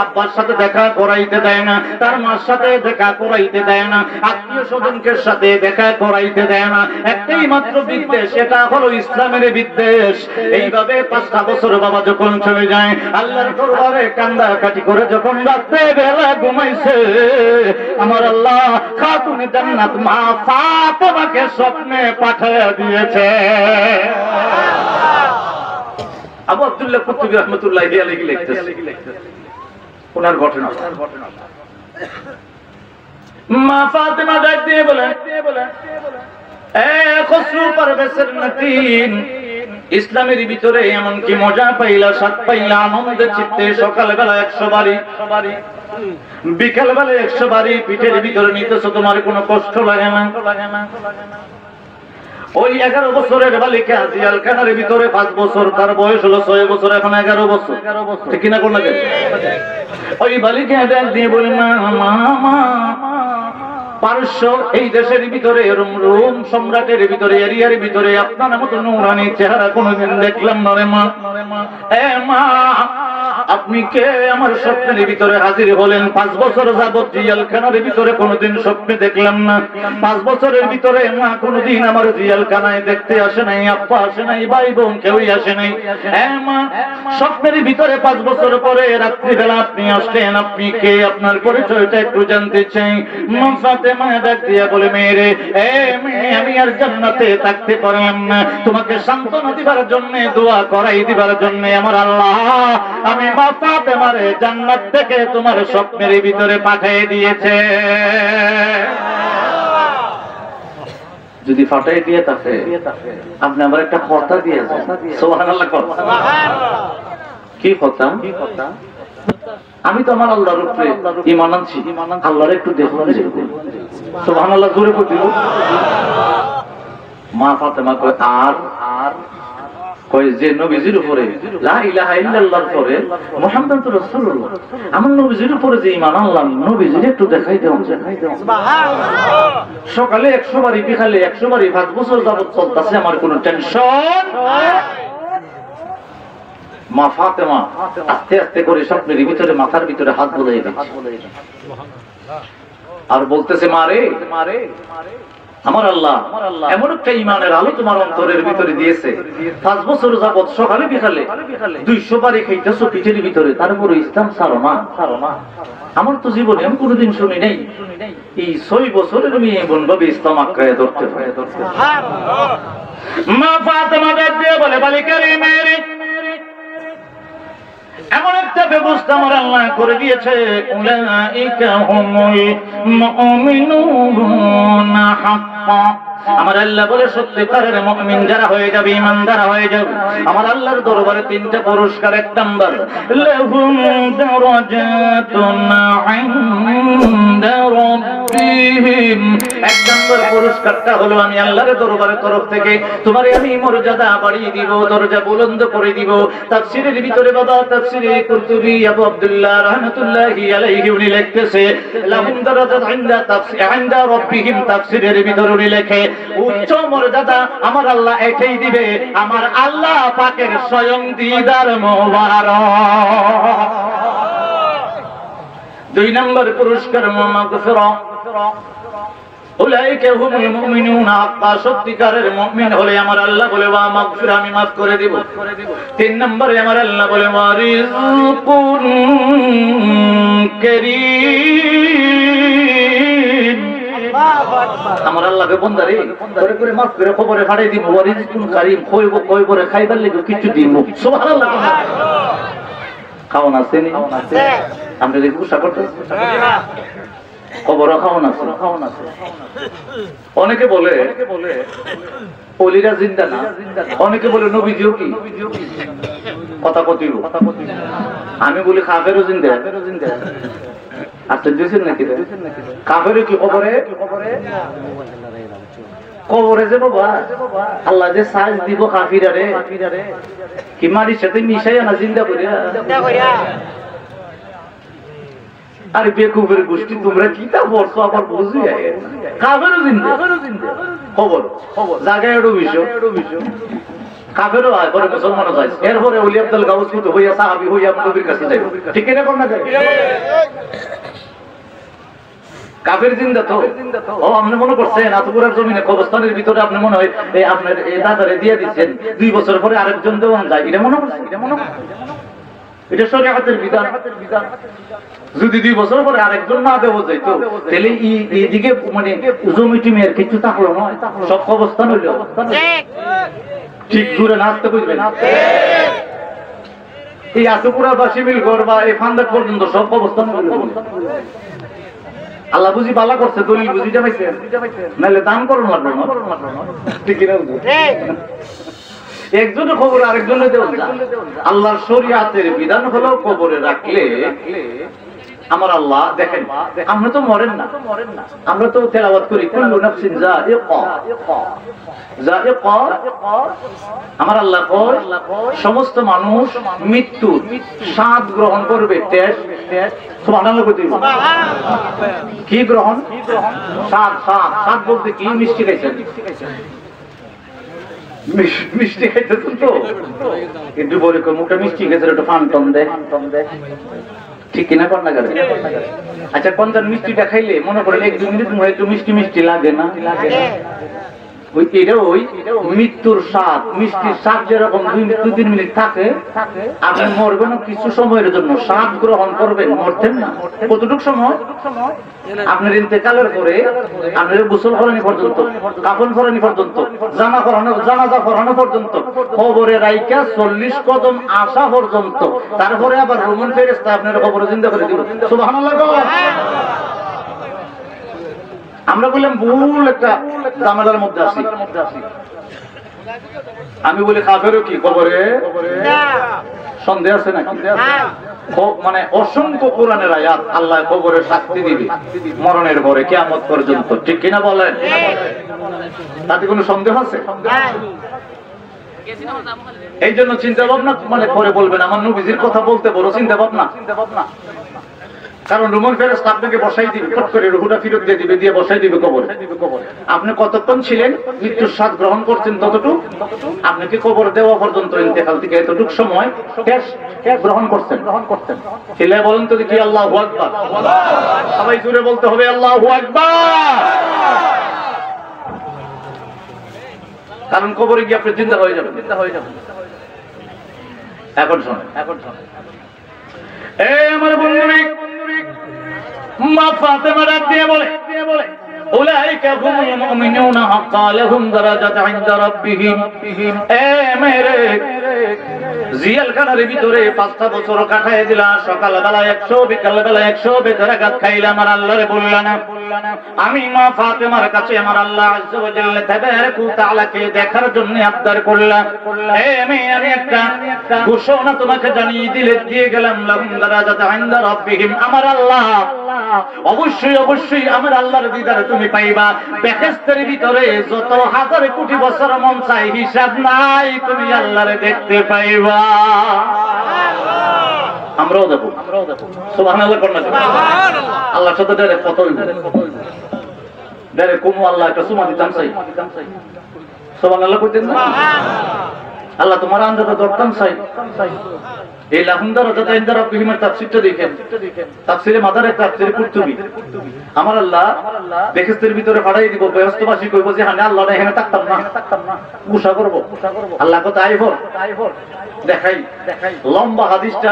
আব্বার সাথে সাথে দেখা করাইতে দেয় না, তার মার সাথে দেখা করাইতে দেয় না, আত্মীয় স্বজনকে সাথে দেখা করাইতে দেয় না। একটাই মাত্র বিদ্বেষ, এটা হলো ইসলামের বিদ্বেষ। এইভাবে 5টা বছর বাবা যখন চলে যায়, আল্লাহর দরবারে কান্দাকাটি করে যখন রাতে বেলা ঘুমাইছে, আমার আল্লাহ খাতুনে জান্নাত মা ফাতেমাকে স্বপ্নে পাঠিয়ে দিয়েছে। আবু আব্দুল্লাহ কুতুবী রাহমাতুল্লাহি আলাইহি লিখতেছে ওনার ঘটনা। মা ফাতেমা ডাক দিয়ে বলে, এ খসরু পারভেজের নাতিন, ইসলামের ভিতরে এমন কি মজা পাইলা, স্বাদ পাইলা, আনন্দের চিত্তে সকালবেলা 100 বাড়ি, বিকালবেলা 100 বাড়ি পিঠের ভিতরে নিতেছো, তোমার কোনো কষ্ট লাগে না? ওই 11 বছরের বালিকা জিয়ালখানার ভিতরে 5 বছর, তার বয়স হলো 6 বছর, এখন 11 বছর, ঠিক কিনা কোন লাগে? ওই বালিকা ডাক দিয়ে বলে, মা পারস্য এই দেশের ভিতরে, রোম সম্রাটের ভিতরে, এরিয়ার ভিতরে আপনার মতো নূরানি চেহারা কোনোদিন দেখলাম না রে মা। এ মা, আপনি কে আমার স্বপ্নের ভিতরে হাজির হলেন? 5 বছর যাবত জিয়ালখানার ভিতরে কোনোদিন স্বপ্নে দেখলাম না। 5 বছরের ভিতরে মা কোনোদিন আমার জিয়ালখানায় দেখতে আসে নাই, আব্বা আসে নাই, ভাই বোন কেউই আসে নাই। মা, স্বপ্নের ভিতরে 5 বছর পরে রাত্রিবেলা আপনি আসলেন, আপনি কে? আপনার পরিচয়টা একটু জানতে চাই। মা ফাতেমা ডাক দিয়া বলে, মেয়ে, আমি আর জান্নাতে থাকতে পারলাম না, তোমাকে সান্ত্বনা দিবার জন্য, দোয়া করাই দিবার জন্য আমার আল্লাহ আমি মা ফাতেমারে জান্নাত থেকে তোমার স্বপ্নের ভিতরে পাঠিয়ে দিয়েছে। যদি পাঠিয়ে দিয়ে থাকে আপনি আমার একটা কথা দিয়ে যান, সুবহানাল্লাহ। কি কথা? আমি তো আমার আল্লাহর উপরে ঈমান আনছি, আল্লাহর একটু দেখুন। সুবহানাল্লাহ জোরে করে দিল। মা ফাতেমা কয়, আর কয় যে নবীজির উপরে লা ইলাহা ইল্লাল্লাহর পরে মুহাম্মাদুর রাসূলুল্লাহ, আমার নবীজির উপরে যে ঈমান আনলাম, নবীজির একটু দেখাই দাও। সুবহানাল্লাহ। সকালে 100 বারি, বিকালে 100 বারি, 5 বছর যাবত চলতেছে, আমার কোনো টেনশন। মা ফাতেমা আস্তে আস্তে করে স্বপ্নের ভিতরে, মাথার ভিতরে হাত বুলিয়ে দিচ্ছে আর বলতেছে, মারে আমার আল্লাহ এমন একটা ঈমানের আলো তোমার অন্তরের ভিতরে দিয়েছে, 5 বছর যাবত সকালে বিকালে 200 বারি খাইতেছো পিঠের ভিতরে, তারপরে ইসলাম ছাড়ো না। আমার তো জীবনে আমি কোনোদিন শুনি নাই এই 6 বছরের মেয়ে এমন ভাবে ইসলাম আঁকড়ায় ধরতে হয়। মা ফাতেমা ডাক দিয়ে বলে, বালিকারে, মেয়ে, এমন একটা ব্যবস্থা আমার আল্লাহ করে দিয়েছে, উলাইকা হুমুল মুমিনুনা হাক্কা। আমার আল্লাহ বলে, সত্যিকারের মুমিন যারা হয়ে যাবে, ঈমানদার হয়ে যাবে, আমার আল্লাহর দরবারে 3টা পুরস্কার। 1 নাম্বার, লাহুম দারাজাতুন ইনদা রাব্বিহিম। 1 নাম্বার পুরস্কারটা হলো, আমি আল্লাহর দরবারের তরফ থেকে তোমারে আমি মর্যাদা বাড়িয়ে দিব, দরজা বুলন্দ করে দিব। তাফসীরের ভিতরে বাবা, তাফসীরে কুরতুবী আবু আব্দুল্লাহ রাহমাতুল্লাহি আলাইহি উনি লিখতেছে, লাহুম দারাজাতুন ইনদা রাব্বিহিম, তাফসীরের ভিতরে উনি লেখে উচ্চ মর্যাদা আমার আল্লাহ এটাই দিবে, আমার আল্লাহ পাকের স্বয়ং দিদার মোবারক। 2 নম্বর পুরস্কার, মাগফিরাত। উলাইকা হুমুল মুমিনুনা হাক্কা, সত্যিকারের মুমিন হলে আমার আল্লাহ বলে, ওয়া মাগফিরা, আমি মাফ করে দিব। 3 নম্বরে আমার আল্লাহ বলে, ওয়া রিজকুন কারীম। আমার আল্লাহকে বন্দারে করে করে মাফ করে খবরে ফাড়াই দিব, ওয়া রিজকুন কারীম, কইবরে খাইবার লাগি কিছু দিব। সুবহানাল্লাহ। খাওন আছে নি? আমরা দেখব সাকত খবর খাওন আছে। অনেকে বলে ওলিরা জিন্দা না, অনেকে বলে নবীজিও কি কথা কতিব। আমি বলি কাফেরও জিন্দা। আচ্ছা দিয়েছেন নাকি? কাফেরও কি খবরে? কবরে যে বাবা আল্লাহ যে সাজ দিব কাফিরারে, কি মাটির সাথে মিশাইয়া না জিন্দা করিয়া। আরে বেকুবের গোষ্ঠী, তোমরা কি তা বলছো আবার বুঝি কাফেরও জিন্দা। খবর জায়গায় বিষয় কাফেরও হয় পরে মুসলমানও যায় এরপরে ওলি আব্দুল গাউস কুতুব হইয়া সাহাবী হইয়া নবীর কাছে যাইব ঠিক কিনা কোন না কাফের জিন্দা তো ও আপনি মনে করছেন আতপুরের জমিনে কবরস্থানের ভিতরে আপনি মনে হয় এই আপনার এই দাদারে দিয়ে দিচ্ছেন 2 বছর পরে আরেকজন দেওয়ান যায় এটা মনে করছেন এটা শরীয়তের বিধান যদি 2 বছর পরে আরেকজন না দেওয়া যাইতো তাহলে এইদিকে মানে জমি টিমের কিছু থাকলো না সব কবরস্থান হইল ঠিক দূরে নাচতে বুঝবেন এই আতপুরা বা শিবিলগড় বা এই ফান্দাক পর্যন্ত সব কবরস্থান হইল আল্লাহ বুঝি বালা করছে দলিল বুঝি যাইছেন নাহলে দান করুন লাগলো না ঠিক কিনা একজনের খবর আরেকজনের দেওয়া আল্লাহর শরীয়তের বিধান হলো কবরে রাখলে আমার আল্লাহ দেখেন আমরা তো মরেন না আমরা তো তেলাওয়াত করি কুল্লু নাফসিন যায়িকা আমার আল্লাহ কয় সমস্ত মানুষ মৃত্যুর স্বাদ গ্রহণ করবে টেস্ট সুবহানাল্লাহ কইতে কি গ্রহণ স্বাদ বলতে কি মিষ্টি খাইছেন মিষ্টি খাইতেছেন তো কিন্তু বলে মুখটা মিষ্টি খেয়েছে একটু ফান্টন দেয় ঠিক কিনা কর না গেলে আচ্ছা কোনটা মিষ্টিটা খাইলে মনে করেন 1-2 মিনিট মনে একটু মিষ্টি মিষ্টি লাগে না ওই মৃত্যুর স্বাদ মিষ্টির স্বাদ যেরকম 2-3 মিনিট থাকে আপনি মরবেন কিছু সময়ের জন্য স্বাদ গ্রহণ করবেন মরতেন না কতটুকু সময় আপনার ইন্তেকালের পরে আপনার গোসল করানি পর্যন্ত কাফন করানি পর্যন্ত জানাজা করানো পর্যন্ত কবরে রাইকা 40 কদম আসা পর্যন্ত তারপরে আবার রোমান ফেরেশতা আপনার কবরে জিন্দা করে দিবেন সুবহানাল্লাহ। আমরা বললাম ভুল একটা জামেলার মধ্যে আছি আমি বলি কাফেরও কি কবরে সন্দেহ আছে নাকি মানে অসংখ্য কোরআনের আয়াত আল্লাহ কবরে শাস্তি দিবে মরণের পরে কিয়ামত পর্যন্ত ঠিক কিনা বলেন তাতে কোনো সন্দেহ আছে এই জন্য চিন্তা ভাবনা মানে পরে বলবেন আমার নবীজির কথা বলতে বলো চিন্তা ভাবনা কারণ রুমন ফেরেশতা আপনাকে বসাই দিবে ফট করে রুহটা ফিরত দিয়ে দিবে দিয়ে বসাই দিবে কবরে আপনি কতক্ষণ ছিলেন মৃত্যুর স্বাদ গ্রহণ করছেন ততটুকু আপনাকে কবর দেওয়া পর্যন্ত ইন্তেকাল থেকে এতটুকু সময় গ্রহণ করছেন ছেলে বলেন তো দেখি আল্লাহু আকবার সবাই জোরে বলতে হবে আল্লাহু আকবার কারণ কবরে গিয়ে আপনি চিন্তা হয়ে যাবেন এখন শোন আমার বন্ধুরা মা ফাতেমা রাত দিয়ে বলে উলাইকা হুমুল মুমিনুনা হাক্কা লাহুম দারাজাত ইনদা রাব্বিহিম এ মেরে জিয়ালখানার ভিতরে 5টা বছর কাটায় দিলা সকালবেলা 100 বিকালবেলা 100 বেদরাকাত খাইলা আমার আল্লাহরে বললা না আমি মা ফাতেমার কাছে আমার আল্লাহ আযজা ওয়া জাল্লা তাবারাকু তাআলাকে দেখার জন্য আবদার করলাম হে আমি একটা ঘোষণা তোমাকে জানিয়ে দিয়ে গেলাম লাহুম দারাজাত ইনদা রাব্বিহিম আমার আল্লাহ অবশ্যই আমার আল্লাহর দিদার তুমি পাইবা বেহেশতের ভিতরে যত হাজার কোটি বছর মন চাই হিসাব নাই তুমি আল্লাহরে দেখতে পাইবা আমরাও দেখো সুবহানাল্লাহ করনা আল্লাহর সাথে ডাইরেক্ট কত ডাইরেক্ট কোন আল্লাহ একটা সুমা দিতাম চাই সুবহানাল্লাহ কইতেন না আল্লাহ তোমার আন্দাজে দরকার চাই এই লাহুন্দার যত ইনদার বিহিমের তাফসীরটা দেখেন তাফসীরে মাদারে তাফসীরে কুরতুবী আমার আল্লাহ বেহেশতের ভিতরে পাঠাই দিব বেহেশতবাসী কইবো যে হ্যাঁ আল্লাহ এখানে থাকতাম না গুসা করব আল্লাহ কত আইফর দেখাই লম্বা হাদিসটা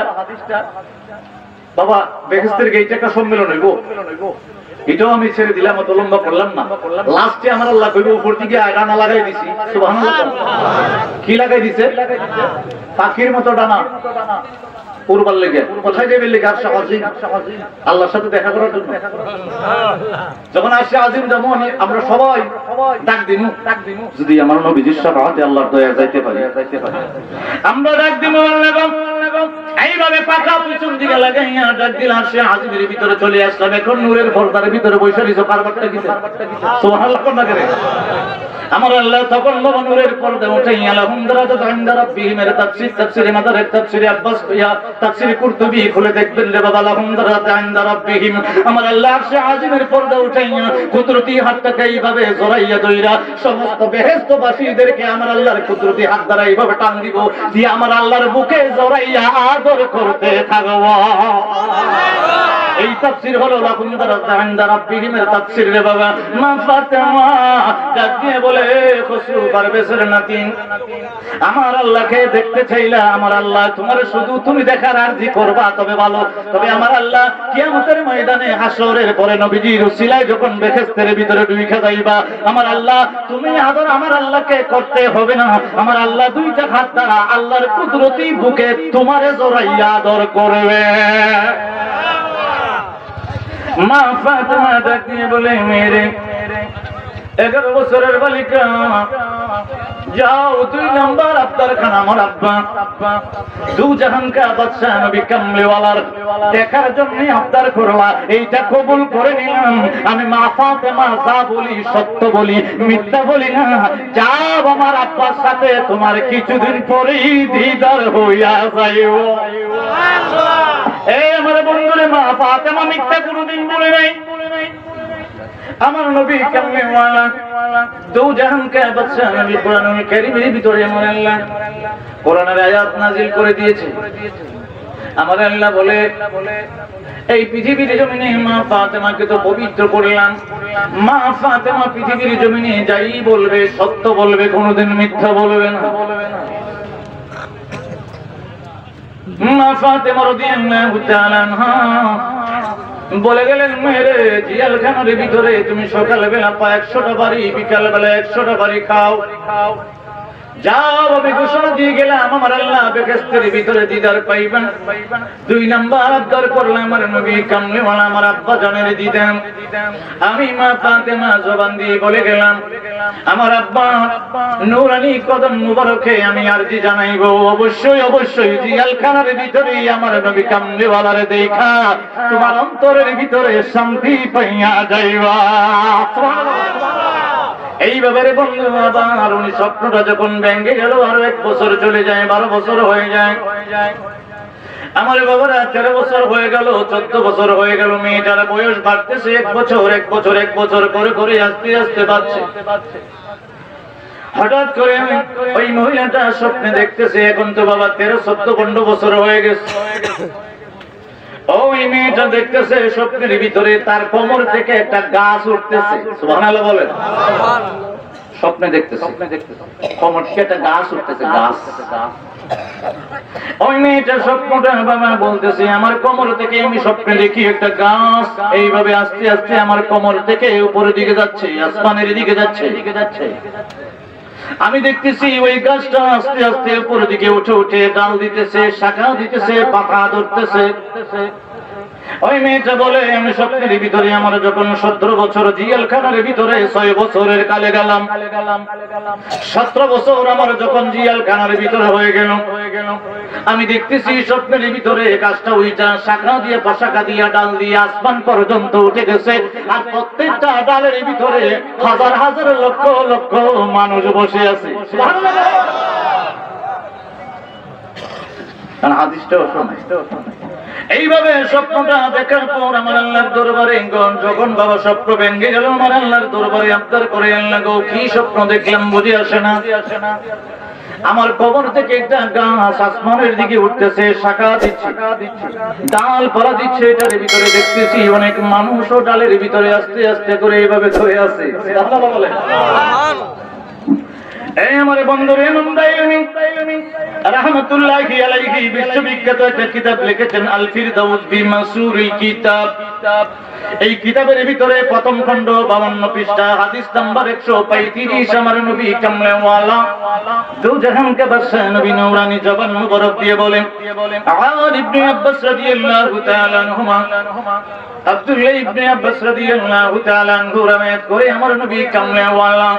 বাবা বেহেশতের গেইটে একটা সম্মেলন হইব এটাও আমি ছেড়ে দিলাম অত লম্বা করলাম না লাস্টে আমার আল্লাহ কইবো উপর দিকে ডানা লাগাই দিছি সুবহানাল্লাহ কি লাগাই দিছে পাখির মতো ডানা পূর্বার লেগে কোথায় যাবে লেগে আরশে আজিম আল্লাহর সাথে দেখা করার জন্য যখন আরশে আজিম যাবো আমরা সবাই ডাক দিমু যদি আমার নবীজির শাফাআতে আল্লাহর দয়া যাইতে পারি আমরা ডাক দিমু আল্লাহ এইভাবে পাকা পিছন দিকে লাগাইয়া ডাক দিলা আরশে আজিমের ভিতরে চলে আসলাম এখন নূরের পর্দার ভিতরে বসে রইছো কারবারটা কি সুবহানাল্লাহ কোন না করে আমার আল্লাহ তখন বাবা নূরের পর্দা উঠাইয়া লাহুম দারাজাতুন ইনদা রাব্বিহিম এর তাফসীরে মাদারের তাফসীরে আব্বাস ইয়া তাফসীরে কুরতুবী খুলে দেখবেন রে বাবা লাহুম দারাজাতুন ইনদা রাব্বিহিম আমার আল্লাহ আরশে আজিমের পর্দা উঠাইয়া কুদরতি হাতটাকে এইভাবে জড়াইয়া ধইরা সমস্ত বেহেশতবাসীদেরকে আমার আল্লাহর কুদরতি হাত দ্বারা এইভাবে টান দিব দিয়ে আমার আল্লাহর বুকে জড়াইয়া আদর করতে থাকব। এই তাফসীর হলো লাহুম দারাজাতুন ইনদা রাব্বিহিমের তাফসীর রে বাবা। মা ফাতেমা ডাকিয়ে বলে খুশু পারভেজের নাতি আমার আল্লাহকে দেখতে চাইলা, আমার আল্লাহ তোমার শুধু তুমি দেখার আরজি করবা তবে ভালো, তবে আমার আল্লাহ কিয়ামতের ময়দানে হাসরের পরে নবীজির উসিলায় যখন বেহেশতের ভিতরে ঢুইকা যাইবা আমার আল্লাহ তুমি আদর আমার আল্লাহকে করতে হবে না, আমার আল্লাহ দুইটা হাত দ্বারা আল্লাহর কুদরতি বুকে তোমারে জড়াইয়া আদর করবে। মা ফাতেমা ডাকিয়ে বলে মেরে 11 বছরের বালিকা যাও 2 নম্বর আব্বার খান আমার আব্বা দু জাহান কা বাদশা নবী কামলিওয়ালার দেখার জন্য আবদার করলা, এইটা কবুল করে নিলাম। আমি মা ফাতেমা যা বলি সত্য বলি মিথ্যা বলি না, যাও আমার আব্বার সাথে তোমার কিছুদিন পরেই দিদার হইয়া যাইব। এই আমার বন্ধুরে মা ফাতেমা মিথ্যা কোনদিন বলে নাই। আমার নবী কামলিওয়ালা দু জাহান কা বাদশা নবী কোরআনুল কারীমের ভিতরে আমার আল্লাহ কোরআনের আয়াত নাযিল করে দিয়েছে। আমার আল্লাহ বলে এই পৃথিবীর জমিনে মা ফাতেমাকে তো পবিত্র করলাম, মা ফাতেমা পৃথিবীর জমিনে যাই বলবে সত্য বলবে, কোনোদিন মিথ্যা বলবে না। মা ফাতেমা রাদিয়াল্লাহু তাআলা আনহা বলে গেলেন মেরে জিয়ালখানার ভিতরে তুমি সকালবেলা 100টা বাড়ি, বিকাল বেলা 100টা বাড়ি খাও। যাও আমি ঘোষণা দিয়ে গেলাম আমার আল্লাহ বেহেশতের ভিতরে দিদার পাইবেন। 2 নাম্বার আবদার করলাম আমার নবী কামলিওয়ালা আমার আব্বা জানের দিদাম। আমি মা ফাতেমা জবান দিয়ে বলে গেলাম আমার আব্বা নূরানি কদম মুবারকে আমি আরজি জানাইবো, অবশ্যই অবশ্যই জিয়ালখানার ভিতরে আমার নবী কামলিওয়ালার দেখা তোমার অন্তরের ভিতরে শান্তি পাইয়া যাইবা। এইভাবে রে বন্ধু আবার উনি স্বপ্নটা যখন ভেঙে গেল আরো 1 বছর চলে যায়, 12 বছর হয়ে যায়। আমার বাবারা 13 বছর হয়ে গেল, 14 বছর হয়ে গেল, মেয়েটার বয়স বাড়তেছে 1 বছর 1 বছর 1 বছর করে করে আস্তে আস্তে বাড়ছে। হঠাৎ করে ওই মহিলাটা স্বপ্নে দেখতেছে এখন তো বাবা 13, 14, 15 বছর হয়ে গেছে। ওই মেয়েটা দেখতেছে স্বপ্নের ভিতরে তার কোমর থেকে একটা গাছ উঠতেছে। সুবহানাল্লাহ বলেন। স্বপ্নে দেখতেছে কোমর থেকে একটা গাছ উঠতেছে, গাছ। ওই মেয়েটা স্বপ্নটা বাবা বলতেছে আমার কোমর থেকে আমি স্বপ্নে দেখি একটা গাছ এইভাবে আস্তে আস্তে আমার কোমর থেকে উপরের দিকে যাচ্ছে, আসমানের দিকে যাচ্ছে। আমি দেখতেছি ওই গাছটা আস্তে আস্তে উপরের দিকে উঠে উঠে ডাল দিতেছে, শাখা দিতেছে, পাতা ধরতেছে। ওই মেয়েটা বলে আমি স্বপ্নের ভিতরে আমার যখন 17 বছর জিয়ালখানার ভিতরে 6 বছরের কালে গেলাম, 17 বছর আমার যখন জিয়ালখানার ভিতরে হয়ে গেল আমি দেখতেছি স্বপ্নের ভিতরে গাছটা ওইটা শাখা দিয়ে পশাখা দিয়ে ডাল দিয়ে আসমান পর্যন্ত উঠে গেছে, আর প্রত্যেকটা ডালের ভিতরে হাজার হাজার লক্ষ লক্ষ মানুষ বসে আছে। হাদিসটাও শোনাই। এইভাবে স্বপ্নটা দেখার পর আমার আল্লাহর দরবারে যখন বাবা স্বপ্ন ভেঙে গেল আমার আল্লাহর দরবারে আবদার করে আল্লাহ গো কি স্বপ্ন দেখলাম বুঝে আসে না। আমার কবর থেকে একটা গাছ আসমানের দিকে উঠতেছে, শাখা দিচ্ছে, ডাল পালা দিচ্ছে, এটার ভিতরে দেখতেছি অনেক মানুষও ডালের ভিতরে আস্তে আস্তে করে এইভাবে ধরে আছে। এই আমার বন্ধুরে নন্দাইনি রাহমাতুল্লাহি আলাইহি বিশ্ববিখ্যাত একটা কিতাব লিখেছেন আল ফিরদাউস বিমাসুরিল কিতাব। এই কিতাবের ভিতরে প্রথম খণ্ড 52 পৃষ্ঠা হাদিস নাম্বার 135 আমার নবী কামলিওয়ালা দু জাহান কা বাদশা নবী নূরানি জবান মুবারক দিয়ে বলেন আর ইবনে আব্বাস রাদিয়াল্লাহু তাআলা আনহুমা আব্দুল্লাহ ইবনে আব্বাস রাদিয়াল্লাহু তাআলা আনহু রওয়ায়াত করে আমার নবী কামলিওয়ালা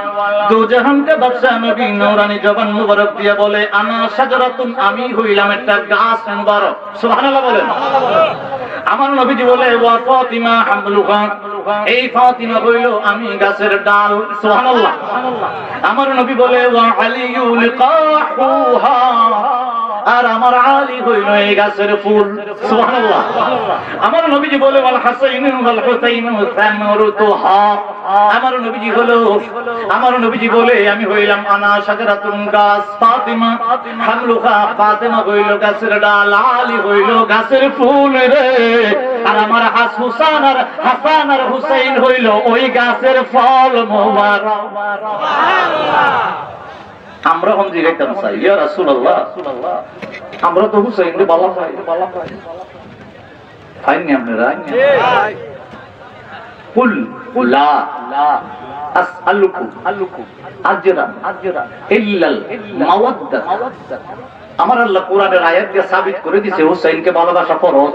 দু জাহান কা বাদশা নবী নূরানি জবান মুবারক দিয়ে বলে আনা শাজারাতুন আমি হইলাম একটা গাছ মুবারক। সুবহানাল্লাহ বলেন। আমার নবীজি বলে ওয়া ফাতিমা হামলুহা, এই ফাতিমা হইল আমি গাছের ডাল। সুবহানাল্লাহ। আমার নবী বলে ওয়া আলিয়ু লিকাহুহা, আর আমার আলী হইল এই গাছের ফুল। সুবহানাল্লাহ। আমার নবীজি বলে ওয়াল হাসাইনু ওয়াল হুসাইনু সামরুতুহা, আমার নবীজি হলো, আমার নবীজি বলে আমি হইলাম আনা শাজারাতুন গাছ, ফাতিমা হামলুহা, ফাতিমা হইল গাছের ডাল, আলী হইল গাছের ফুল রে। আর আমার হাসান আর হুসাইন হইল ওই গাছের ফল মোবারক। আমরা কোন জিগাইতাম চাই ইয়া রাসূলুল্লাহ, আমরা তো হুসাইন রে বালা পাই, ফাইনি আপনারা কুল লা আসআলুকুম আজরা ইল্লাল মাওয়াদ্দাহ। আমার আল্লাহ কোরআনের আয়াত দিয়ে সাবিত করে দিয়েছে হুসাইনকে ভালোবাসা ফরজ।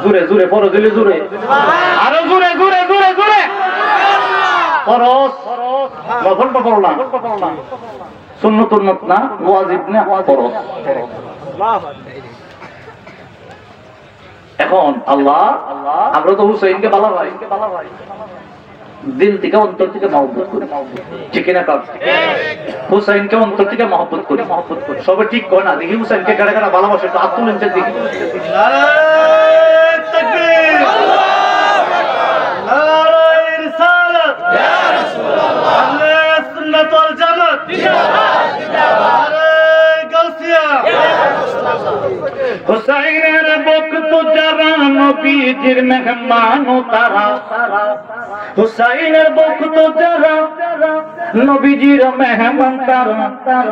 জোরে জোরে ফরজ দিলে জোরে, আরো জোরে জোরে জোরে জোরে ফরজ। নফলটা পড়লাম, সুন্নাত না, ওয়াজিব না, ফরজ। এখন আল্লাহ, আমরা তো হুসাইনকে ভালোবাসি, দিল থেকে অন্তর থেকে মহব্বত করি, ঠিক না? হুসাইনকে অন্তর থেকে মহব্বত করি, সবে ঠিক কয় না। দেখি হুসাইনকে কারা কারা ভালোবাসে, তো হাত তুলেন দেখি। হুসাইনের বক্ত যারা নবীজির মেহমান তারা, হুসাইনের বক্ত যারা নবীজির মেহমান তারা,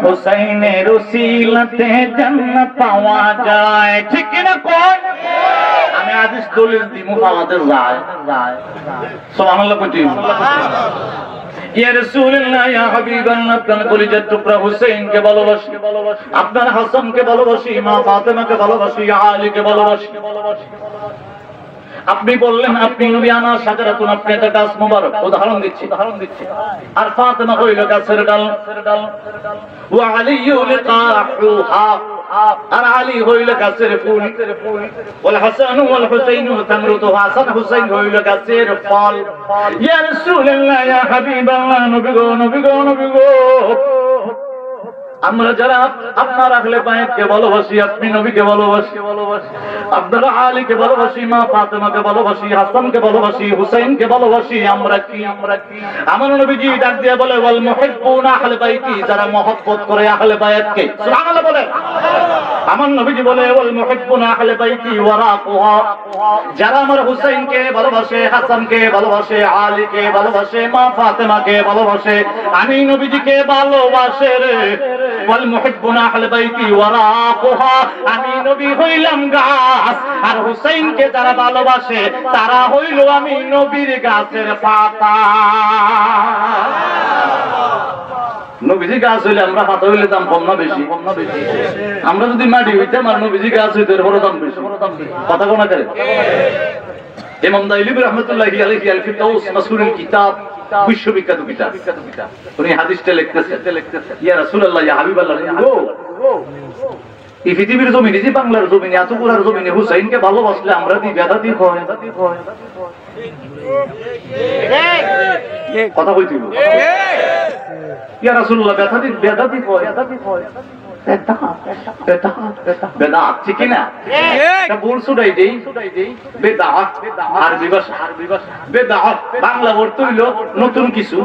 হুসাইনের উসিলাতে জান্নাত পাওয়া যায়, ঠিক না? কোন আমি হাদিস দলিল দিমু আমাদের যায়। সুবহানাল্লাহ কইতে ইয়া রাসূলুল্লাহ ইয়া হাবিবাল্লাহ, আপনার কলিজার টুকরা হুসাইনকে ভালোবাসি, আপনার হাসানকে ভালোবাসি, মা ফাতেমাকে ভালোবাসি, আলীকে ভালোবাসি। আপনি বললেন আপনি নবী আনা শাজারাতুন, আপনি একটা গাছ মোবারক, উদাহরণ দিচ্ছি। আর ফাতেমা হইল গাছের ডাল, ওয়া আলিয়ু লিকাহুহা, আর আলী হইল গাছের ফুল, ওয়াল হাসানু ওয়াল হুসাইনু সামরুতুহা, হাসান হুসাইন হইল গাছের ফল। ইয়া রাসূলুল্লাহ ইয়া হাবিবাল্লাহ, নবী গো নবী গো নবী গো, আমরা যারা আপনার আহলে বাইতকে ভালোবাসি, আপনি নবীকে ভালোবাসি, আপনারা আলীকে ভালোবাসি, মা ফাতেমাকে ভালোবাসি, হাসানকে ভালোবাসি, হুসাইনকে ভালোবাসি, আমরা কি আমার নবীজি ডাক দিয়ে বলে ওয়াল মুহিব্বুনা আহলে বাইতি, যারা মহব্বত করে আহলে বাইতকে, সুবহানাল্লাহ বলে। আমার নবীজি বলে ওয়াল মুহিব্বুনা আহলে বাইতি ওয়ারাকুহা, যারা আমার হুসাইনকে ভালোবাসে, হাসানকে ভালোবাসে, আলীকে ভালোবাসে, মা ফাতেমাকে ভালোবাসে, আমি নবীজিকে ভালোবাসে রে। ওয়াল মুহিব্বুনা আহলে বাইতি ওয়ারাকুহা, আমি নবী হইলাম গাছ, আর হুসাইনকে যারা ভালোবাসে তারা হইল আমি নবীর গাছের পাতা। নবীজি গাছ হইলে আমরা পাতা হইলে দাম কম না বেশি? আমরা যদি মাটি হইতাম আর নবীজি গাছ হইতে বড় দাম বেশি। কথা কোনা করে ইমাম দাইলিবি রাহমাতুল্লাহি আলাইহি আল ফিরদাউস মাসহুরুল কিতাব, বিশ্ববিখ্যাত কিতাব, উনি হাদিসটা লিখতেছেন, ইয়া রাসূলুল্লাহ ইয়া হাবিবাল্লাহ, এই পৃথিবীর জমিনে, যে বাংলার জমিনে, এত পুরার জমিনে হুসাইনকে ভালোবাসলে আমরা দি বেদাতি হয়। কথা বলছিল ইয়া রাসূলুল্লাহ, বেদাতি হয়, বেদাত, ঠিক না? এটা ভুল শুনাই দেই, বেদাত আরবি ভাষা, বেদাত বাংলা অর্থ হইল নতুন কিছু।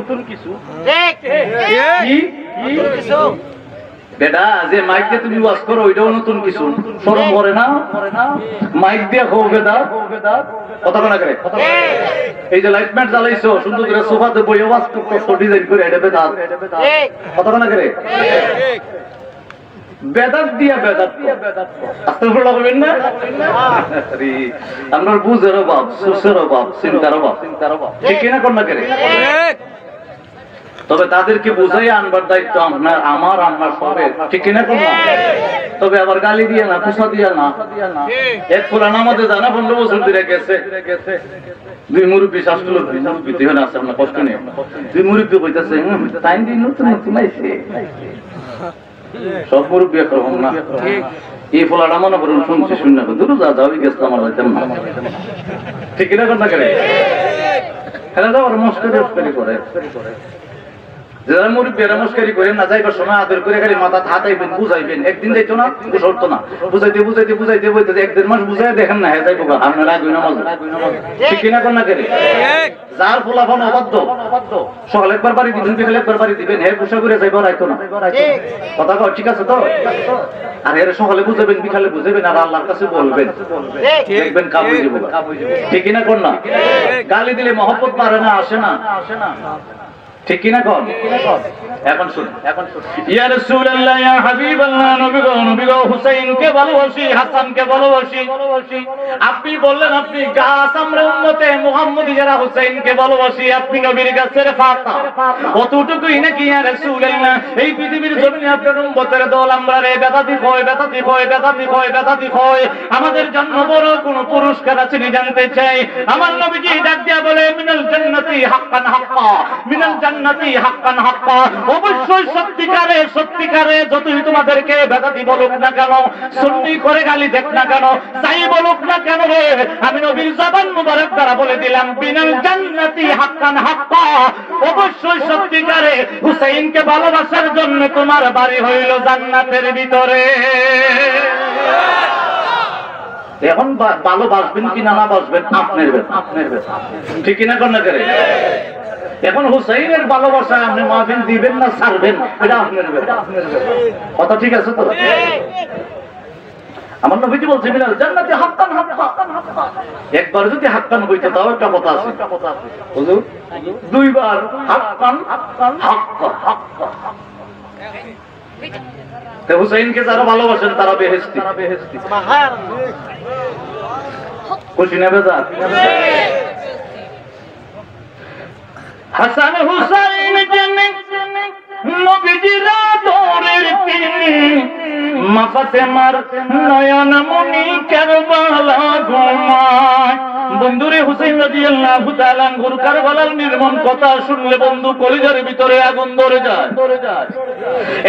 বেটা যে মাইক দিয়ে তুমি ওয়াজ করো ওইটাও নতুন কিছু, শরম করে না? মাইক দিয়ে খো বেদাত, কথা না করে। এই যে লাইট ম্যাট জ্বালাইছো, সুন্দর করে সোফাতে বইয়ে ওয়াজ করছো ডিজাইন করে, এটা বেদাত, কথা না করে। বেদাত দিয়া আস্তাগফিরুল্লাহ বলবেন না? আপনার বুঝের অভাব, সুসের অভাব, চিন্তার অভাব, ঠিক না? কোন না করে। তবে তাদেরকে বুঝাই আনবার দায়িত্ব আপনার, আমার, আপনার সবের, ঠিক না? কোন না? তবে আবার গালি দিয়ে না, কুসা দিয়া না। এক ফুলান আমাদের জানা 15 বছর ধরে গেছে, দুই মুরব্বী শাস্ত্র মুরব্বী দেহ না আছে, আপনার কষ্ট নেই। দুই মুরব্বী কইতাছে টাইম দিন নতুন নতুন আইছে, সব মুরব্বী একরকম না। এই ফলাটা মনে করুন শুনছি শুনে দূর যা যাওয়াই গেছে আমার যাইতাম না ঠিক কিনা কথা করে খেলা যাওয়ার মস্করি করে যারা মুরব্বী মস্করি করে না যাইবার সময় আদর করে খালি মাথা হাতাইবেন বুঝাইবেন একদিন যাইতো না উঠতো না বুঝাইতে বুঝাইতে বুঝাইতে বুঝাইতে এক দেড় মাস বুঝাই দেখেন না হ্যাঁ যাইবো আপনার আগুই নামাজ ঠিক কিনা কন্যা করে যার ফলাফল অবাধ্য সকাল একবার বাড়ি দিবেন বিকেল একবার বাড়ি দিবেন হ্যাঁ গুসা করে যাইবার আইতো না কথা কও ঠিক আছে তো আর এর সকালে বুঝাবেন বিকালে বুঝাবেন আর আল্লাহর কাছে বলবেন দেখবেন কাম হয়ে যাবে ঠিক কিনা কন্যা গালি দিলে মহব্বত পারে না আসে না ঠিক কিনা কোন এখন শুন ইয়া রাসূলুল্লাহ ইয়া হাবিবাল্লাহ নবী গো হুসাইনকে ভালোবাসি হাসানকে ভালোবাসি আপনি বললেন আপনি গাছ আমরা উম্মতে মুহাম্মদী যারা হুসাইনকে ভালোবাসি আপনি নবীর গাছের পাতা কতটুকুই নাকি ইয়া রাসূলুল্লাহ এই পৃথিবীর জমিনে আপনার উম্মতের দল আমরা রে বেদাতি হয় আমাদের জন্য বড় কোন পুরস্কার আছে নি জানতে চাই আমার নবীজি ডাক দিয়া বলে মিনাল জান্নাতি হাক্কান হাক্কা মিনাল জান্নাতি হাক্কান হাক্কা অবশ্যই সত্যিকারে যতই তোমাদেরকে বেদাতি বলুক না কেন সুন্নি করে গালি দেখ না কেন যাই বলুক না কেন রে আমি নবীর জবান মুবারক দ্বারা বলে দিলাম মিনাল জান্নাতি হাক্কান হাক্কা অবশ্যই সত্যিকারে হুসাইনকে ভালোবাসার জন্য তোমার বাড়ি হইল জান্নাতের ভিতরে এখন ভালোবাসবেন কি না বাসবেন আপনার ব্যাপার ঠিক কিনা কন্যা করে এখন হুসাইনের ভালোবাসা আপনি মাহফিল দিবেন না ছাড়বেন এটা আপনার ব্যাপার কথা ঠিক আছে তো আমার নবীজি বলছে মিনাল জান্নাতি হাক্কান হাক্কা একবার যদি হাক্কান হইতো তাও একটা কথা আছে হুজুর দুইবার হাক্কান হাক্কা তে হুসাইনকে যারা ভালোবাসেন তারা বেহেশতি খুশি না বেজার হাসান হুসাইন জানে নবীজির আদরের তিনি মা ফাতেমার নয়ন মনি কারবালা ঘুমায় বন্ধুরে হুসাইন রাদিয়াল্লাহু তাআলা আনহুর কারবালার নির্মম কথা শুনলে বন্ধু কলিজার ভিতরে আগুন ধরে যায়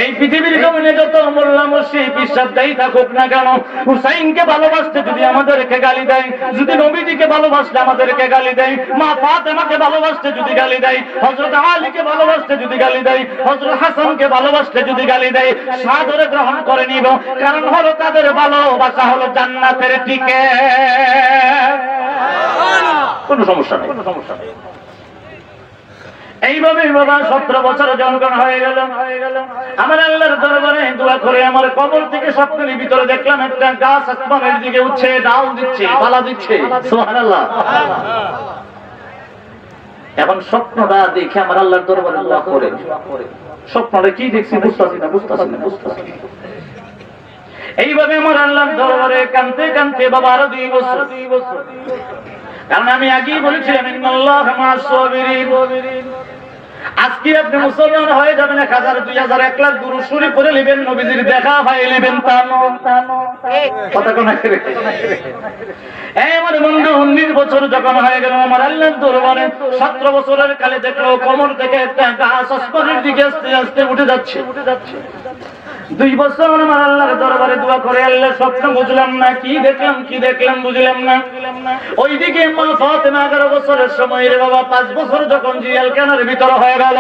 এই পৃথিবীর জমিনে যত মোল্লা মুশরিক বিশ্বাসদায়ী থাকুক না কেন হুসাইনকে ভালোবাসতে যদি আমাদেরকে গালি দেয় যদি নবীজিকে ভালোবাসতে আমাদেরকে গালি দেয় মা ফাতেমাকে ভালোবাসতে যদি গালি দেয় হযরত আলীকে ভালোবাসতে যদি গালি দেয় হযরত হাসানকে ভালোবাসতে যদি গালি দেয় সাদরে গ্রহণ করে নিব কারণ হলো তাদের ভালোবাসা হলো জান্নাতের টিকেট কোনো সমস্যা নেই এইভাবে বাবা 17 বছর জনগণ হয়ে গেল আমার আল্লাহর দরবারে দোয়া করে আমার কবর থেকে স্বপ্নের ভিতরে দেখলাম একটা গাছ আসমানের দিকে উঠছে ডাল দিচ্ছে পালা দিচ্ছে সুবহানাল্লাহ এখন স্বপ্নটা দেখে আমার আল্লাহর দরবারে দোয়া করে স্বপ্নটা কি দেখছি বুঝতাছি না এইভাবে আমার আল্লাহর দরবারে কাঁদতে কাঁদতে বাবা আরো 2 বছর কারণ আমি আগেই বলেছিলাম ইন্নাল্লাহা মা'আস সাবিরিন আজকে আপনি মুসলমান হয়ে যাবেন 1000 2000 1 লাখ দুরূদ শরীফ পড়ে নেবেন নবীজির দেখা পাই নেবেন তানো কথা কোন করে এই আমার বন্ধু 19 বছর যখন হয়ে গেল আমার আল্লাহর দরবারে 17 বছরের কালে দেখলো কোমর থেকে একটা গাছ আসমানের দিকে আস্তে আস্তে উঠে যাচ্ছে 2 বছর আমার আল্লাহর দরবারে দোয়া করে আল্লাহ স্বপ্ন বুঝলাম না কি দেখলাম বুঝলাম না ওইদিকে মা ফাতেমা 11 বছরের সময় রে বাবা 5 বছর যখন জিয়ালখানার ভিতরে হয়ে গেল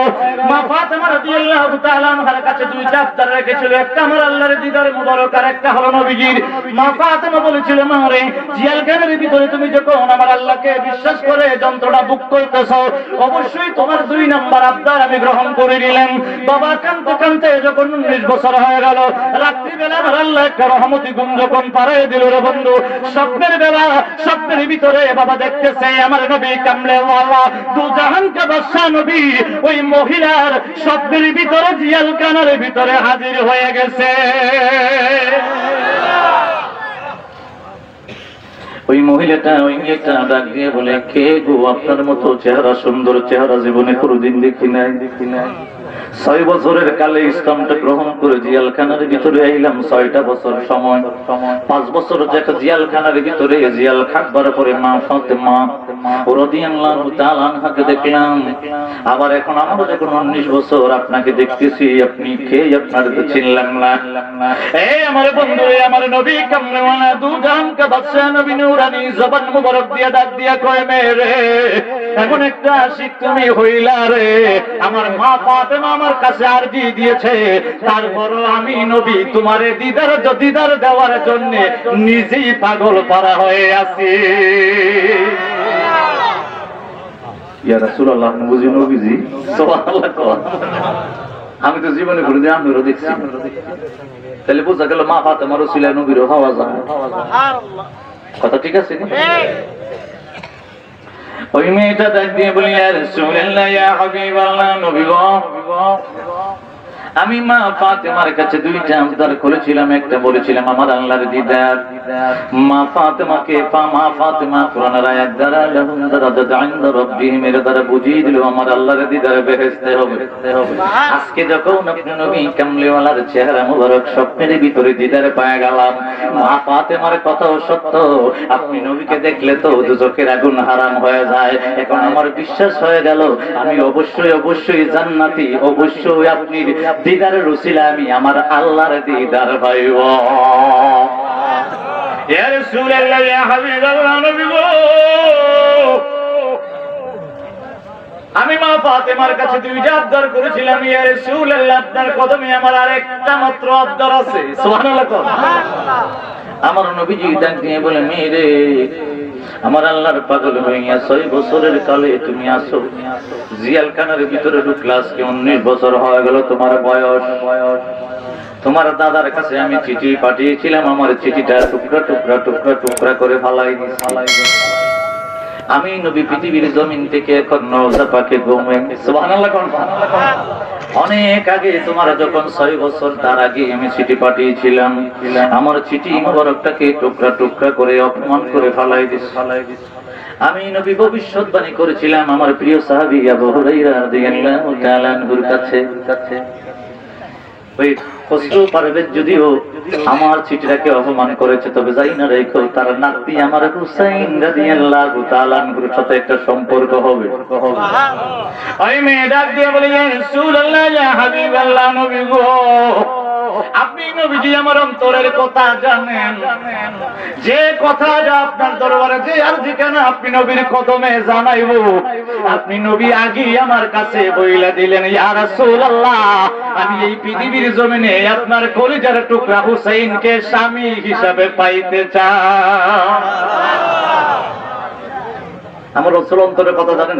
মা ফাতেমা রাদিয়াল্লাহু তাআলা আনহার কাছে 2টা আফতার রেখেছিল একটা আমার আল্লাহর দিদার মুবারক আর একটা হলো নবীজির মা ফাতেমা বলেছিল মা রে জিয়ালখানার ভিতরে তুমি যখন আমার আল্লাহকে বিশ্বাস করে যন্ত্রণা বুক করতেছো অবশ্যই তোমার 2 নাম্বার আফতার আমি গ্রহণ করে নিলাম বাবা কাঁদতে যখন 19 বছর হয়ে গেল রাত্রি বেলা আমার আল্লাহ একটা রহমতি ঘুম যখন পাড়ায় দিল রে বন্ধু স্বপ্নের ভিতরে বাবা দেখতেছে আমার নবী কামলে ওয়ালা দু জাহান কা বাদশা নবী ওই মহিলার স্বপ্নের ভিতরে জিয়ালখানার ভিতরে হাজির হয়ে গেছে ওই মেয়েটা ডাক দিয়ে বলে কে গো আপনার মতো চেহারা সুন্দর চেহারা জীবনে কোনোদিন দেখি নাই 6 বছরের কালে ইসলামটা গ্রহণ করে জিয়ালখানার ভিতরে আইলাম 6টা বছর সময় 5 বছর যেটা জিয়ালখানার ভিতরে জিয়াল খাটবার পরে মা ফাতেমা রাদিয়াল্লাহু তাআলা আনহাকে দেখলাম, আবার এখন আমারও যখন 19 বছর আপনাকে দেখতেছি, আপনি কে আপনার তো চিনলাম না। এই আমার বন্ধুরে, আমার নবী কামলেওয়ালা দু জাহান কা বাদশা নবী নূরানি জবান মুবারক দিয়া ডাক দিয়া কয়, মেরে এমন একটা আশিক তুমি হইলা রে, আমার মা ফাতেমা আমার কাছে আরজি দিয়েছে, তারপরও আমি নবী তোমারে দিদার দেওয়ার জন্য নিজেই পাগল পারা হয়ে আছি। ইয়া রাসূলুল্লাহ, বুঝি নবীজি সুবহানাল্লাহ। আমি তো জীবনে ঘুরে আমিরও দেখছি, তাহলে বোঝা গেল মা ফাতেমা রাসূল নবীর হওয়া যায়। কথা ঠিক আছে? ওই মেয়েটা ডাক দিয়ে বলি, ইয়া রাসূলুল্লাহ, ইয়া হাবিবাল্লাহ, নবী গো, আমি মা ফাতেমার কাছে দুইটা আবদার করেছিলাম। একটা বলেছিলাম আমার আল্লাহর দিদার। মা ফাতেমা কোরআনের আয়াত দ্বারা লাহুম দারাজাত ইনদা রাব্বিহিম এর দ্বারা বুঝিয়ে দিল আমার আল্লাহর দিদার বেহেশতে হবে। আজকে যখন আপনি নবী কামলিওয়ালার চেহারা মুবারক স্বপ্নের ভিতরে দিদার পায় গেলাম, মা ফাতেমার কথাও সত্য, আপনি নবীকে দেখলে তো দুজকের আগুন হারাম হয়ে যায়। এখন আমার বিশ্বাস হয়ে গেল আমি অবশ্যই জান্নাতি, অবশ্যই আপনি দিদারের উসিলা আমি আমার আল্লাহর দিদার পাইব। ইয়া রাসূলুল্লাহ, ইয়া হাবিবাল্লাহ, নবী গো, আমি মা ফাতেমার কাছে দুইটা আবদার করেছিলাম। ইয়া রাসূলুল্লাহ, আপনার কদমে আমার আরেকটা মাত্র আবদার আছে। সুবহানাল্লাহ। আমার নবীজি ডাক দিয়ে বলে, মেরে আমার আল্লাহর পাগল হইয়া 6 বছরের কালে তুমি আসো, জিয়ালখানার ভিতরে ঢুকলা, আজকে 19 বছর হয়ে গেল তোমার বয়স। তোমার দাদার কাছে আমি চিঠি পাঠিয়েছিলাম, আমার চিঠিটা টুকরা করে ফালাই দিয়েছি। আমি নবী পৃথিবীর জমিন থেকে এখন নওজা পাকে ঘুমে। সুবহানাল্লাহ। অনেক আগে তোমার যখন 6 বছর, তার আগে আমি চিঠি পাঠিয়েছিলাম, আমার চিঠি মুবারকটাকে টুকরা করে অপমান করে ফালাই দিস। আমি নবী ভবিষ্যৎবাণী করেছিলাম আমার প্রিয় সাহাবী আবু হুরায়রা রাদিয়াল্লাহু তাআলা আনহুর কাছে। ওই খসরু পারভেজ যদিও আমার চিঠিটাকে অপমান করেছে, তবে যাই না রেখো তার নাতি আমার হুসাইন রাদিয়াল্লাহু তাআলা আনহুর সাথে একটা সম্পর্ক হবে। ওই মেয়ে ডাক দিয়ে বলে, ইয়া রাসূলুল্লাহ, ইয়া হাবিবাল্লাহ, নবী গো, আপনি নবীজি আমার অন্তরের কথা জানেন, যে কথাটা আপনার দরবারে যে আর যেখানে আপনি নবীর কদমে জানাইবো, আপনি নবী আগে আমার কাছে বইলা দিলেন, ইয়া রাসূলুল্লাহ, আমি এই পৃথিবীর জমিনে আপনার কলিজার টুকরা হুসাইনকে স্বামী হিসাবে পাইতে চাই। আমার রাসূল অন্তরের কথা জানেন?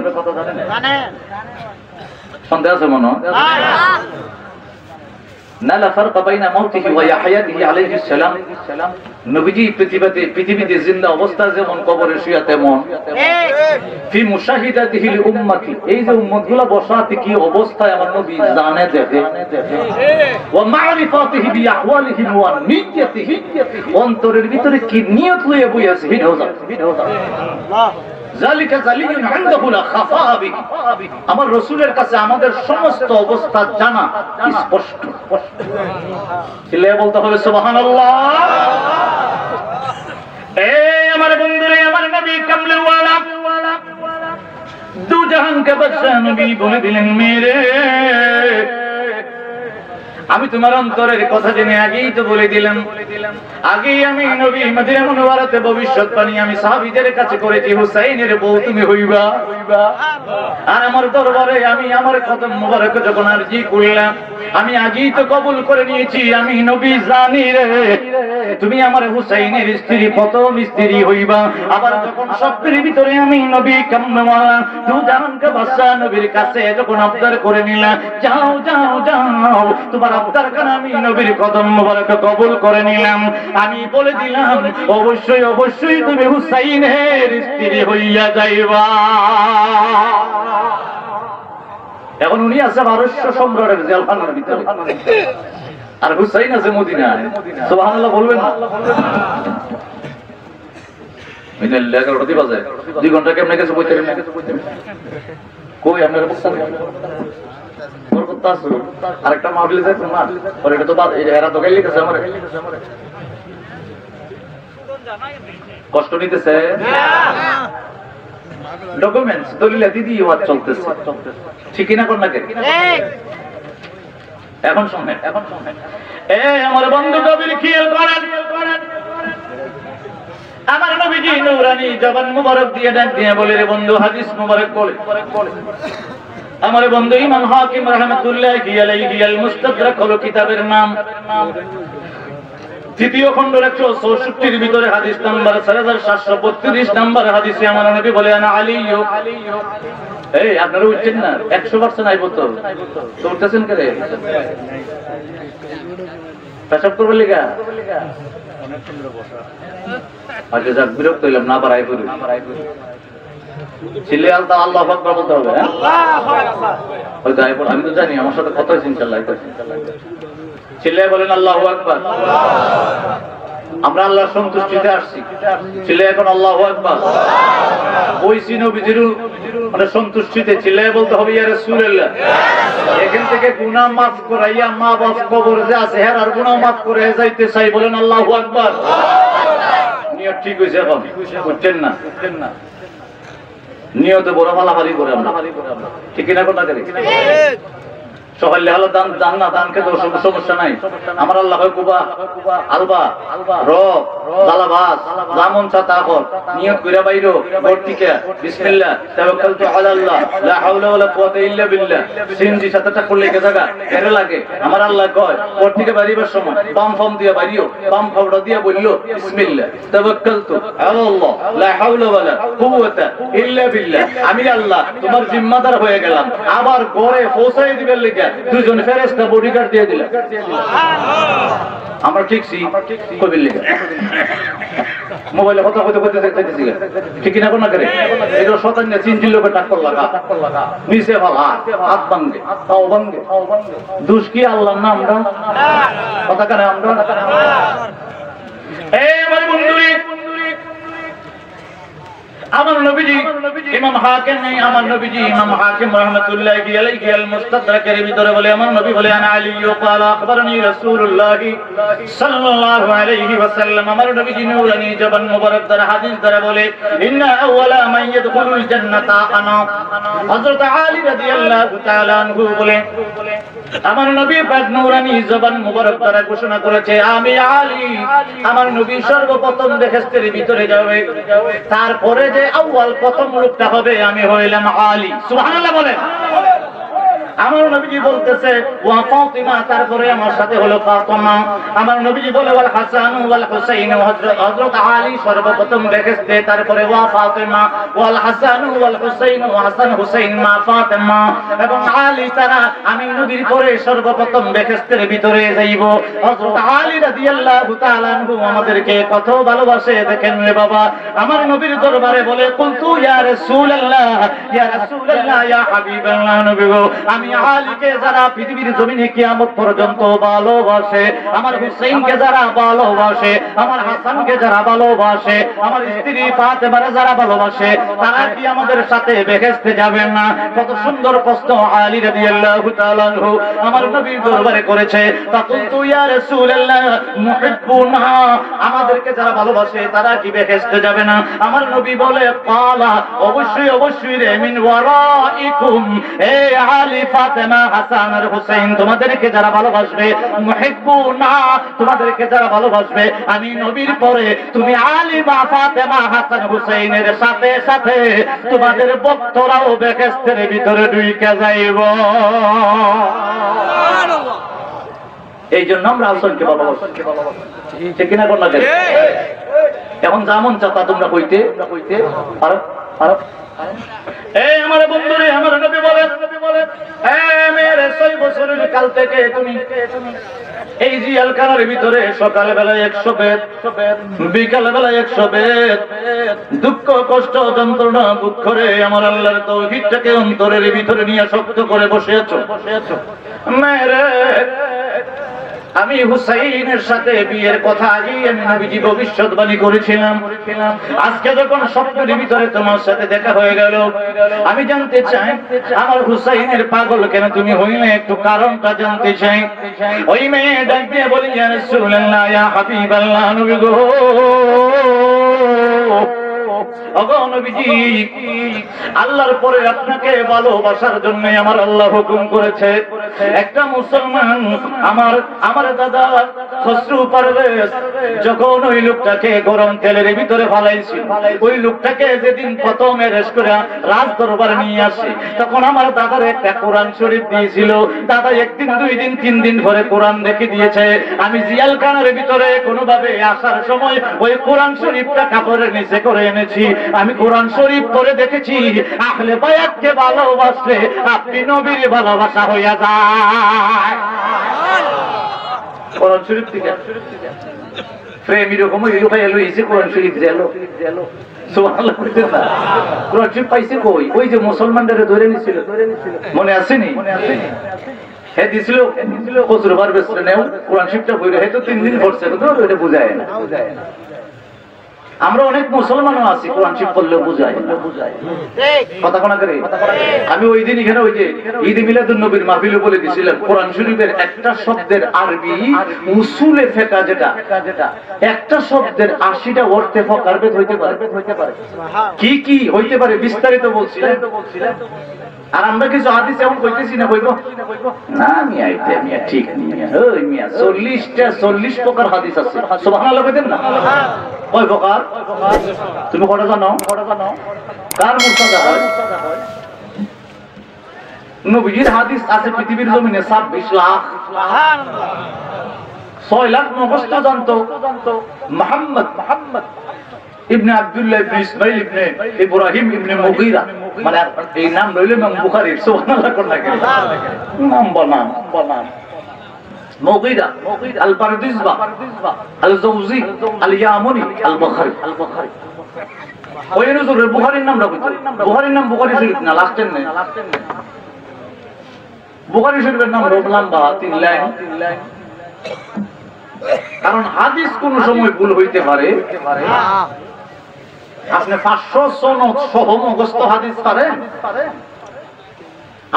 সন্দেহ আছে মনে হয়? না লা ফারক বাইনা মাউতিহি ওয়া ইয়াহয়াতিহি আলাইহিস সালাম। নবীজি পৃথিবীতে জিন্দা অবস্থা যেমন কবরে শুয়া তেমন, ফি মুশাহিদাতিহি লিল উম্মতি, এই যে উম্মতগুলো বসাতে কি অবস্থায় আমার নবী জানে দেখে, ওয়া মারিফাতিহি বি আহওয়ালিহি ওয়া নিয়্যাতিহি, অন্তরের ভিতরে কি নিয়ত লইয়া বই আছে হিট হয়ে যায়। আল্লাহ যালিকা জালিয়ুন ইনদাহু লা খাফা বিহি, আমার রাসূলের কাছে আমাদের সমস্ত অবস্থা জানা স্পষ্ট। ছিলে বলতে হবে সুবহানাল্লাহ। এই আমার বন্ধুরে, আমার নবী কামলিল ওয়ালা দু জাহান কে বাদশা নবী বলে দিলেন, মেরে আমি তোমার অন্তরের কথা জেনে আগেই তো বলে দিলাম, আগেই আমি নবী মদিনা মুনাওয়ারাতে ভবিষ্যৎবাণী আমি সাহাবীদের কাছে করেছি, হুসাইনের বউ তুমি হইবা। আর আমার দরবারে আমি আমার কদম মুবারক যখন আরজি করলাম, আমি আগেই তো কবুল করে নিয়েছি, আমি নবী জানি রে তুমি আমার হুসাইনের স্ত্রী, প্রথম স্ত্রী হইবা। আবার যখন স্বপ্নের ভিতরে আমি নবী কামলিওয়ালা দু জাহানকে বাদশা নবীর কাছে যখন আবদার করে নিলাম, যাও যাও যাও তোমার আবদার কারণে আমি নবীর কদম মুবারক কবুল করে নিলাম, আমি বলে দিলাম অবশ্যই তুমি হুসাইনের স্ত্রী হইয়া যাইবা। এখন উনি আছে পারস্য সম্রাটের জেলখানার ভিতরে, আর হুসাইন আছে মদিনায়। সুবহানাল্লাহ বলবেন না? মিনাল 11টা বাজে, 2 ঘন্টা কেমনে গেছে বইতে কই আপনারা বলছেন বরকত আছে। আরেকটা মাহফিলে যাইছেন না, আর এটা তো এরা তো গাইলে গেছে আমারে কষ্ট নিতেছে। ডকুমেন্টস দলিল দিদি ওয়াজ চলতেছে, ঠিক কিনা কোন নাকি? এখন শুনেন, আমার বন্ধু নবীর খেয়াল করেন, আমার নবীজি নূরানি জবান মুবারক দিয়ে ডাক দিয়ে বলে, রে বন্ধু হাদিস মুবারক বলে, আমার বন্ধু ইমাম হাকিম রাহমাতুল্লাহি আলাইহি আল মুস্তাদরাক হলো কিতাবের নাম। তৃতীয় খণ্ড 164 ভিতরে হাদিস নাম্বার 4732 নাম্বার হাদিসে আমার নবী বলে, আনা আলী, এই আপনারা উঠছেন না? 100% আইব তো উঠতেছেন করে পেশাব করবে লিগা? আচ্ছা যাক, বিরক্ত হইলাম না, বাড়াই করি ছিলে আলতা আল্লাহু আকবার বলতে হবে। হয়তো আমি তো জানি, আমার সাথে কথা হয়েছে ইনশাআল্লাহ। ছিলে বলেন আল্লাহু আকবার। আমরা আল্লাহর সন্তুষ্টিতে আসছি, ছিলে এখন আল্লাহু আকবার। ওই নবীজির মানে সন্তুষ্টিতে ছিলে বলতে হবে ইয়া রাসূলুল্লাহ। এখান থেকে গুনাহ মাফ করাইয়া মা বাপ কবর যে আছে হের আর গুনাহ মাফ করে যাইতে চাই, বলেন আল্লাহু আকবার। নিয়ত ঠিক হইছে? এখন বুঝছেন না? নিয়তে বড় ফালাফালি করে আমরা, ঠিক কিনা কথা করি? সকালে হলো দান, দান না দানকে তো সমস্যা নাই। আমার আল্লাহ হয় কুবা আলবা রব জালাবাস জামন চাতা কর নিয়ত কইরা বাইরো ভর্তিকে বিসমিল্লাহ তাওয়াক্কালতু আলা আল্লাহ লা হাওলা ওয়ালা কুওয়াতা ইল্লা বিল্লাহ। সিনজি সাতটা করলে কে জায়গা এর লাগে। আমার আল্লাহ কয় ভর্তিকে বাইরিবার সময় বাম ফম দিয়া বাইরিও, বাম ফাওড়া দিয়া বললো বিসমিল্লাহ তাওয়াক্কালতু আলা আল্লাহ লা হাওলা ওয়ালা কুওয়াতা ইল্লা বিল্লাহ। আমি আল্লাহ তোমার জিম্মাদার হয়ে গেলাম। আবার ঘরে পৌঁছাই দিবেন লাগা দুজন ফেরেশতা বডিগার্ড দিয়ে দিলেন। আমরা ঠিকছি কবির লিখে মোবাইলে কথা কইতে কইতে যাইতেছি, ঠিক না? কোন করে এগুলো শতান না, চিন চিল্লো করে টাক্কর লাগা নিচে ভালা হাত ভাঙবে তাও ভাঙবে। দুষ কি আল্লাহর নাম? আমরা কথা কেন আমরা এই আমার বন্ধুরে, আমার নবীজি ইমাম হাকিম নেই, আমার নবীজি ইমাম হাকিম রাহমাতুল্লাহি আলাইহি আল মুস্তাদরাকের ভিতরে বলে, আমার নবী বলে, আনা আলী ক্বালা আখবারনি রাসূলুল্লাহ সাল্লাল্লাহু আলাইহি ওয়াসাল্লাম। আমার নবীজি নূরানি জবান মুবারক দ্বারা হাদিস দ্বারা বলে, ইন্না আউওয়ালা মান ইয়াদখুলুল জান্নাতা আনা। হযরত আলী রাদিয়াল্লাহু তাআলা আনহু বলে, আমার নবী পাক নূরানি জবান মুবারক দ্বারা ঘোষণা করেছে, আমি আলী, আমার নবী সর্বপ্রথম বেহেশতের ভিতরে যাবে, তারপরে যে আউয়াল প্রথম লোকটা হবে আমি হইলাম আলী। সুবহানাল্লাহ বলেন। আমার নবীজি বলতেছে ওয়া ফাতিমা, তারপরে আমার সাথে হলো ফাতিমা। আমার নবীজি বলে ওয়াল হাসান ওয়াল হুসাইন, হযরত আলী সর্বপ্রথম বেহেশতে, তারপরে ওয়া ফাতিমা ওয়াল হাসান ওয়াল হুসাইন, হাসান হুসাইন মা ফাতিমা এবং আলী, তারা আমি নবীর পরে সর্বপ্রথম বেহেশতের ভিতরে যাইব। হযরত আলী রাদিয়াল্লাহু তাআলা আনহু আমাদেরকে কত ভালোবাসে দেখেন রে বাবা। আমার নবীর দরবারে বলে, কুলতু ইয়া রাসূলুল্লাহ ইয়া রাসূলুল্লাহ ইয়া হাবিবাল্লাহ, নবী গো, আমি আলীকে যারা পৃথিবীর জমিনে কিয়ামত পর্যন্ত ভালোবাসে, আমার হুসাইনকে যারা ভালোবাসে, আমার হাসানকে যারা ভালোবাসে, আমার স্ত্রী ফাতেমাকে যারা ভালোবাসে, তারা কি আমাদের সাথে বেহেশতে যাবেন না? কত সুন্দর প্রশ্ন আলী রাদিয়াল্লাহু তাআলা আনহু আমার নবীর দরবারে করেছে। ফাকুলতু ইয়া রাসূলুল্লাহ মুহিব্বুনা, আমাদেরকে যারা ভালোবাসে তারা কি বেহেশতে যাবে না? আমার নবী বলে, ক্বালা, অবশ্যই অবশ্যই রে, মিন ওয়ারাইকুম, এ আলী ফাতেমা হাসান আর হুসাইন, তোমাদেরকে যারা ভালোবাসবে, মুহিব্বুনা, তোমাদেরকে যারা ভালোবাসবে, আমি নবীর পরে তুমি আলী বা ফাতেমা হাসান হুসাইনের সাথে সাথে তোমাদের ভক্তরাও বেহেশতের ভিতরে ঢুকে যাইব। এই জন্য আমরা হাসানকে ভালোবাসি, ঠিক কিনা কোন লাগে? এখন যেমন চাতা তোমরা কইতে পারো পারো। এই আমার বন্ধুরে, আমার নবী বলেন, মেরে 6 বছরের কাল থেকে তুমি এই জিয়ালখানার ভিতরে সকাল বেলায় 100 বেদ, বিকাল বেলায় 100 বেদ, দুঃখ কষ্ট যন্ত্রণা বুক করে আমার আল্লাহর তাওহীদটাকে অন্তরের ভিতরে নিয়ে শক্ত করে বসে আছো। মেরে আমি হুসাইনের সাথে বিয়ের কথা আগেই আমি নবীজি ভবিষ্যৎবাণী করেছিলাম। আজকে যখন স্বপ্নের ভিতরে তোমার সাথে দেখা হয়ে গেল, আমি জানতে চাই আমার হুসাইনের পাগল কেন তুমি হইলে, একটু কারণটা জানতে চাই। ওই মেয়ে ডাক দিয়ে বলি, ইয়া রাসূলুল্লাহ ইয়া হাবিবাল্লাহ, নবী গো, ওগো নবীজি, আল্লাহর পরে আপনাকে ভালোবাসার জন্য আমার আল্লাহ হুকুম করেছে। একটা মুসলমান আমার দাদা খসরু পারভেজ যখন ওই লোকটাকে গরম তেলের ভিতরে ফালাইছিল, ওই লোকটাকে যেদিন প্রথম এরেস্ট করে রাজ দরবারে নিয়ে আসে, তখন আমার দাদার একটা কোরআন শরীফ দিয়েছিল। দাদা একদিন, দুই দিন, 3 দিন ধরে কোরআন রেখে দিয়েছে। আমি জিয়ালখানার ভিতরে কোনোভাবে আসার সময় ওই কোরআন শরীফটা কাপড়ের নিচে করে এনেছি। আমি কোরআন শরীফ পড়ে দেখেছি, আহলে বায়াতকে ভালোবাসলে আপনি নবীর ভালোবাসা হইয়া যায়। কোরআন শরীফ থেকে প্রেম এরকম এলো এসে কোরআন শরীফ গেলো সুবহানাল্লাহ। কোরআন শরীফ পাইছে কই? ওই যে মুসলমানদের ধরে নিছিল, মনে আসেনি? হ্যাঁ দিছিল, খসরু পারভেজ নেও কোরআন শরীফটা বইরে হয়তো 3 দিন পড়ছে, তো এটা বুঝায় না। আমরা অনেক মুসলমানও আছি কোরআন শরীফ পড়লেও বুঝায় না, কথা কোনা করে। আমি ওই দিন এখানে ওই যে ঈদ মিলাদুন নবীর মাহফিলে বলে দিয়েছিলাম, কোরআন শরীফের একটা শব্দের আরবি উসুলে ফিকহ যেটা, একটা শব্দের 80টা অর্থে ফকারভেদ হইতে পারে। কি কি হইতে পারে বিস্তারিত বলছিলেন। আর আমরা কিছু হাদিস এমন কইতেছি না, কইব না মিয়া এটা মিয়া ঠিক মিয়া, ওই মিয়া 40 প্রকার হাদিস আছে। সুবহানাল্লাহ কইতেন না? কয় প্রকার? তুমি কটা জানো? কার মুস্তাদা হয়? নবীর হাদিস আছে পৃথিবীর জমিনে 26 লাখ। সুবহানাল্লাহ। 6 লাখ মুখস্থ জানতো মুহাম্মদ ইবনে আব্দুল্লাহ ইবনে ইসমাইল ইবনে ইব্রাহিম ইবনে মুগীরা, মানে এই নাম রইল ইমাম বুখারীর। সুবহানাল্লাহ কোন লাগে নাম বানাম মুগীরা আল বারদিজবা আল জাওজি আল ইয়ামুনি আল বুখারী। ওই নজরুল বুখারীর নাম রাখো। বুখারীর নাম বুখারী শরীফ না, লাস্টের নেই। বুখারী শরীফের নাম লম্বা 3 লাইন। কারণ হাদিস কোন সময় ভুল হইতে পারে। আপনি 500 সনদ সহ মুখস্থ হাদিস পারেন।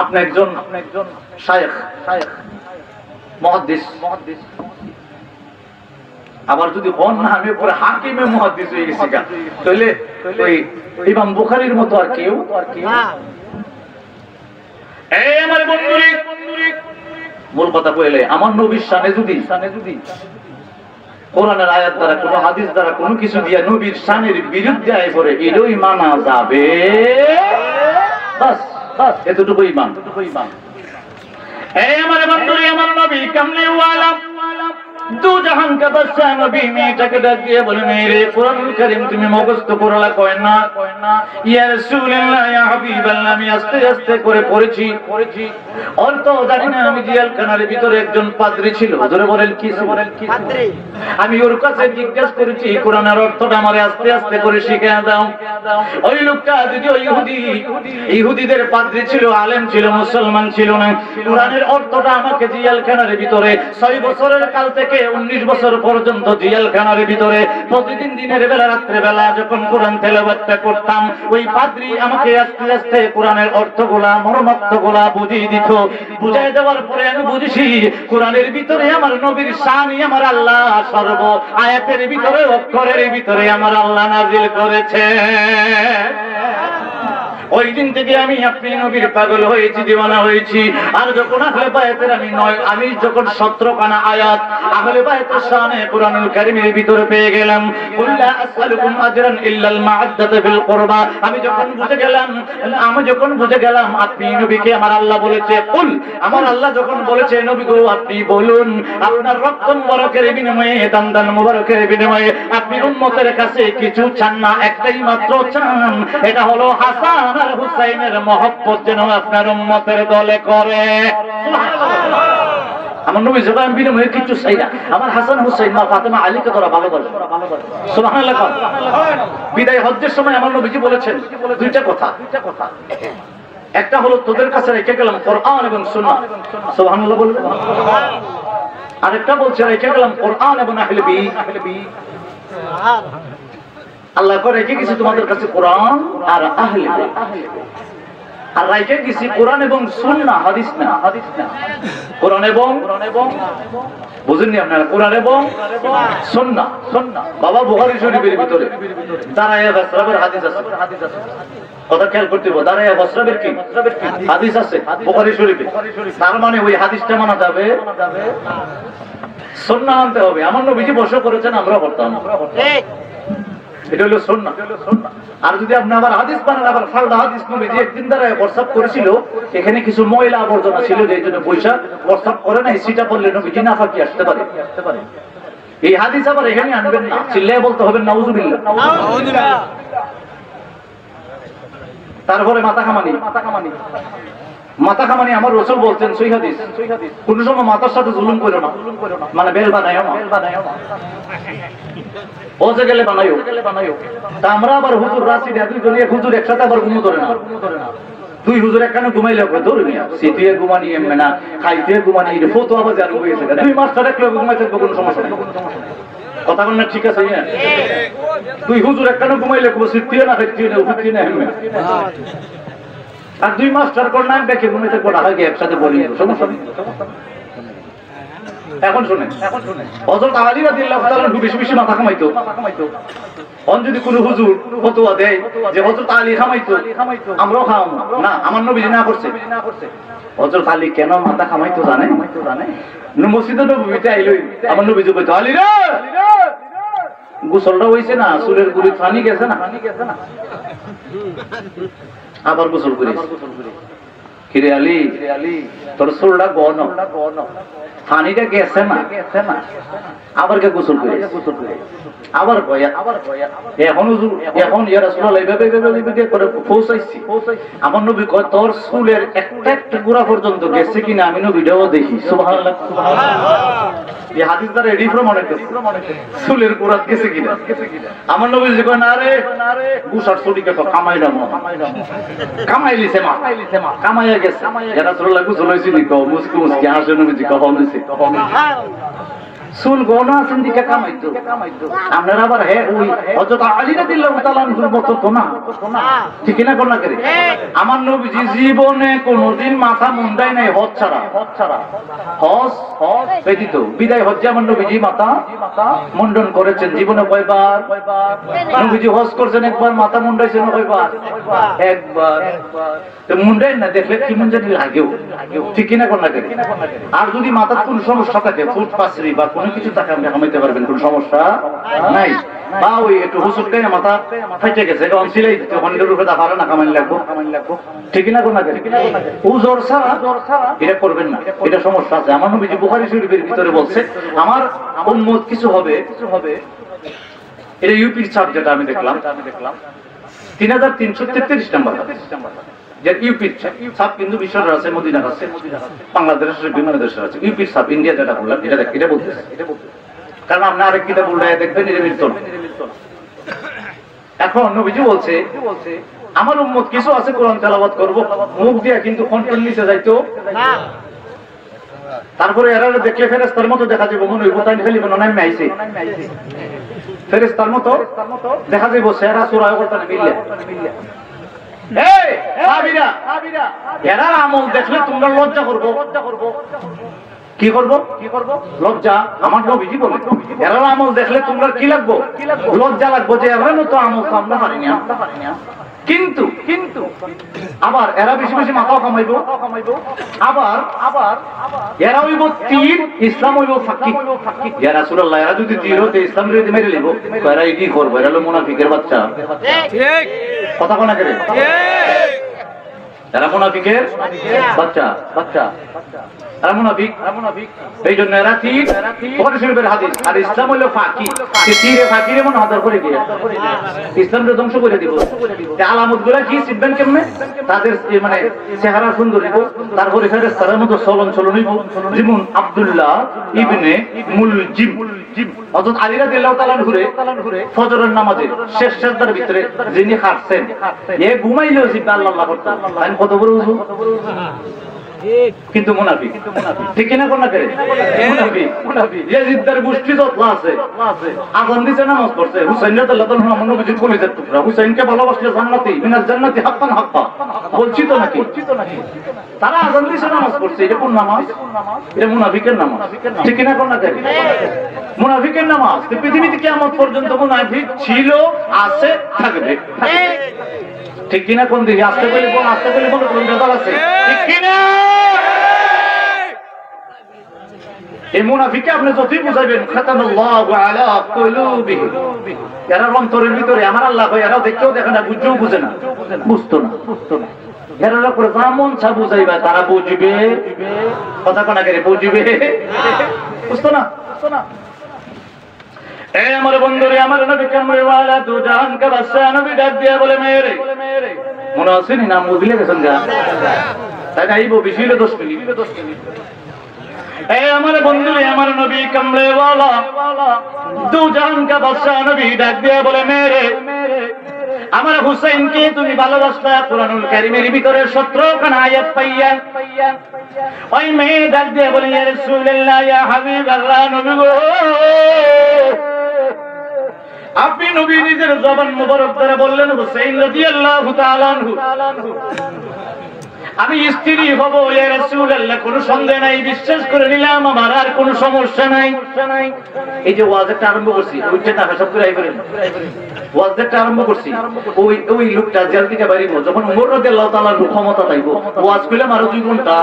আপনি একজন শায়েখ মুহাদ্দিস, আবার যদি হন না আমি পরে হাকিমে মুহাদ্দিস হয়ে গেছি, তাহলে ওই ইমাম বুখারীর মতো আর কেউ এই আমার বন্ধুরে মূল কথা কইলে আমার নবীর শানে যদি কোরআনের আয়াত দ্বারা কোন হাদিস দ্বারা কোনো কিছু দিয়া নবীর শানের বিরুদ্ধে আয় পড়ে, এটাই মানা যাবে। বাস এতটুকু ঈমান। এই আমার বন্ধুরে আমার নবী কামলে ওয়ালা দু জাহান কা বাদশা নবী মেয়েটাকে ডাক দিয়ে বলে, মেরে কোরআনুল কারীম তুমি মুখস্থ করলা? কয় না। ইয়া রাসূলুল্লাহ ইয়া হাবিবাল্লাহ আমি আস্তে আস্তে করে পড়েছি। অর্থ জানি না। আমি জিয়ালখানার ভিতরে একজন পাদ্রী ছিল। জোরে বলেন কি পাদ্রী? আমি ওর কাছে জিজ্ঞাসা করেছি কোরআনের অর্থটা আমারে আস্তে আস্তে করে শিখিয়ে দাও। ওই লোকটা যদিও ইহুদিদের পাদ্রী ছিল, আলেম ছিল, মুসলমান ছিল না। কোরআনের অর্থটা আমাকে জিয়ালখানার ভিতরে 6 বছরের কাল থেকে 19 বছর পর্যন্ত জিয়ালখানার ভিতরে প্রতিদিন দিনের বেলা রাত্রে বেলা যখন কোরআন তেলাওয়াতটা করতাম, ওই পাদ্রী আমাকে আস্তে আস্তে কোরআনের অর্থগুলা মর্মার্থগুলা বুঝিয়ে দিত। বুঝাই দেওয়ার পরে আমি বুঝেছি কোরআনের ভিতরে আমার নবীর শানই আমার আল্লাহ সর্ব আয়াতের ভিতরে অক্ষরের ভিতরে আমার আল্লাহ নাযিল করেছে। ওই দিন থেকে আমি আপনি নবীর পাগল হয়েছি, দিওয়ানা হয়েছি। আর যখন আহলে বায়াতের আমি যখন 17 খানা আয়াত আহলে বায়াতের শানে কোরআনুল কারীমের ভিতরে পেয়ে গেলাম, কুল্লা আসআলুকুম আজরান ইল্লাল মা'আদ্দাতা ফিল কুরবা, আমি যখন বুঝে গেলাম আপনি নবীকে আমার আল্লাহ বলেছে, কুল আমার আল্লাহ যখন বলেছে নবী গো আপনি বলুন আপনার রক্ত মুবারকের বিনিময়ে দান মুবারকের বিনিময়ে আপনি উম্মতের কাছে কিছু চান না, একটাই মাত্র চান, এটা হলো হাসান আর হুসাইনের মহব্বত যেন আপনার উম্মতের দলে করে। আমার নবী যখন বিনিময়ে কিছু চাই না, আমার হাসান হুসাইন মা ফাতেমা আলীকে তোরা ভালোবাসে। সুবহানাল্লাহ। বিদায় হজ্জের সময় আমার নবীজি বলেছেন দুইটা কথা। একটা হলো তোদের কাছে রেখে গেলাম কোরআন এবং সুন্নাহ। সুবহানাল্লাহ বলবেন। আরেকটা বলছে রেখে গেলাম কোরআন এবং আহলে বাইত। আল্লাহ করে রেখে গেছে তোমাদের কাছে কোরআন আর আহলে বাইত। আর রাইখে গেছি কোরআন এবং সুন্নাহ, হাদিস না। কোরআন এবং বুঝেননি আপনারা, কোরআন এবং সুন্নাহ। বাবা বুখারী শরীফের ভিতরে দাঁড়ায়া বাসরাবের হাদিস আছে, কথা খেয়াল করতে হবে। দাঁড়ায়া বাসরাবের কি হাদিস আছে বুখারী শরীফে। তার মানে ওই হাদিসটা মানা যাবে, সুন্নাহ আনতে হবে। আমার নবীজি বর্ষা করেছেন, আমরা করতাম, এটা হলো সুন্নাহ। আর যদি আপনি আবার হাদিস বানান, আবার ফালদা হাদিস, নবীজি একদিন দ্বারা প্রস্রাব করেছিল, এখানে কিছু ময়লা আবর্জনা ছিল, যে জন্য পয়সা প্রস্রাব করে নাই, সেটা বললে নবীজি নাফাকি আসতে পারে। এই হাদিস আবার এখানে আনবেন না, চিল্লায় বলতে হবে নাউজুবিল্লাহ। তারপরে মাথা খামানি আমার রাসূল বলছেন সহিহ হাদিস, কোন সময় মাথার সাথে জুলুম করো না, মানে বেল বানায়ও না, পৌঁছে গেলে বানায়ও। তা আমরা আবার হুজুর রাশি দুইজনে হুজুর একসাথে আবার ঘুমো ধরে না, দুই হুজুর একখানে ঘুমাইলে ধরে নিয়ে সিটিয়ে ঘুমানি এমনি না, খাইতে ঘুমানি, এটা ফতো আবার জানো হয়েছে, দুই মাস্টার এক লোক ঘুমাই থাকবে, কোনো সমস্যা নেই। কথা বল না, ঠিক আছে? দুই হুজুর একখানে ঘুমাইলে সিটিয়ে না, খাইতে না, উঠিয়ে না, এমনি। আর দুই মাস্টার কোন নাম দেখে ঘুমাইতে পড়া হয়, একসাথে বলি, সমস্যা নেই। এখন শুনেন, হযরত আলী রাদিয়াল্লাহু তাআলা বেশি বেশি মাথা কামাইতো। অন যদি কোন হুজুর ফতোয়া দেয় যে হযরত আলী কামাইতো, আমরাও খাওয়াবো না, আমার নবীজি না করছে। হযরত আলী কেন মাথা কামাইতো জানেন? মসজিদে নববীতে আইলো, আমার নবীজি কইতো, আলী রে গোসলটা হইছে না, চুলের গুড়ি পানি গেছে না, আবার গোসল করিস। কিরে আলী, তোর চুলটা গন, পানিটা গেছে না, আবার কে গোসল করিস, আবার এখন ইয়া রাসূলুল্লাহ এইভাবে করে পৌঁছাইছি। আমার নবী কয়, তোর চুলের একটা একটা গোড়া পর্যন্ত গেছে কিনা আমি নবীটাও দেখি। সুবহানাল্লাহ, এই হাদিস দ্বারা এডি প্রমাণ হইতেছে চুলের গোড়া গেছে কিনা। আমার নবী যে কয়, না রে গুসার চুলিকে তো কামাইলাম, কামাইলিছে মা, কামাইয়া গেছে। ইয়া রাসূলুল্লাহ গোসল হইছে নি? কও মুসকি মুসকি হাসে নবীজি, কখন হইছে? চুল গনা আছেন দিকে কামাইতো। আপনারা আবার ওই হযরত আলী রাদিয়াল্লাহু তাআলা আনহুর মত তো না, ঠিক না? কোন না করে আমার নবীজি জীবনে কোনদিন মাথা মুন্ডাই নাই, হজ ছাড়া। হজ ব্যতীত বিদায় হজ্জে আমার নবীজি মাথা মুন্ডন করেছেন। জীবনে কয়বার নবীজি হজ করছেন? একবার। মাথা মুন্ডাইছেন কয়বার? একবার। তো মুন্ডাই না দেখলে কি মন জানি লাগেও, ঠিক না? কোন না করে। আর যদি মাথার কোন সমস্যা থাকে, ফুট পাসরি বা কোনো কিছু থাকে, আপনি কামাইতে পারবেন, কোনো সমস্যা নাই। বা ওই একটু হুসুট খাইয়া মাথা ফাইটে গেছে, এটা অনসিলাই দিতে হন্ডের রূপে দাফারে না, কামাই লাগবো, ঠিক না? কোন না করে উজর ছাড়া এটা করবেন না, এটা সমস্যা আছে। আমার নবীজি বুখারী শরীফের ভিতরে বলছে, আমার উম্মত কিছু হবে, এটা ইউপির ছাপ, যেটা আমি দেখলাম 3333 নম্বর, যে ইউপির ছাপ কিন্তু বিশ্বের আছে, মদিনার আছে, বাংলাদেশের বিভিন্ন দেশের আছে। ইউপির ছাপ, ইন্ডিয়া যেটা বললাম, এটা বলতেছে। কারণ আপনি আরেক কিতাব বললে দেখবেন এটা মিলত না। এখন নবীজি বলছে, আমার উম্মত কিছু আছে কোরআন তেলাওয়াত করব, মুখ দিয়ে কিন্তু কন্ট্রোল নিতে যাইতো না। তারপরে এরা দেখলে ফেরেশতার মতো দেখা যাবে, মনে হইব তাই খালি মনে নামে আইছে, ফেরেশতার মতো দেখা যাবে, সেরা সূরা করতে মিললে। এই সাহাবীরা, এরা আমল দেখলে তোমরা লজ্জা করবো। কি করব? লজ্জা। আমার নবীজি বলে, এরা আমল দেখলে তোমরা কি লাগবো? লজ্জা লাগবো, যে এরা তো আমল তো আমরা পারি না। কিন্তু আবার এরা বেশি বেশি মাথাও কামাইবো, আবার এরা হইব তীর, ইসলাম হইব ফাঁকি। ইয়া রাসূলুল্লাহ, এরা যদি তীর হতে ইসলাম যদি মেরে লিব, এরা এটি করবো, এরা হলো মুনাফিকের বাচ্চা। ঠিক কথা কোনা করে? এরা মুনাফিকের বাচ্চা, এরা মুনাফিক। এই জন্য এরা তীর, বুখারী শরীফের হাদিস। আর ইসলাম হলো ফাঁকি, তীরে ফাঁকিরে মনে হাজার করে দিয়ে ইসলামকে ধ্বংস করে দিব। আলামত গুলা কি শিখবেন কেমনে? তাদের মানে চেহারা সুন্দর হইব, তারপরে ফেরেশতার মতো চলন হইব, যেমন আব্দুল্লাহ ইবনে মুলজিম হযরত আলী রাদিয়াল্লাহু তাআলা ঘুরে ফজরের নামাজে শেষ সাজদার ভিতরে যিনি হাঁটছেন, এ ঘুমাইলেও জিব্বা আল্লাহ আল্লাহ করতেন। তাই কত বড় উযু, কিন্তু মুনাফিক, ঠিক না? কোন না করে মুনাফিক। ইয়াজিদের গোষ্ঠী যত আছে, আযান দিতে নামাজ পড়ছে, হুসাইন রাদিয়াল্লাহু তাআলা আমার নবীজির কলিজার টুকরা, হুসাইনকে ভালোবাসলে জান্নাতি, মিনাল জান্নাতি হাক্কান হাক্কা, বলছি তো নাকি? তারা আজান দিয়েছে, নামাজ পড়ছে, এটা কোন নামাজ? এটা মুনাফিকের নামাজ, ঠিক কিনা কোন না? মুনাফিকের নামাজ। পৃথিবীতে কিয়ামত পর্যন্ত মুনাফিক ছিল, আছে, থাকবে, ঠিক কিনা কোন দিকে? আসতে পেলে কোন, আসতে পেলে কোন বেদাল আছে, ঠিক কিনা? এই মুনাফিককে আপনি যতই বুঝাইবেন, খাতানাল্লাহু আলা কুলুবিহিম, এরা অন্তরের ভিতরে আমার আল্লাহ কয়, এরাও দেখতেও দেখে না, বুঝতেও বুঝে না, বুঝতো না। এরা করে যেমন ছা বুঝাইবা তারা বুঝবে, কথা কোনা করে বুঝবে, বুঝতো না। এই আমার বন্ধুরে, আমার নবী কামরেওয়ালা দু জাহান কা বাদশা নবী ডাক দিয়া বলে, মেরে মনে আছে নি নাম বুঝলে গেছেন গা, তাই আইব বেশি 10 মিনিট। এই আমার বন্ধুরে, আমার নবী কামরেওয়ালা দু জাহান কা বাদশা নবী ডাক দিয়া বলে, মেরে আমার হুসাইনকে তুমি ভালোবাসলা কুরআনুল কারীমের ভিতরে 17 খানা আয়াত পাইয়া। ওই মেয়ে ডাক দিয়ে বলে, ইয়া রাসূলুল্লাহ, ইয়া হাবিবাল্লাহ, নবী গো, আপনি নবী নিজের জবান মুবারক দ্বারা বললেন, হুসাইন রাদিয়াল্লাহু তাআলা আনহু আমি স্ত্রী হব, ইয়া রাসূলুল্লাহ, কোনো সন্দেহ নাই, বিশ্বাস করে নিলাম, আমার আর কোনো সমস্যা নাই। এই যে ওয়াজটা আরম্ভ করছি, ওইটা না সব করে আইবেন, ওয়াজটা আরম্ভ করছি, ওই লোকটা জেল থেকে বাইরে যখন ওমর রাদিয়াল্লাহু তাআলা ক্ষমতা পাইব, ওয়াজ করলাম আরো 2 ঘন্টা,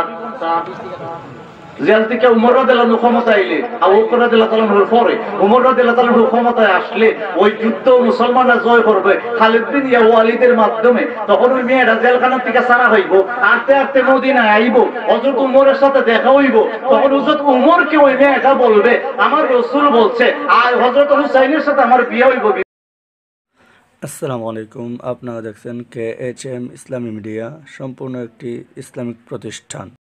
জেল থেকে ওমর রাদিয়াল্লাহু ক্ষমতা আইলে, আবু বকর রাদিয়াল্লাহু তাআলার পরে ওমর রাদিয়াল্লাহু তাআলা ক্ষমতায় আসলে ওই যুদ্ধ মুসলমানরা জয় করবে খালিদ বিন ওয়ালিদের মাধ্যমে। তখন ওই মেয়েটা জেলখানা থেকে ছাড়া হইব, আস্তে আস্তে মদিনায় আইব, হযরত ওমরের সাথে দেখা হইব। তখন হযরত ওমরকে ওই মেয়েটা বলবে, আমার রাসূল বলছে আর হযরত হুসাইনের সাথে আমার বিয়ে হইব। আসসালামু আলাইকুম, আপনারা দেখছেন KHM ইসলামী মিডিয়া, সম্পূর্ণ একটি ইসলামিক প্রতিষ্ঠান।